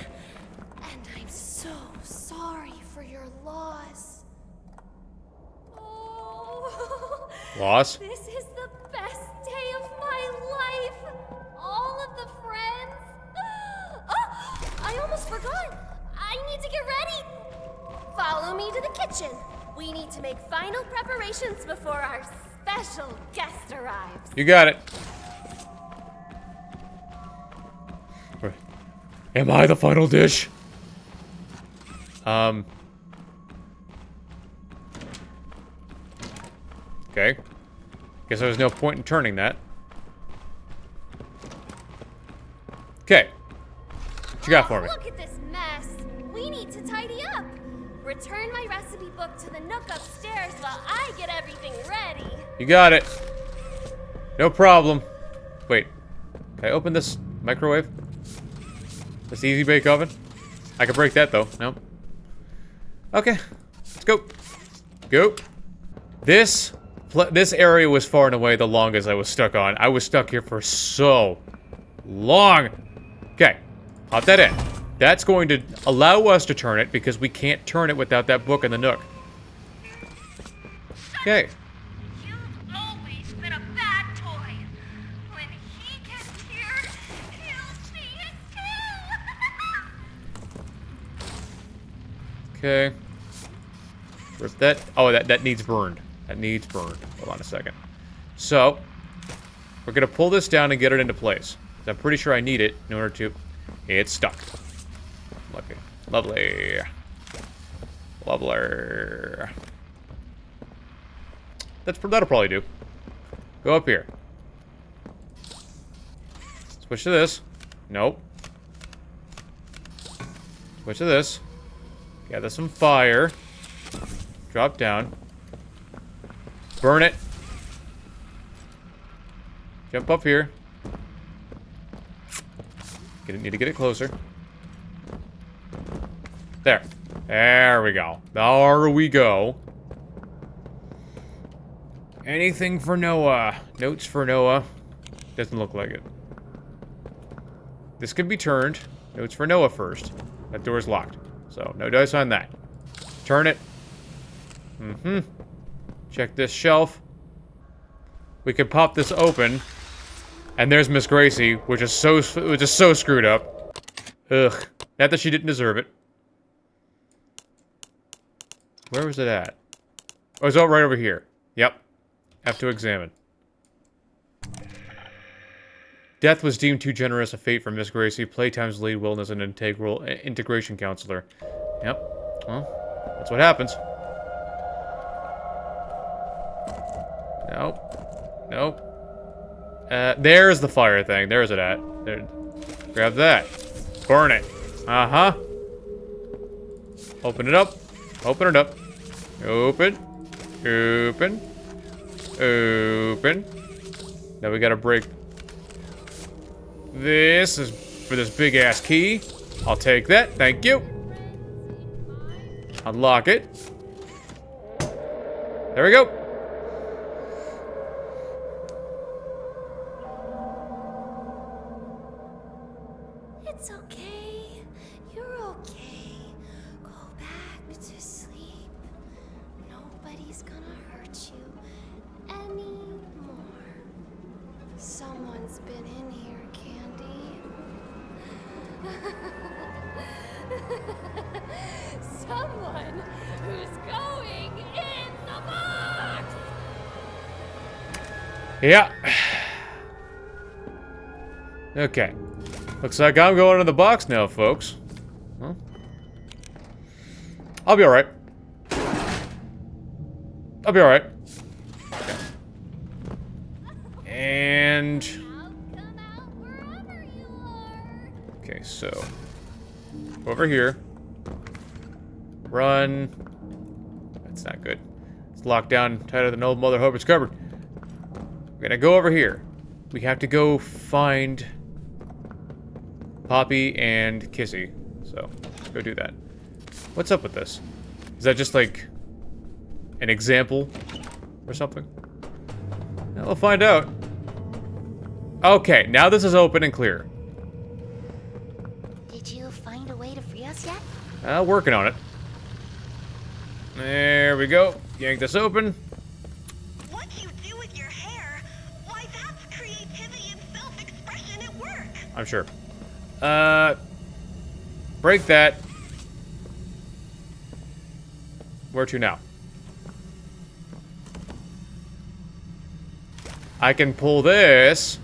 And I'm so sorry for your loss. Oh.
Loss?
This is the best day of my life. All of the friends. Oh, I almost forgot. I need to get ready. Follow me to the kitchen. We need to make final preparations before our special guest arrives.
You got it. Am I the final dish? Okay. Guess there was no point in turning that. Okay. What you got for me?
Look at this mess. We need to tidy up. Return my recipe book to the nook upstairs while I get everything ready.
You got it. No problem. Wait. Can I open this microwave? This easy bake oven? I can break that though. No. Okay. Let's go. Go. This area was far and away the longest I was stuck on. I was stuck here for so long. Okay. Pop that in. That's going to allow us to turn it because we can't turn it without that book in the nook. Okay.
You've always been a bad toy. When he gets here, he'll see it too.
Okay. Rip that. Oh, that needs burned. That needs burned. Hold on a second. So, we're going to pull this down and get it into place. I'm pretty sure I need it in order to... It's stuck. Lovely. Lovely. Lovely. That'll probably do. Go up here. Switch to this. Nope. Switch to this. Gather some fire. Drop down. Burn it. Jump up here. Need to get it closer. There. There we go. There we go. Anything for Noah? Notes for Noah. Doesn't look like it. This can be turned. Notes for Noah first. That door's locked. So, no dice on that. Turn it. Mm-hmm. Check this shelf. We can pop this open. And there's Miss Gracie, which is so screwed up. Ugh. Not that she didn't deserve it. Where was it at? Oh, it's all right over here. Yep. Have to examine. Death was deemed too generous a fate for Miss Gracie, Playtime's lead wellness and integration counselor. Yep. Well, that's what happens. Nope. Nope. There's the fire thing. There's it at. There. Grab that. Burn it. Uh-huh. Open it up. Open it up. Open. Open. Open. Now we gotta break. This is for this big ass key. I'll take that. Thank you. Unlock it. There we go.
It's okay. You're okay. Go back to sleep. Nobody's gonna hurt you anymore. Someone's been in here, Candy. Someone who's going in the box!
Yeah. Okay. Looks like I'm going in the box now, folks. Well, I'll be alright. I'll be alright. Okay. And... okay, so... over here. Run. That's not good. It's locked down tighter than old Mother Hubbard's cupboard. We're gonna go over here. We have to go find Poppy and Kissy. So, go do that. What's up with this? Is that just like an example or something? Well, we'll find out. Okay, now this is open and clear.
Did you find a way to free us yet?
Working on it. There we go. Yank this open.
What you do with your hair, why that's creativity and self-expression at work.
I'm sure. Break that. Where to now? I can pull this.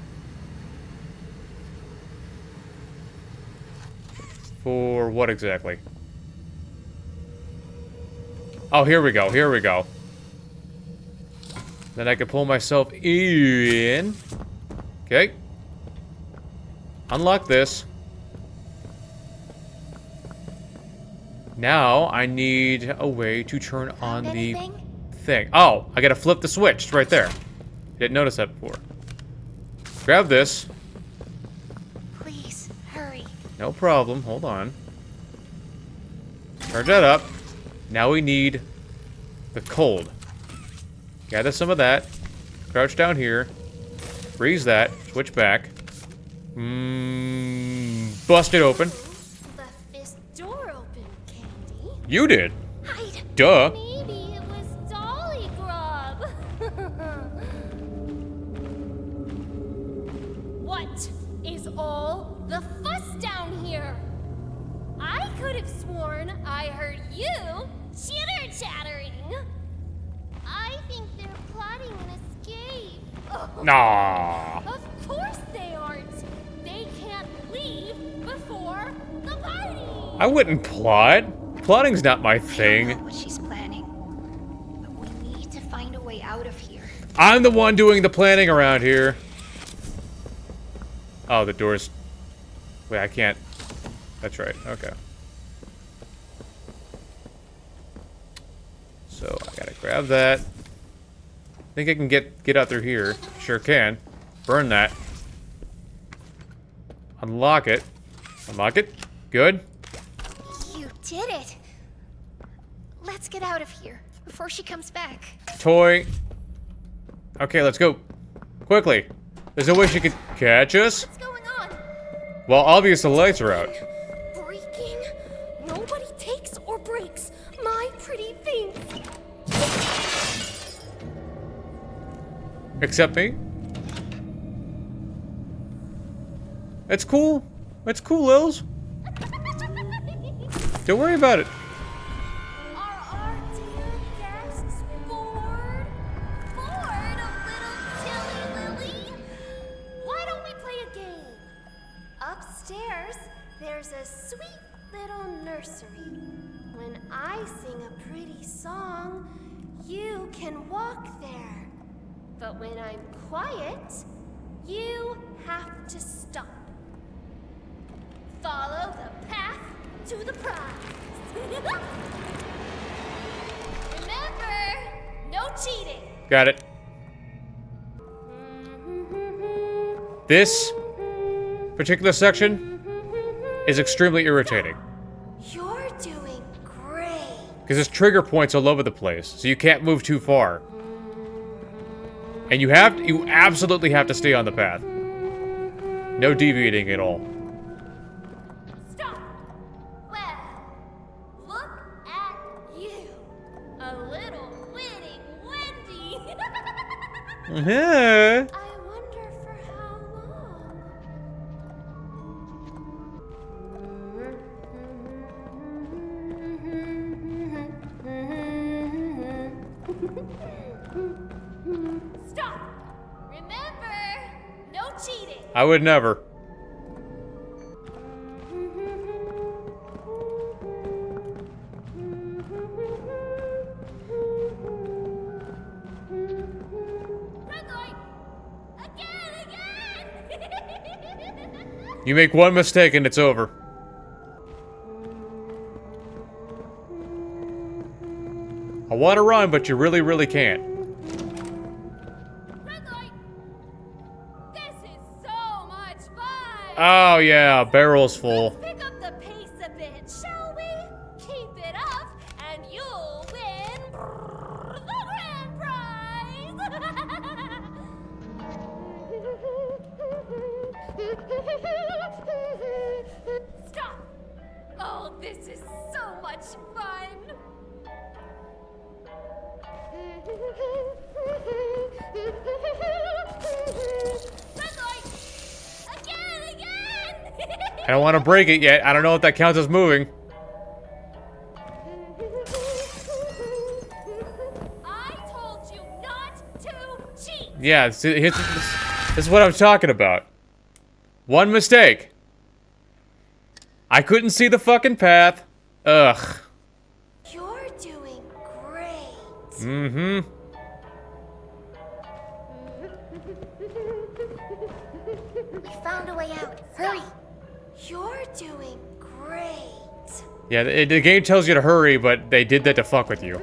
For what exactly? Oh, here we go, here we go. Then I can pull myself in. Okay. Unlock this. Now, I need a way to turn on the thing. Oh, I gotta flip the switch. It's right there. Didn't notice that before. Grab this.
Please, hurry.
No problem. Hold on. Charge that up. Now we need the cold. Gather some of that. Crouch down here. Freeze that. Switch back. Bust it open.
Left this door open, Candy.
You did.
Hide.
Duh.
Maybe it was Dolly Grub. What is all the fuss down here? I could have sworn I heard you chitter-chattering. I think they're plotting an escape. Oh,
Nah.
of course they aren't. They can't leave before the party.
I wouldn't plot. Plotting's not my
I don't know
thing.
what she's planning, but we need to find a way out of here.
I'm the one doing the planning around here. Oh, the door's... wait, I can't... that's right, okay. So, I gotta grab that. Think I can get out through here. Sure can. Burn that. Unlock it. Unlock it. Good.
You did it. Let's get out of here before she comes back.
Toy. Okay, let's go. Quickly. There's no way she could catch us.
What's going on?
Well, obviously the lights are out.
Breaking. Nobody takes or breaks my pretty things.
Except me. It's cool. It's cool, Lils. Don't worry about it.
Are our dear guests bored? Bored of little Tilly Lily? Why don't we play a game? Upstairs, there's a sweet little nursery. When I sing a pretty song, you can walk there. But when I'm quiet, you have to stop. Follow the path to the prize. Remember, no cheating.
Got it. This particular section is extremely irritating.
You're doing great.
Because there's trigger points all over the place, so you can't move too far. And you absolutely have to stay on the path. No deviating at all.
Stop. Well, look at you. A little winning Wendy.
Uh-huh.
I wonder for how long. Stop. Remember, no cheating.
I would never.
Red light. Again.
You make one mistake and it's over. I want to run, but you really, really can't.
Red light. This is so much fun.
Oh yeah, barrel's full.
Pick up the pace a bit, shall we? Keep it up, and you'll win the grand prize. Stop! Oh, this is so much fun. Red light! Again!
I don't want to break it yet. I don't know if that counts as moving.
I told you not to cheat.
Yeah, this is what I'm talking about. One mistake. I couldn't see the fucking path. Ugh.
You're doing great.
Mm-hmm.
We found a way out. Hurry. You're doing great.
Yeah, the game tells you to hurry, but they did that to fuck with you.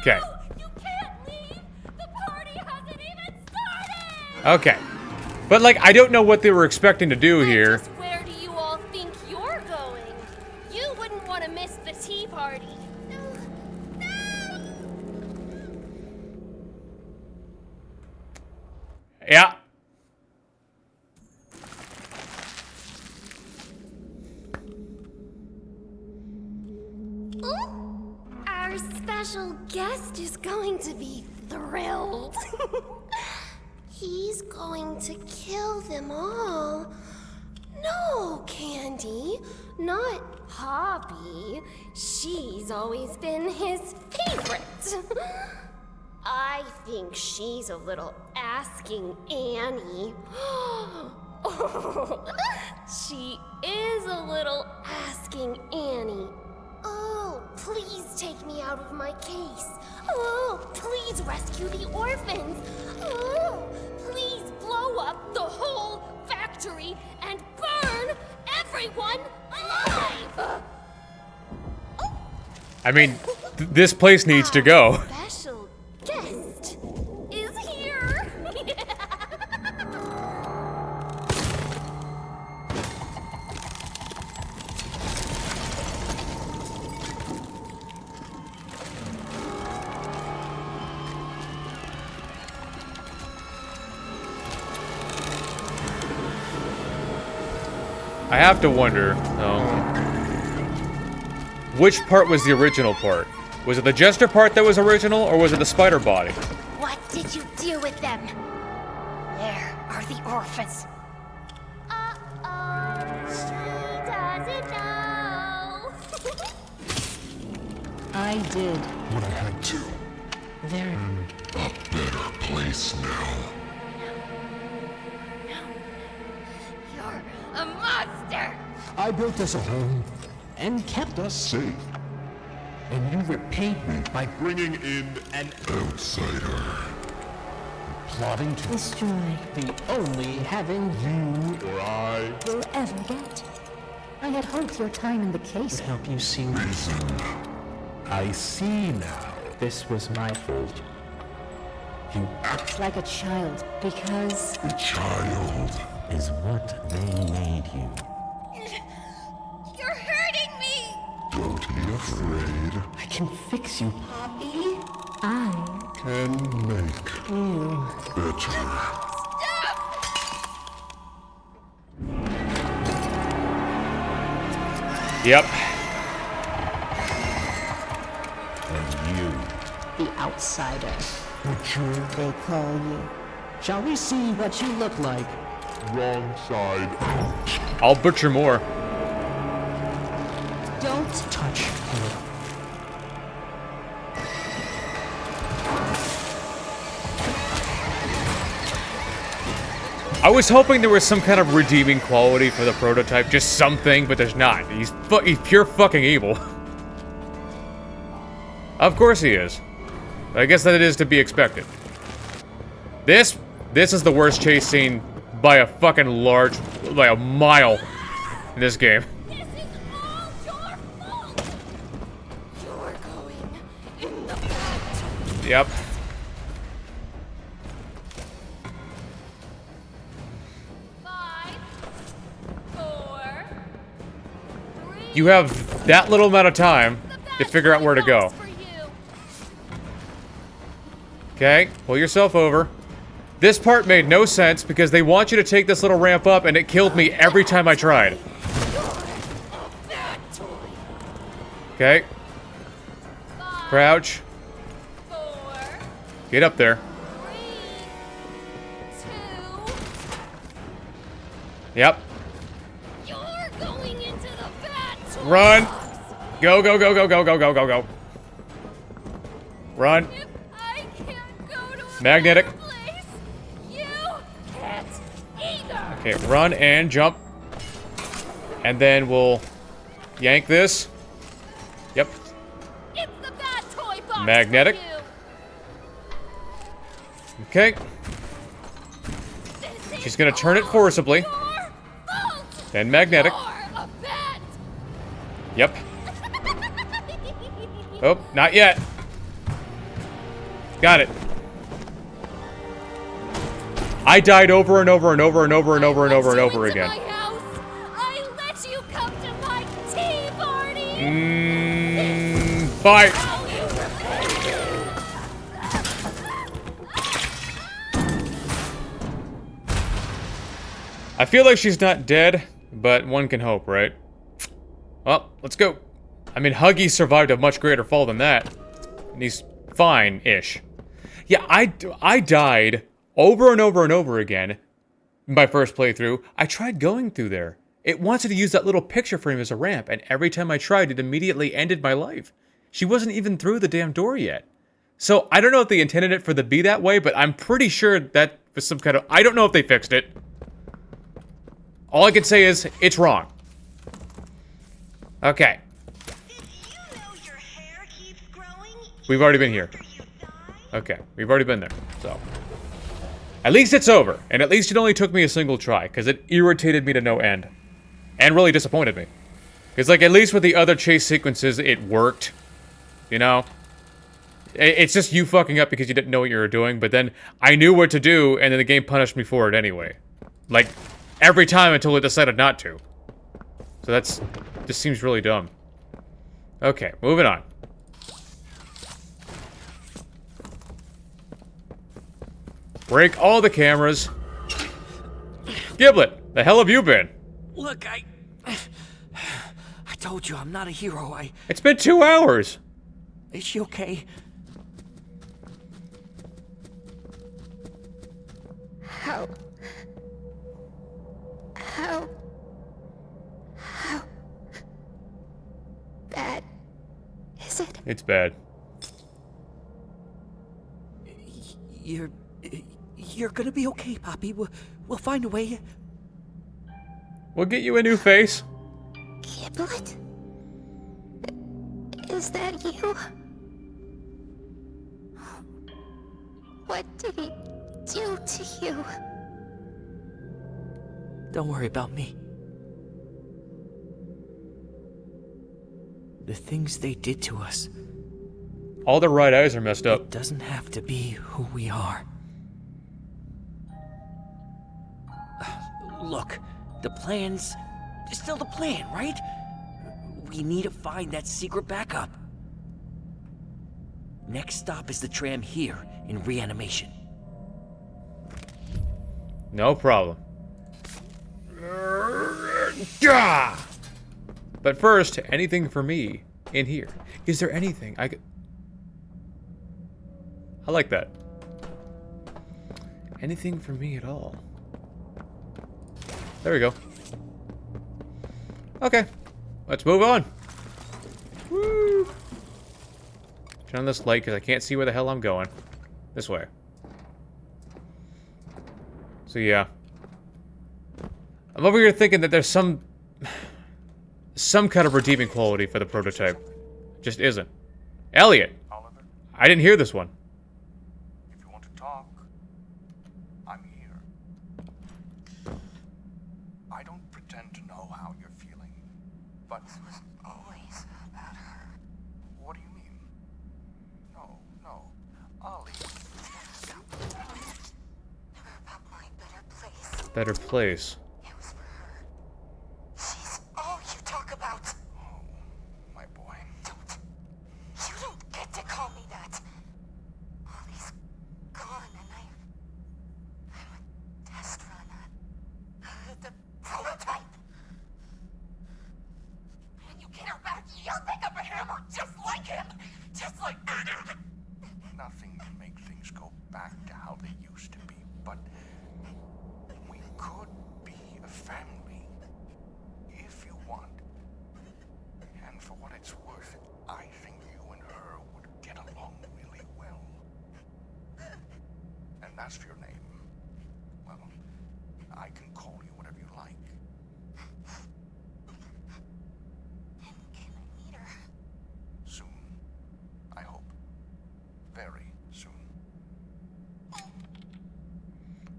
Okay.
You can't leave. The party hasn't even started.
Okay. But, like, I don't know what they were expecting to do here.
Just where do you all think you're going? You wouldn't want to miss the tea party.
Yeah.
Our special guest is going to be thrilled. He's going to kill them all. No, Candy, not Poppy. She's always been his favorite. I think she's a little asking Annie. She is a little asking Annie. Oh, please take me out of my case. Oh, please rescue the orphans. Oh, please blow up the whole factory and burn everyone alive.
I mean, this place needs to go.
Special guest is here.
I have to wonder, which part was the original part? Was it the jester part that was original, or was it the spider body?
What did you do with them? Where are the orphans?
She doesn't know.
I did.
What I had to.
Very.
A better place now.
You're a monster!
I built us a home and kept us safe. And you repaid me by bringing in an outsider. Plotting to
Destroy
the only heaven you or I
will ever get. I had hoped your time in the case would help you see
reason. I see now. This was my fault. You act
like a child because
a child is what they made you.
You're hurting me!
Don't be afraid.
I can fix you.
Poppy?
I
Can make
you
better.
Stop!
Yep.
And you,
the outsider.
butcher,
They call you. Shall we see what you look like?
wrong side out.
I'll butcher more.
Don't touch her.
I was hoping there was some kind of redeeming quality for the prototype, just something, but there's not. He's pure fucking evil. Of course he is. I guess that it is to be expected. This is the worst chase scene by a fucking by a mile in this game.
This is all your fault! You're going in the pit.
Yep. You have that little amount of time to figure out where to go. Okay, pull yourself over. This part made no sense because they want you to take this little ramp up and it killed me every time I tried. Okay. Crouch. Get up there. Yep. Run! Go, go, go, go, go, go, go, go, go. Run.
I can't go to
Magnetic.
place. You can't either.
Okay, run and jump. And then we'll yank this. Yep.
It's the bad toy box.
Magnetic. Okay. She's gonna turn it forcibly. Then magnetic. Yep. Oh, not yet. Got it. I died over and over and over and over and over and over and over again.
I let you come to my tea party.
Bye. I feel like she's not dead, but one can hope, right? Well, let's go. I mean, Huggy survived a much greater fall than that. And he's fine-ish. Yeah, I died over and over and over again in my first playthrough. I tried going through there. It wanted to use that little picture frame as a ramp, and every time I tried, it immediately ended my life. She wasn't even through the damn door yet. So, I don't know if they intended it for the be that way, but I'm pretty sure that was some kind of... I don't know if they fixed it. All I can say is, it's wrong. Okay. We've already been here. Okay, we've already been there, so. At least it's over, and at least it only took me a single try, because it irritated me to no end. And really disappointed me. Because, like, at least with the other chase sequences, it worked. You know? It's just you fucking up because you didn't know what you were doing, but then I knew what to do, and then the game punished me for it anyway. Like, every time until it decided not to. So this seems really dumb. Okay, moving on. Break all the cameras. Giblet, the hell have you been?
Look, told you I'm not a hero.
It's been 2 hours.
Is she okay?
How bad is it?
It's bad.
You're gonna be okay, Poppy. We'll find a way.
We'll get you a new face.
Giblet? Is that you? What did he do to you?
Don't worry about me. The things they did to us.
All the right eyes are messed up.
It doesn't have to be who we are. Look, the plan's still the plan, right? We need to find that secret backup. Next stop is the tram here in reanimation.
No problem. Gah! But first, anything for me in here? Is there anything I could... I like that. Anything for me at all? There we go. Okay. Let's move on. Woo! Turn on this light because I can't see where the hell I'm going. This way. So yeah. I'm over here thinking that there's some kind of redeeming quality for the prototype. Just isn't. Elliot!
Oliver?
I didn't hear this one.
If you want to talk, I'm here. I don't pretend to know how you're feeling, but this was always about her. What do you mean? No, Ollie.
Never about my better place.
Better place.
It was for her. She's all you talk about.
Oh, my boy.
You don't get to call me that. Ollie's gone and I'm a test run on the prototype. When you get her back, you'll pick up a hammer just like him. Just like...
Nothing can make things go back to how they used to be, but we could be a family if you want. And for what it's worth, I think you and her would get along really well. And that's your name. Well, I can call you whatever you like.
Can I meet her?
Soon. I hope. Very soon.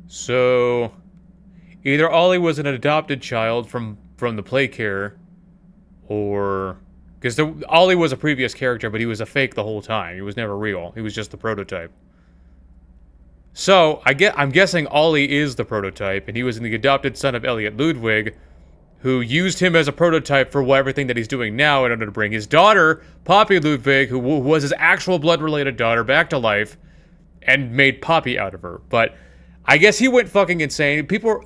So, either Ollie was an adopted child from the play care, or because Ollie was a previous character, but he was a fake the whole time. He was never real. He was just the prototype. So I'm guessing Ollie is the prototype, and he was the adopted son of Elliot Ludwig, who used him as a prototype for everything that he's doing now in order to bring his daughter, Poppy Ludwig, who was his actual blood-related daughter, back to life, and made Poppy out of her. But I guess he went fucking insane. For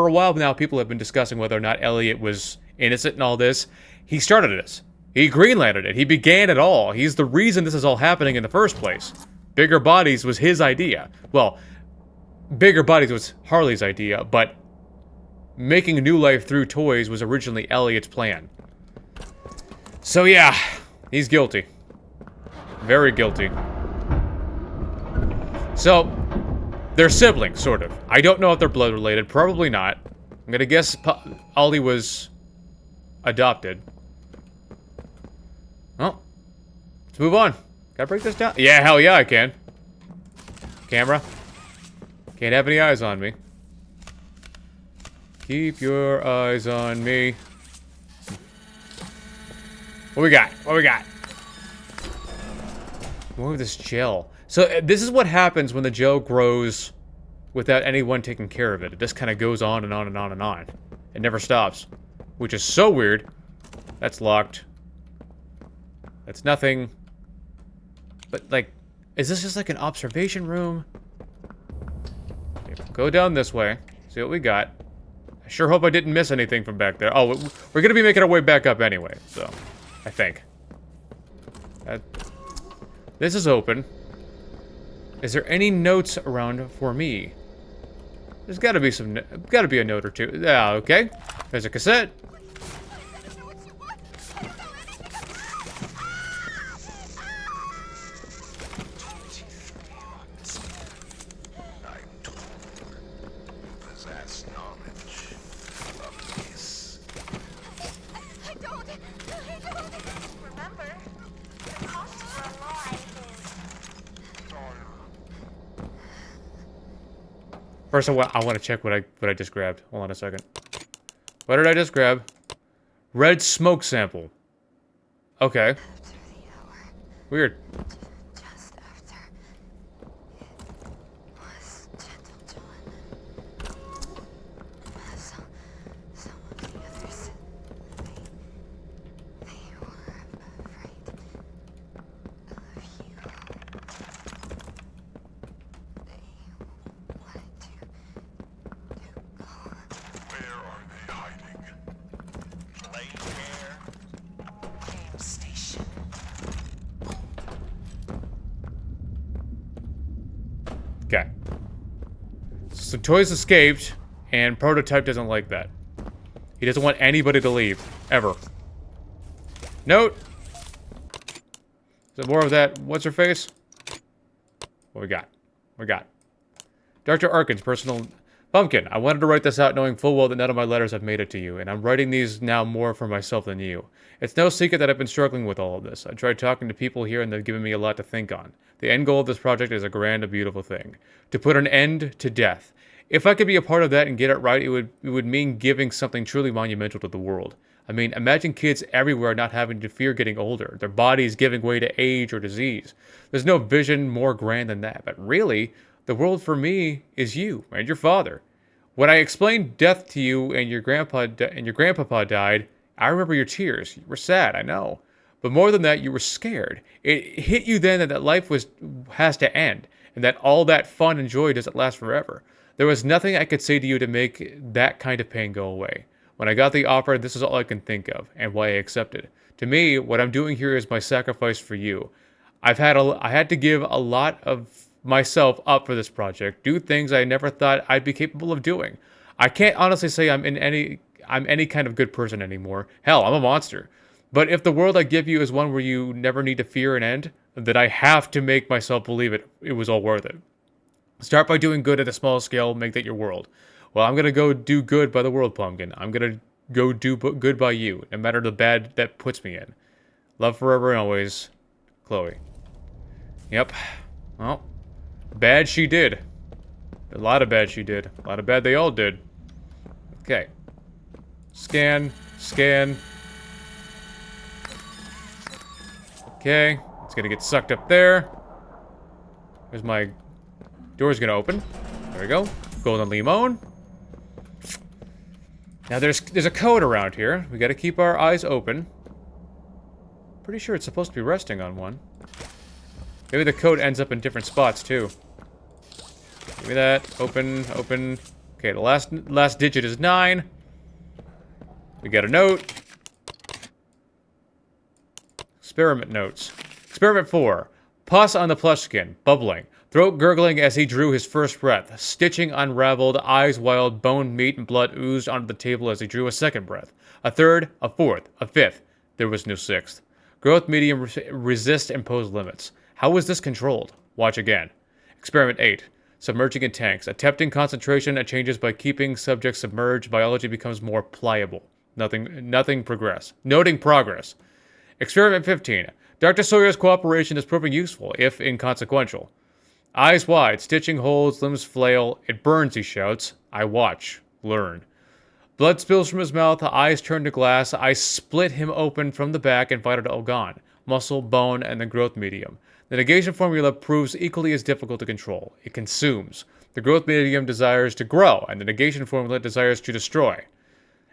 a while now, people have been discussing whether or not Elliot was innocent in all this. He started this. He greenlighted it. He began it all. He's the reason this is all happening in the first place. Bigger Bodies was his idea. Well, Bigger Bodies was Harley's idea, but making a new life through toys was originally Elliot's plan. So yeah, he's guilty. Very guilty. So, they're siblings, sort of. I don't know if they're blood related. Probably not. I'm gonna guess Ollie was adopted. Oh. Let's move on. Can I break this down? Yeah, hell yeah, I can. Camera. Can't have any eyes on me. Keep your eyes on me. What we got? What we got? More of this gel. So this is what happens when the gel grows without anyone taking care of it. It just kind of goes on and on and on and on. It never stops. Which is so weird. That's locked. That's nothing. But, like, is this just like an observation room? Okay, go down this way. See what we got. I sure hope I didn't miss anything from back there. Oh, we're gonna be making our way back up anyway, so... I think. This is open. Is there any notes around for me? There's gotta be gotta be a note or two. Yeah, okay. There's a cassette. First, I want to check what I just grabbed. Hold on a second. What did I just grab? Red smoke sample. Okay. Weird. Okay. So Toys escaped, and Prototype doesn't like that. He doesn't want anybody to leave. Ever. Note! Is it more of that, what's her face? What we got? What we got? Dr. Arkin's personal... Pumpkin, I wanted to write this out knowing full well that none of my letters have made it to you, and I'm writing these now more for myself than you. It's no secret that I've been struggling with all of this. I tried talking to people here and they've given me a lot to think on. The end goal of this project is a grand and beautiful thing. To put an end to death. If I could be a part of that and get it right, it would mean giving something truly monumental to the world. I mean, imagine kids everywhere not having to fear getting older, their bodies giving way to age or disease. There's no vision more grand than that, but really, the world for me is you and your father. When I explained death to you and your grandpapa died, I remember your tears. You were sad, I know. But more than that, you were scared. It hit you then that life has to end, and that all that fun and joy doesn't last forever. There was nothing I could say to you to make that kind of pain go away. When I got the offer, this is all I can think of, and why I accepted. To me, what I'm doing here is my sacrifice for you. I had to give a lot of myself up for this project, do things I never thought I'd be capable of doing. I can't honestly say I'm any kind of good person anymore. Hell, I'm a monster. But if the world I give you is one where you never need to fear an end, then I have to make myself believe it was all worth it. Start by doing good at a small scale, make that your world. Well, I'm gonna go do good by the world, Pumpkin. I'm gonna go do good by you, no matter the bad that puts me in. Love forever and always, Chloe. Yep. Well, bad she did. A lot of bad she did. A lot of bad they all did. Okay. Scan. Scan. Okay. It's gonna get sucked up there. Where's my... Door's gonna open. There we go. Golden limon. Now there's a code around here. We gotta keep our eyes open. Pretty sure it's supposed to be resting on one. Maybe the code ends up in different spots too. Give me that. Open, open. Okay, the last digit is 9. We got a note. Experiment notes. Experiment 4. Pus on the plush skin, bubbling. Throat gurgling as he drew his first breath. Stitching unraveled, eyes wild, bone, meat, and blood oozed onto the table as he drew a second breath. A third, a fourth, a fifth. There was no sixth. Growth medium resist imposed limits. How was this controlled? Watch again. Experiment 8. Submerging in tanks. Attempting concentration changes by keeping subjects submerged. Biology becomes more pliable. Noting progress. Experiment 15. Dr. Sawyer's cooperation is proving useful, if inconsequential. Eyes wide, stitching holds, limbs flail. It burns, he shouts. I watch. Learn. Blood spills from his mouth, eyes turn to glass. I split him open from the back and find it all gone. Muscle, bone, and the growth medium. The negation formula proves equally as difficult to control. It consumes. The growth medium desires to grow, and the negation formula desires to destroy.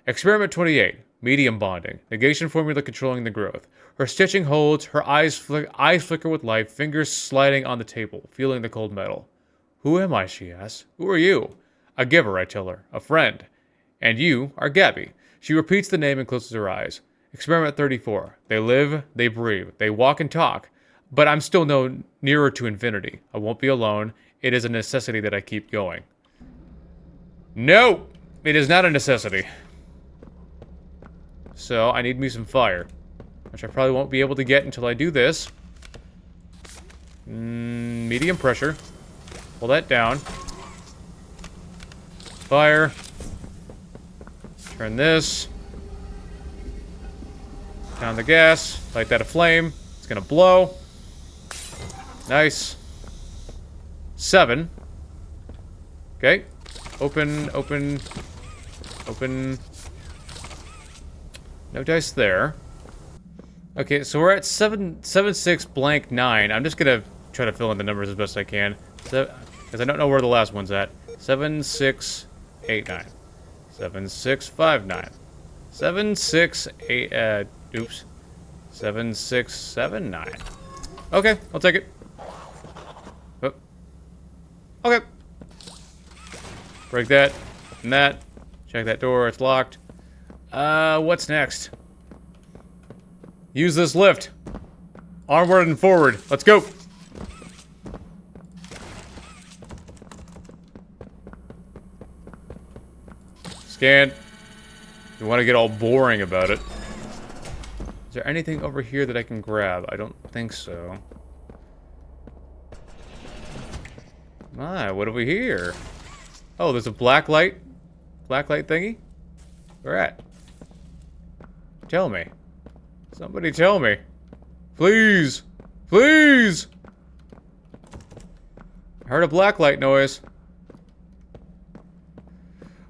Experiment 28. Medium bonding. Negation formula controlling the growth. Her stitching holds, her eyes flicker with life, fingers sliding on the table, feeling the cold metal. Who am I, she asks. Who are you? A giver, I tell her. A friend. And you are Gabby. She repeats the name and closes her eyes. Experiment 34. They live, they breathe, they walk and talk. But I'm still no nearer to infinity. I won't be alone. It is a necessity that I keep going. No! It is not a necessity. So, I need me some fire. Which I probably won't be able to get until I do this. Medium pressure. Pull that down. Fire. Turn this. Down the gas. Light that aflame. It's gonna blow. Nice. 7. Okay. Open, open, open. No dice there. Okay, so we're at 776 blank 9. I'm just gonna try to fill in the numbers as best I can. Because I don't know where the last one's at. 7689. 7659. 768, oops. 7679. Okay, I'll take it. Oh. Okay. Break that and that. Check that door, it's locked. What's next? Use this lift. Onward and forward. Let's go. Scan. You want to get all boring about it. Is there anything over here that I can grab? I don't think so. My, what have we here? Oh, there's a black light thingy? Where at? Tell me. Somebody tell me. Please. Please. I heard a black light noise.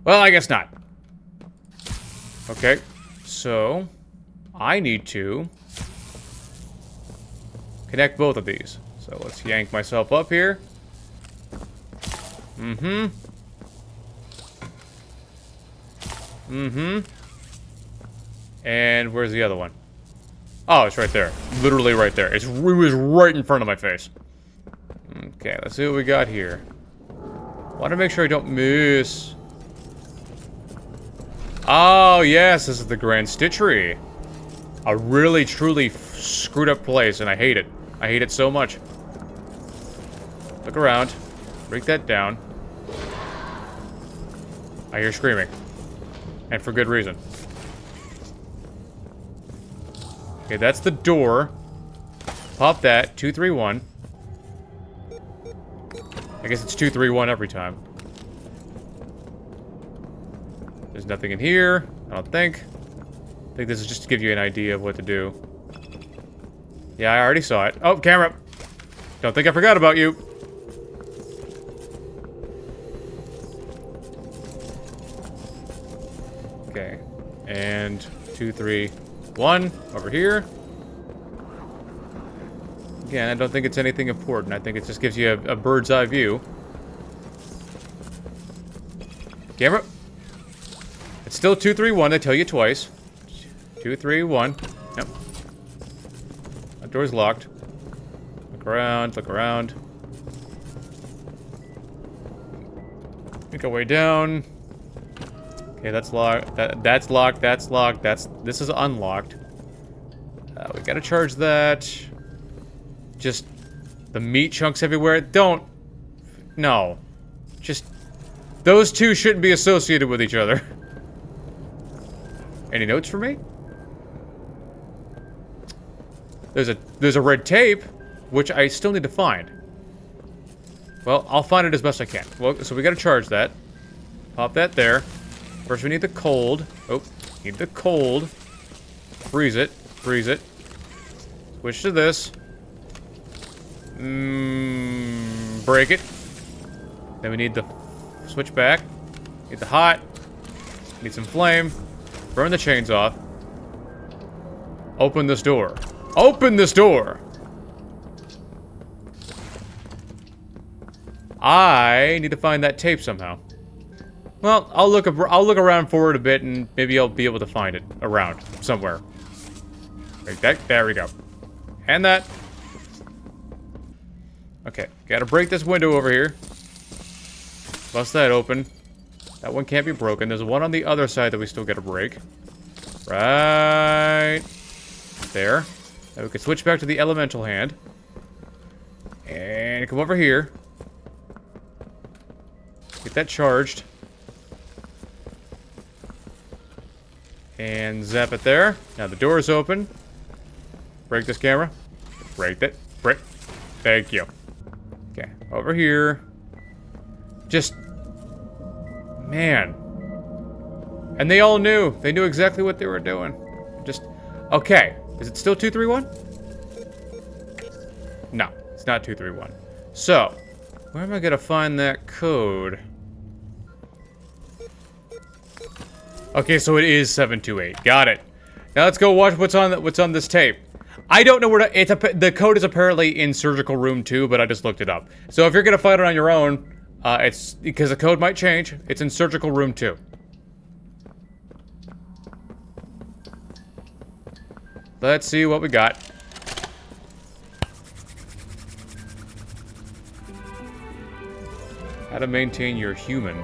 Well, I guess not. Okay. So, I need to connect both of these. So, let's yank myself up here. Mm-hmm. Mm-hmm. And where's the other one? Oh, it's right there. Literally right there. It was right in front of my face. Okay, let's see what we got here. Want to make sure I don't miss. Oh, yes, this is the Grand Stitchery. A really, truly screwed up place, and I hate it. I hate it so much. Look around. Break that down. I hear screaming. And for good reason. Okay, that's the door. Pop that. 231. I guess it's 231 every time. There's nothing in here, I don't think. I think this is just to give you an idea of what to do. Yeah, I already saw it. Oh, camera! Don't think I forgot about you. Okay. And 2, 3, 1 over here. Again, I don't think it's anything important. I think it just gives you a bird's eye view. Camera. It's still 2, 3, 1. They tell you twice. 2, 3, 1. Yep. That door's locked. Look around. Look around. Make our way down. Okay, that's locked. That's locked. That's locked. This is unlocked. We gotta charge that. Just the meat chunks everywhere. Don't. No. Just those two shouldn't be associated with each other. Any notes for me? There's a red tape, which I still need to find. Well, I'll find it as best I can. Well, so we gotta charge that. Pop that there. First we need the cold. Oh, need the cold. Freeze it. Freeze it. Switch to this. Break it. Then we need the switch back. Need the hot. Need some flame. Burn the chains off. Open this door. Open this door! I need to find that tape somehow. Well, I'll look around for it a bit, and maybe I'll be able to find it around somewhere. Like that. There we go. And that. Okay, gotta break this window over here. Bust that open. That one can't be broken. There's one on the other side that we still get a break. Right there. Now we can switch back to the elemental hand. And come over here. Get that charged. And zap it there. Now the door is open. Break this camera. Break that. Break. Thank you. Okay, over here. Just... Man. And they all knew. They knew exactly what they were doing. Just... Okay. Is it still 231? No, it's not 231. So, where am I gonna find that code? Okay, so it is 728. Got it. Now let's go watch what's on this tape. I don't know where to... the code is apparently in surgical room 2, but I just looked it up. So if you're gonna find it on your own, it's because the code might change. It's in surgical room 2. Let's see what we got. How to maintain your human.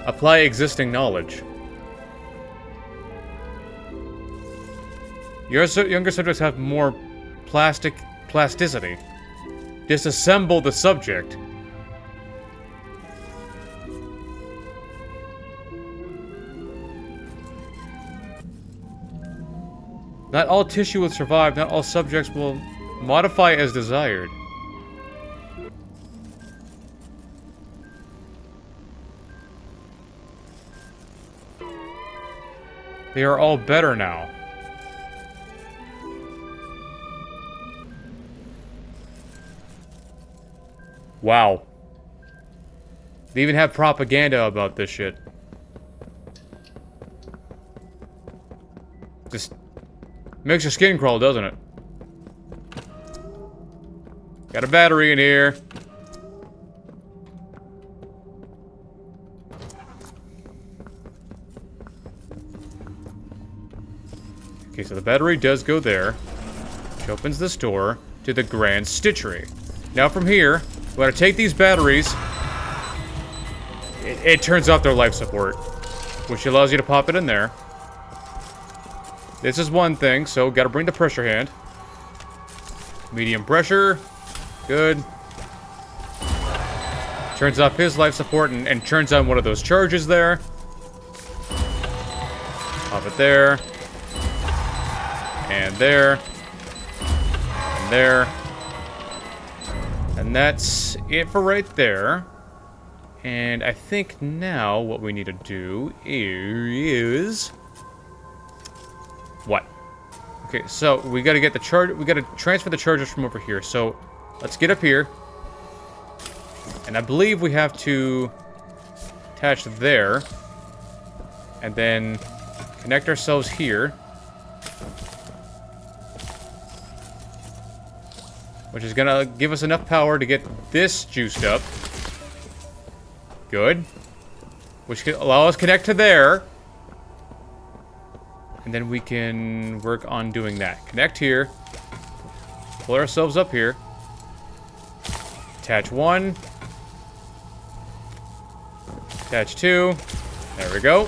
Apply existing knowledge. Your younger subjects have more plasticity. Disassemble the subject. Not all tissue will survive. Not all subjects will modify as desired. They are all better now. Wow. They even have propaganda about this shit. Just makes your skin crawl, doesn't it? Got a battery in here. Okay, so the battery does go there, which opens this door to the Grand Stitchery. Now from here, we want to take these batteries. It turns off their life support, which allows you to pop it in there. This is one thing, so gotta bring the pressure hand. Medium pressure. Good. Turns off his life support and turns on one of those charges there. Pop it there. And there. And there. And that's it for right there. And I think now what we need to do is... What? Okay, so we gotta get the charge. We gotta transfer the charges from over here. So let's get up here. And I believe we have to attach there. And then connect ourselves here. Which is gonna give us enough power to get this juiced up. Good. Which can allow us to connect to there. And then we can work on doing that. Connect here. Pull ourselves up here. Attach one. Attach two. There we go.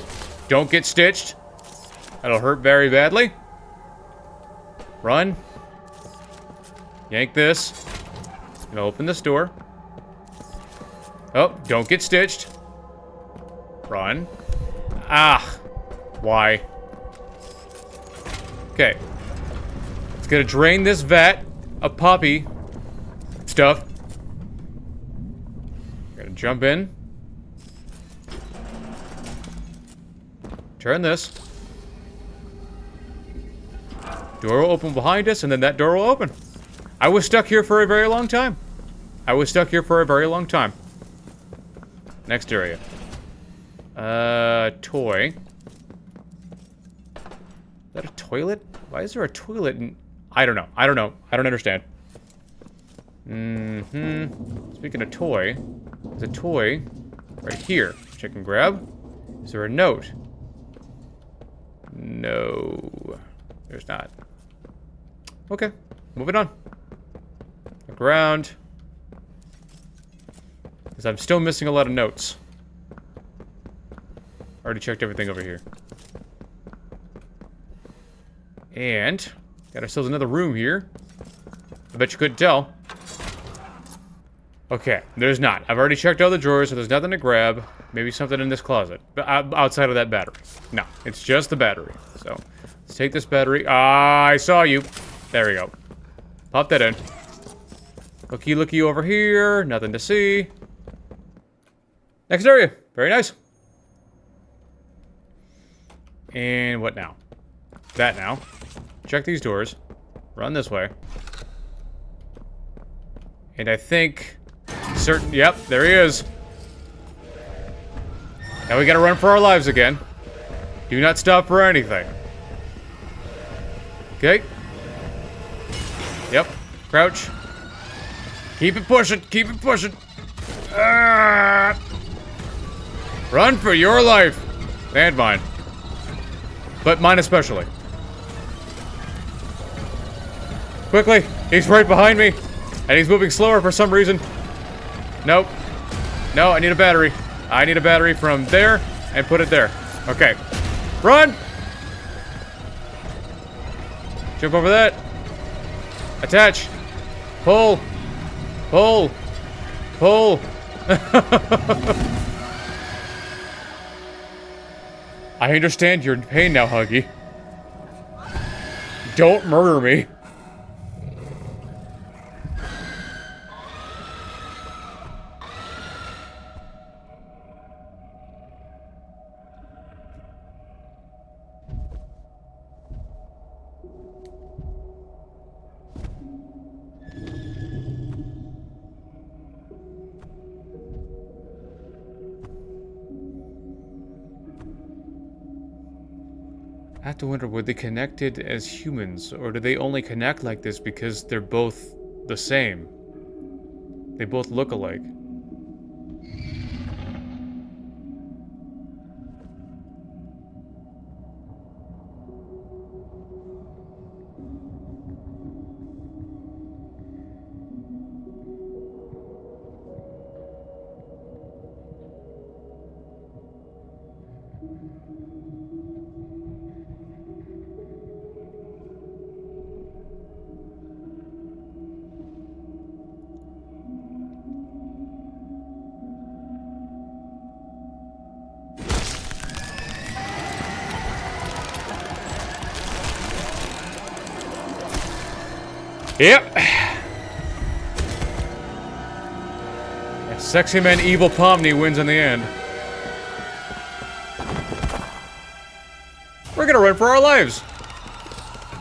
Don't get stitched. That'll hurt very badly. Run. Yank this. Gonna open this door. Oh, don't get stitched. Run. Ah. Why? Okay. It's gonna drain this vat of poppy stuff. Gonna jump in. Turn this. Door will open behind us, and then that door will open. I was stuck here for a very long time. I was stuck here for a very long time. Next area. Toy. Is that a toilet? Why is there a toilet in... I don't know. I don't know. I don't understand. Speaking of toy, there's a toy right here, which I can grab. Is there a note? No. There's not. Okay. Moving on. Look around. Because I'm still missing a lot of notes. Already checked everything over here. And got ourselves another room here. I bet you couldn't tell. Okay, there's not. I've already checked all the drawers, so there's nothing to grab. Maybe something in this closet. But outside of that battery. No, it's just the battery. So, let's take this battery. Ah, I saw you. There we go. Pop that in. Looky over here. Nothing to see. Next area. Very nice. And what now? That now. Check these doors. Run this way. And I think... Yep, there he is. Now we gotta run for our lives again. Do not stop for anything. Okay. Yep. Crouch. Keep it pushing. Keep it pushing. Run for your life. And mine. But mine especially. Quickly. He's right behind me. And he's moving slower for some reason. Nope. No, I need a battery. I need a battery from there and put it there. Okay. Run! Jump over that. Attach. Pull. Pull. Pull. I understand you're in pain now, Huggy. Don't murder me. I have to wonder, were they connected as humans, or do they only connect like this because they're both the same? They both look alike. Yep. That sexy man Evil Pomni wins in the end. We're gonna run for our lives.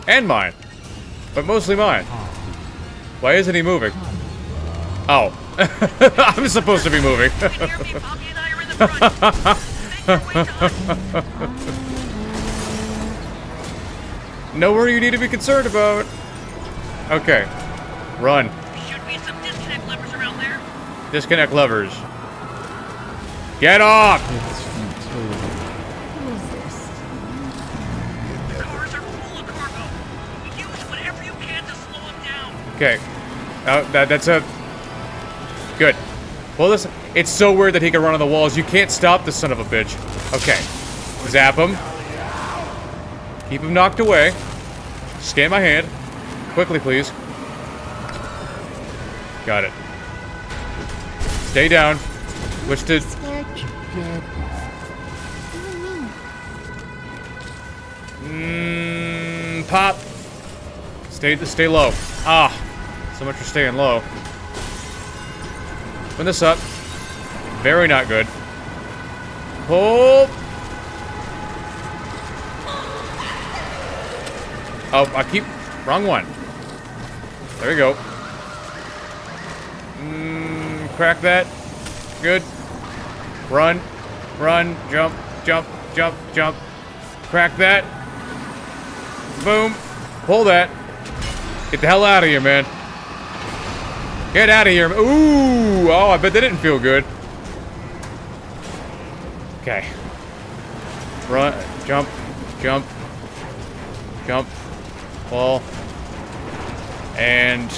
And mine. But mostly mine. Why isn't he moving? Oh. I'm supposed to be moving. Nowhere you need to be concerned about. Okay. Run.
Should be some disconnect levers around there.
Disconnect levers. Get off!
The cars are full of cargo. Use whatever you can to slow them down.
Okay. That's a... Good. Well, listen. It's so weird that he can run on the walls. You can't stop this son of a bitch. Okay. Zap him. Keep him knocked away. Scan my hand. Quickly, please. Got it. Stay down. Which did... Pop. Stay low. Ah. So much for staying low. Open this up. Very not good. Pull. Oh, I keep... Wrong one. There we go. Crack that. Good. Run. Run. Jump. Jump. Jump. Jump. Crack that. Boom. Pull that. Get the hell out of here, man. Get out of here. Ooh. Oh, I bet that didn't feel good. Okay. Run. Jump. Jump. Jump. Pull. And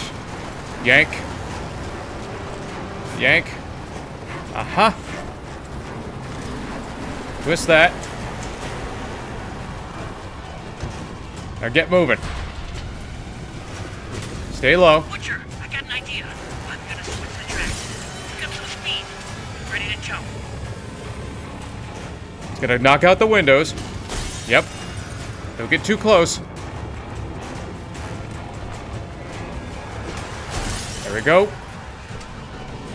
yank. Yank. Aha. Twist that. Now get moving. Stay low.
Butcher, I got an idea. I'm gonna switch the tracks. Pick up some speed. Ready to jump.
It's gonna knock out the windows. Yep. Don't get too close. There we go.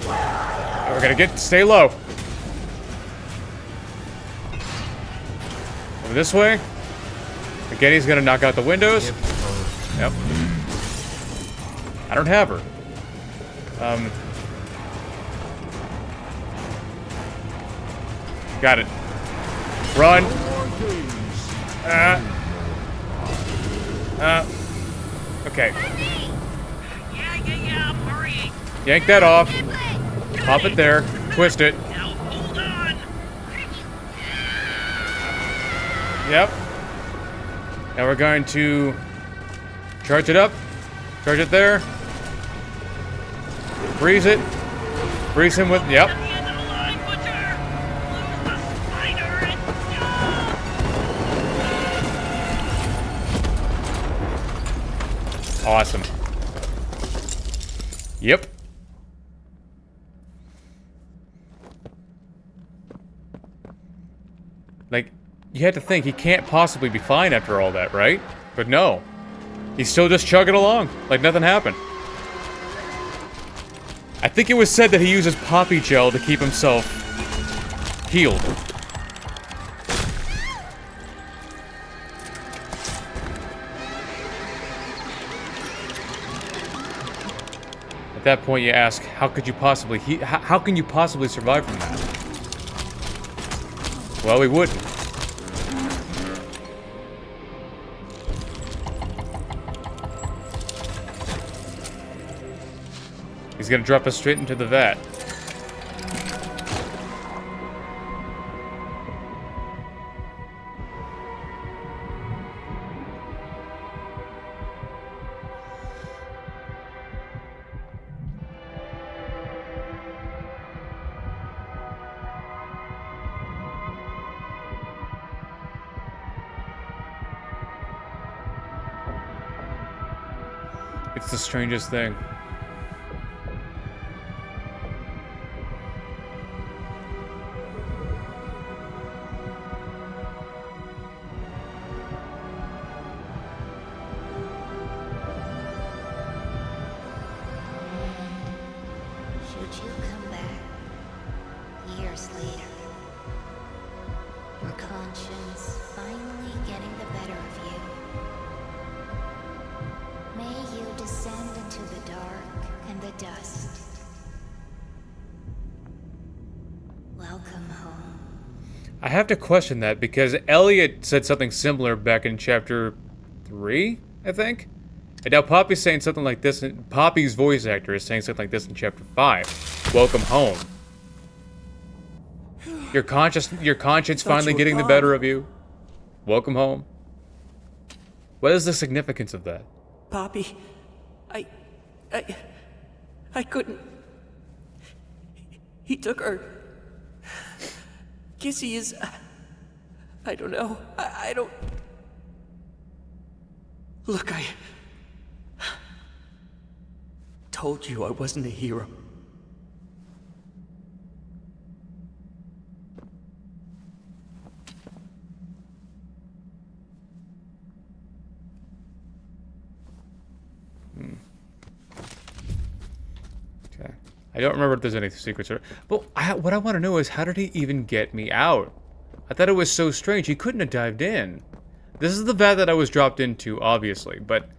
Now we're gonna stay low. Over this way. Again, he's gonna knock out the windows. Yep. I don't have her. Got it. Run. Okay.
Yeah, I'm hurrying.
Yank that off. Pop it there. Twist it.
Now hold on.
Yep. Now we're going to charge it up. Charge it there. Freeze it. Freeze him with. Yep. Awesome. Yep. Like, you had to think he can't possibly be fine after all that, right? But no. He's still just chugging along, like nothing happened. I think it was said that he uses poppy gel to keep himself healed. At that point, you ask, how could you possibly how can you possibly survive from that? Well, we wouldn't. He's gonna drop us straight into the vat. It's the strangest thing.
Should you come back years later, your conscience finally getting the better of you, may you descend into the dark and the dust. Welcome home.
I have to question that because Elliot said something similar back in chapter 3, I think. And now Poppy's saying something like this, and Poppy's voice actor is saying something like this in chapter 5. Welcome home. Your conscience finally getting the better of you. Welcome home. What is the significance of that?
Poppy, I couldn't. He took her. Kissy is... I don't know. I don't... Look, I... told you I wasn't a hero.
Okay. I don't remember if there's any secrets. But what I want to know is, how did he even get me out? I thought it was so strange. He couldn't have dived in. This is the vat that I was dropped into, obviously, but...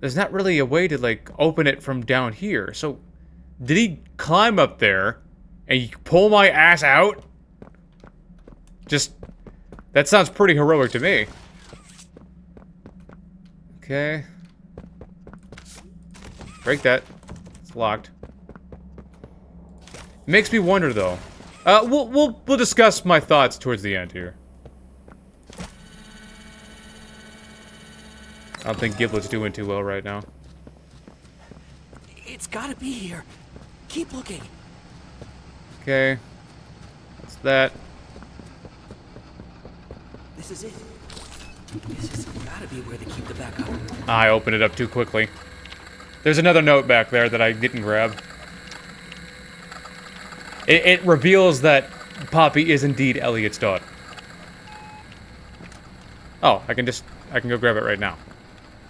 there's not really a way to, like, open it from down here. So, did he climb up there and pull my ass out? Just... that sounds pretty heroic to me. Okay. Break that. It's locked. Makes me wonder, though. We'll discuss my thoughts towards the end here. I don't think Giblet's doing too well right now.
It's gotta be here. Keep looking.
Okay. That's that.
This is it. This has gotta be where they keep the backup.
I opened it up too quickly. There's another note back there that I didn't grab. It reveals that Poppy is indeed Elliot's daughter. Oh, I can go grab it right now.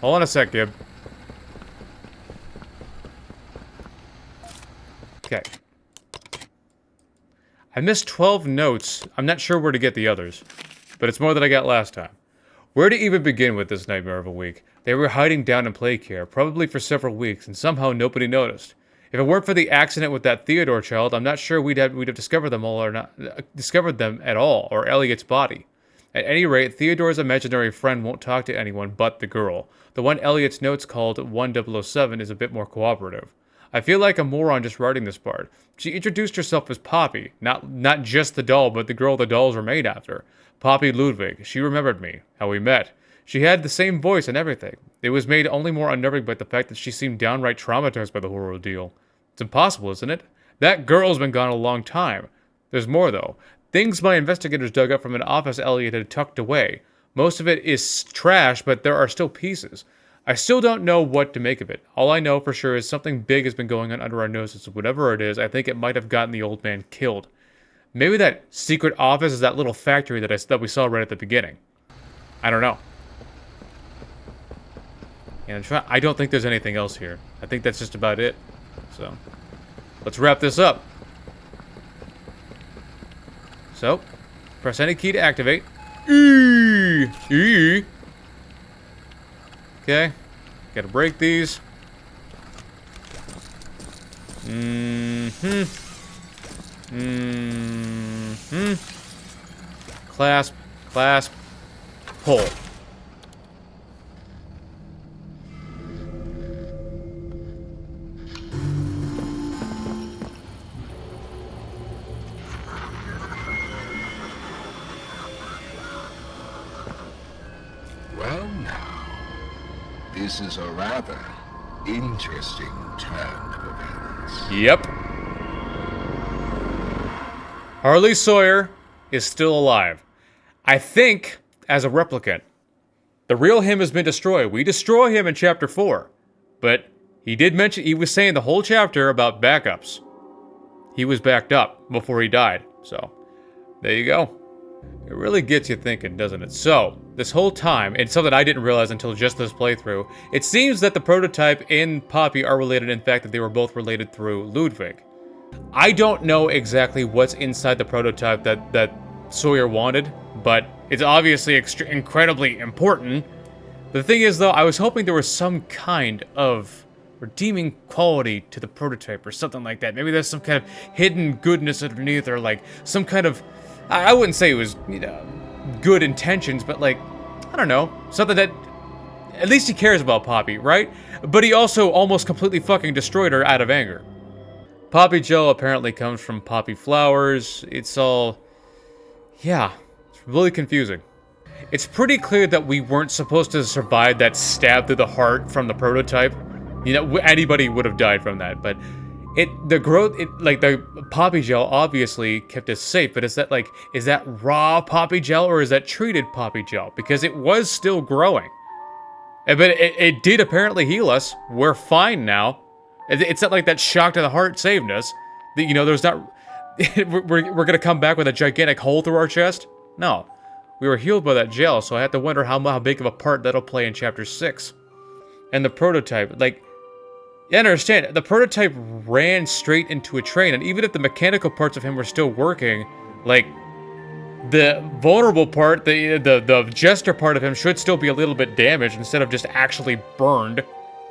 Hold on a sec, Gib. Okay. I missed 12 notes. I'm not sure where to get the others, but it's more than I got last time. Where to even begin with this nightmare of a week? They were hiding down in play care, probably for several weeks, and somehow nobody noticed. If it weren't for the accident with that Theodore child, I'm not sure we'd have discovered them all or not discovered them at all, or Elliot's body. At any rate, Theodore's imaginary friend won't talk to anyone but the girl. The one Elliot's notes called 1007 is a bit more cooperative. I feel like a moron just writing this part. She introduced herself as Poppy, not just the doll, but the girl the dolls were made after. Poppy Ludwig. She remembered me, how we met. She had the same voice and everything. It was made only more unnerving by the fact that she seemed downright traumatized by the whole ordeal. It's impossible, isn't it? That girl's been gone a long time. There's more, though. Things my investigators dug up from an office Elliot had tucked away. Most of it is trash, but there are still pieces. I still don't know what to make of it. All I know for sure is something big has been going on under our noses. Whatever it is, I think it might have gotten the old man killed. Maybe that secret office is that little factory that we saw right at the beginning. I don't know. And I don't think there's anything else here. I think that's just about it. So, let's wrap this up. So, press any key to activate. Okay. Gotta break these. Clasp, clasp, pull.
Well now, this is a rather interesting turn of events.
Yep. Harley Sawyer is still alive. I think as a replicant. The real him has been destroyed. We destroy him in chapter 4. But he did mention, he was saying the whole chapter about backups. He was backed up before he died. So, there you go. It really gets you thinking, doesn't it? So, this whole time, and something I didn't realize until just this playthrough, it seems that the prototype and Poppy are related, in fact, that they were both related through Ludwig. I don't know exactly what's inside the prototype that Sawyer wanted, but it's obviously incredibly important. The thing is, though, I was hoping there was some kind of redeeming quality to the prototype or something like that. Maybe there's some kind of hidden goodness underneath, or like some kind of, I wouldn't say it was, good intentions, but like, I don't know, something that, at least he cares about Poppy, right? But he also almost completely fucking destroyed her out of anger. Poppy gel apparently comes from poppy flowers. It's all, yeah, it's really confusing. It's pretty clear that we weren't supposed to survive that stab through the heart from the prototype. Anybody would have died from that, but the poppy gel obviously kept us safe, but is that raw poppy gel or is that treated poppy gel? Because it was still growing. But it did apparently heal us. We're fine now. It's not like that shock to the heart saved us. There's not, we're gonna come back with a gigantic hole through our chest? No. We were healed by that gel, so I have to wonder how big of a part that'll play in chapter 6. And the prototype, you understand, the prototype ran straight into a train, and even if the mechanical parts of him were still working, the vulnerable part, the jester part of him should still be a little bit damaged instead of just actually burned.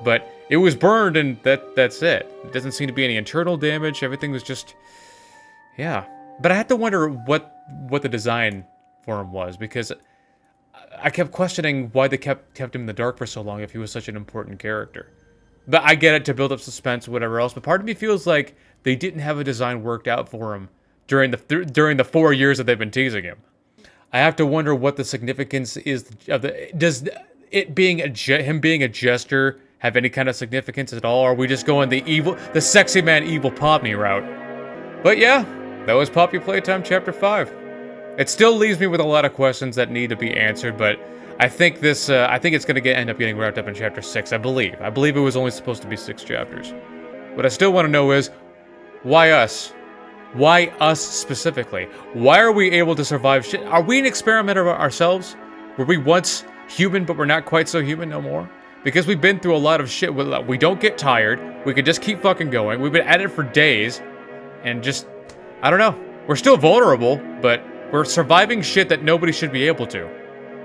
But it was burned, and that's it. It doesn't seem to be any internal damage. Everything was just, yeah. But I had to wonder what the design for him was, because I kept questioning why they kept him in the dark for so long if he was such an important character. But I get it, to build up suspense or whatever else, but part of me feels like they didn't have a design worked out for him during the 4 years that they've been teasing him. I have to wonder what the significance is of does it being him being a jester have any kind of significance at all? Or are we just going the sexy man evil Poppy route? But yeah, that was Poppy Playtime Chapter 5. It still leaves me with a lot of questions that need to be answered, but I think this, I think it's gonna end up getting wrapped up in Chapter 6, I believe. I believe it was only supposed to be 6 chapters. What I still want to know is, why us? Why us specifically? Why are we able to survive shit? Are we an experiment of ourselves? Were we once human, but we're not quite so human no more? Because we've been through a lot of shit. We don't get tired. We could just keep fucking going. We've been at it for days. And just, I don't know. We're still vulnerable, but we're surviving shit that nobody should be able to.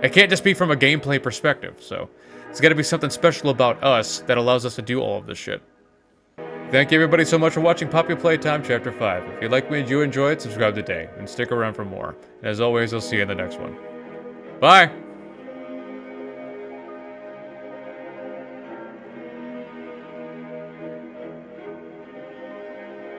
It can't just be from a gameplay perspective, so it's gotta be something special about us that allows us to do all of this shit. Thank you everybody so much for watching Poppy Playtime Chapter 5. If you like me and you enjoyed, subscribe today, and stick around for more. And as always, I'll see you in the next one. Bye!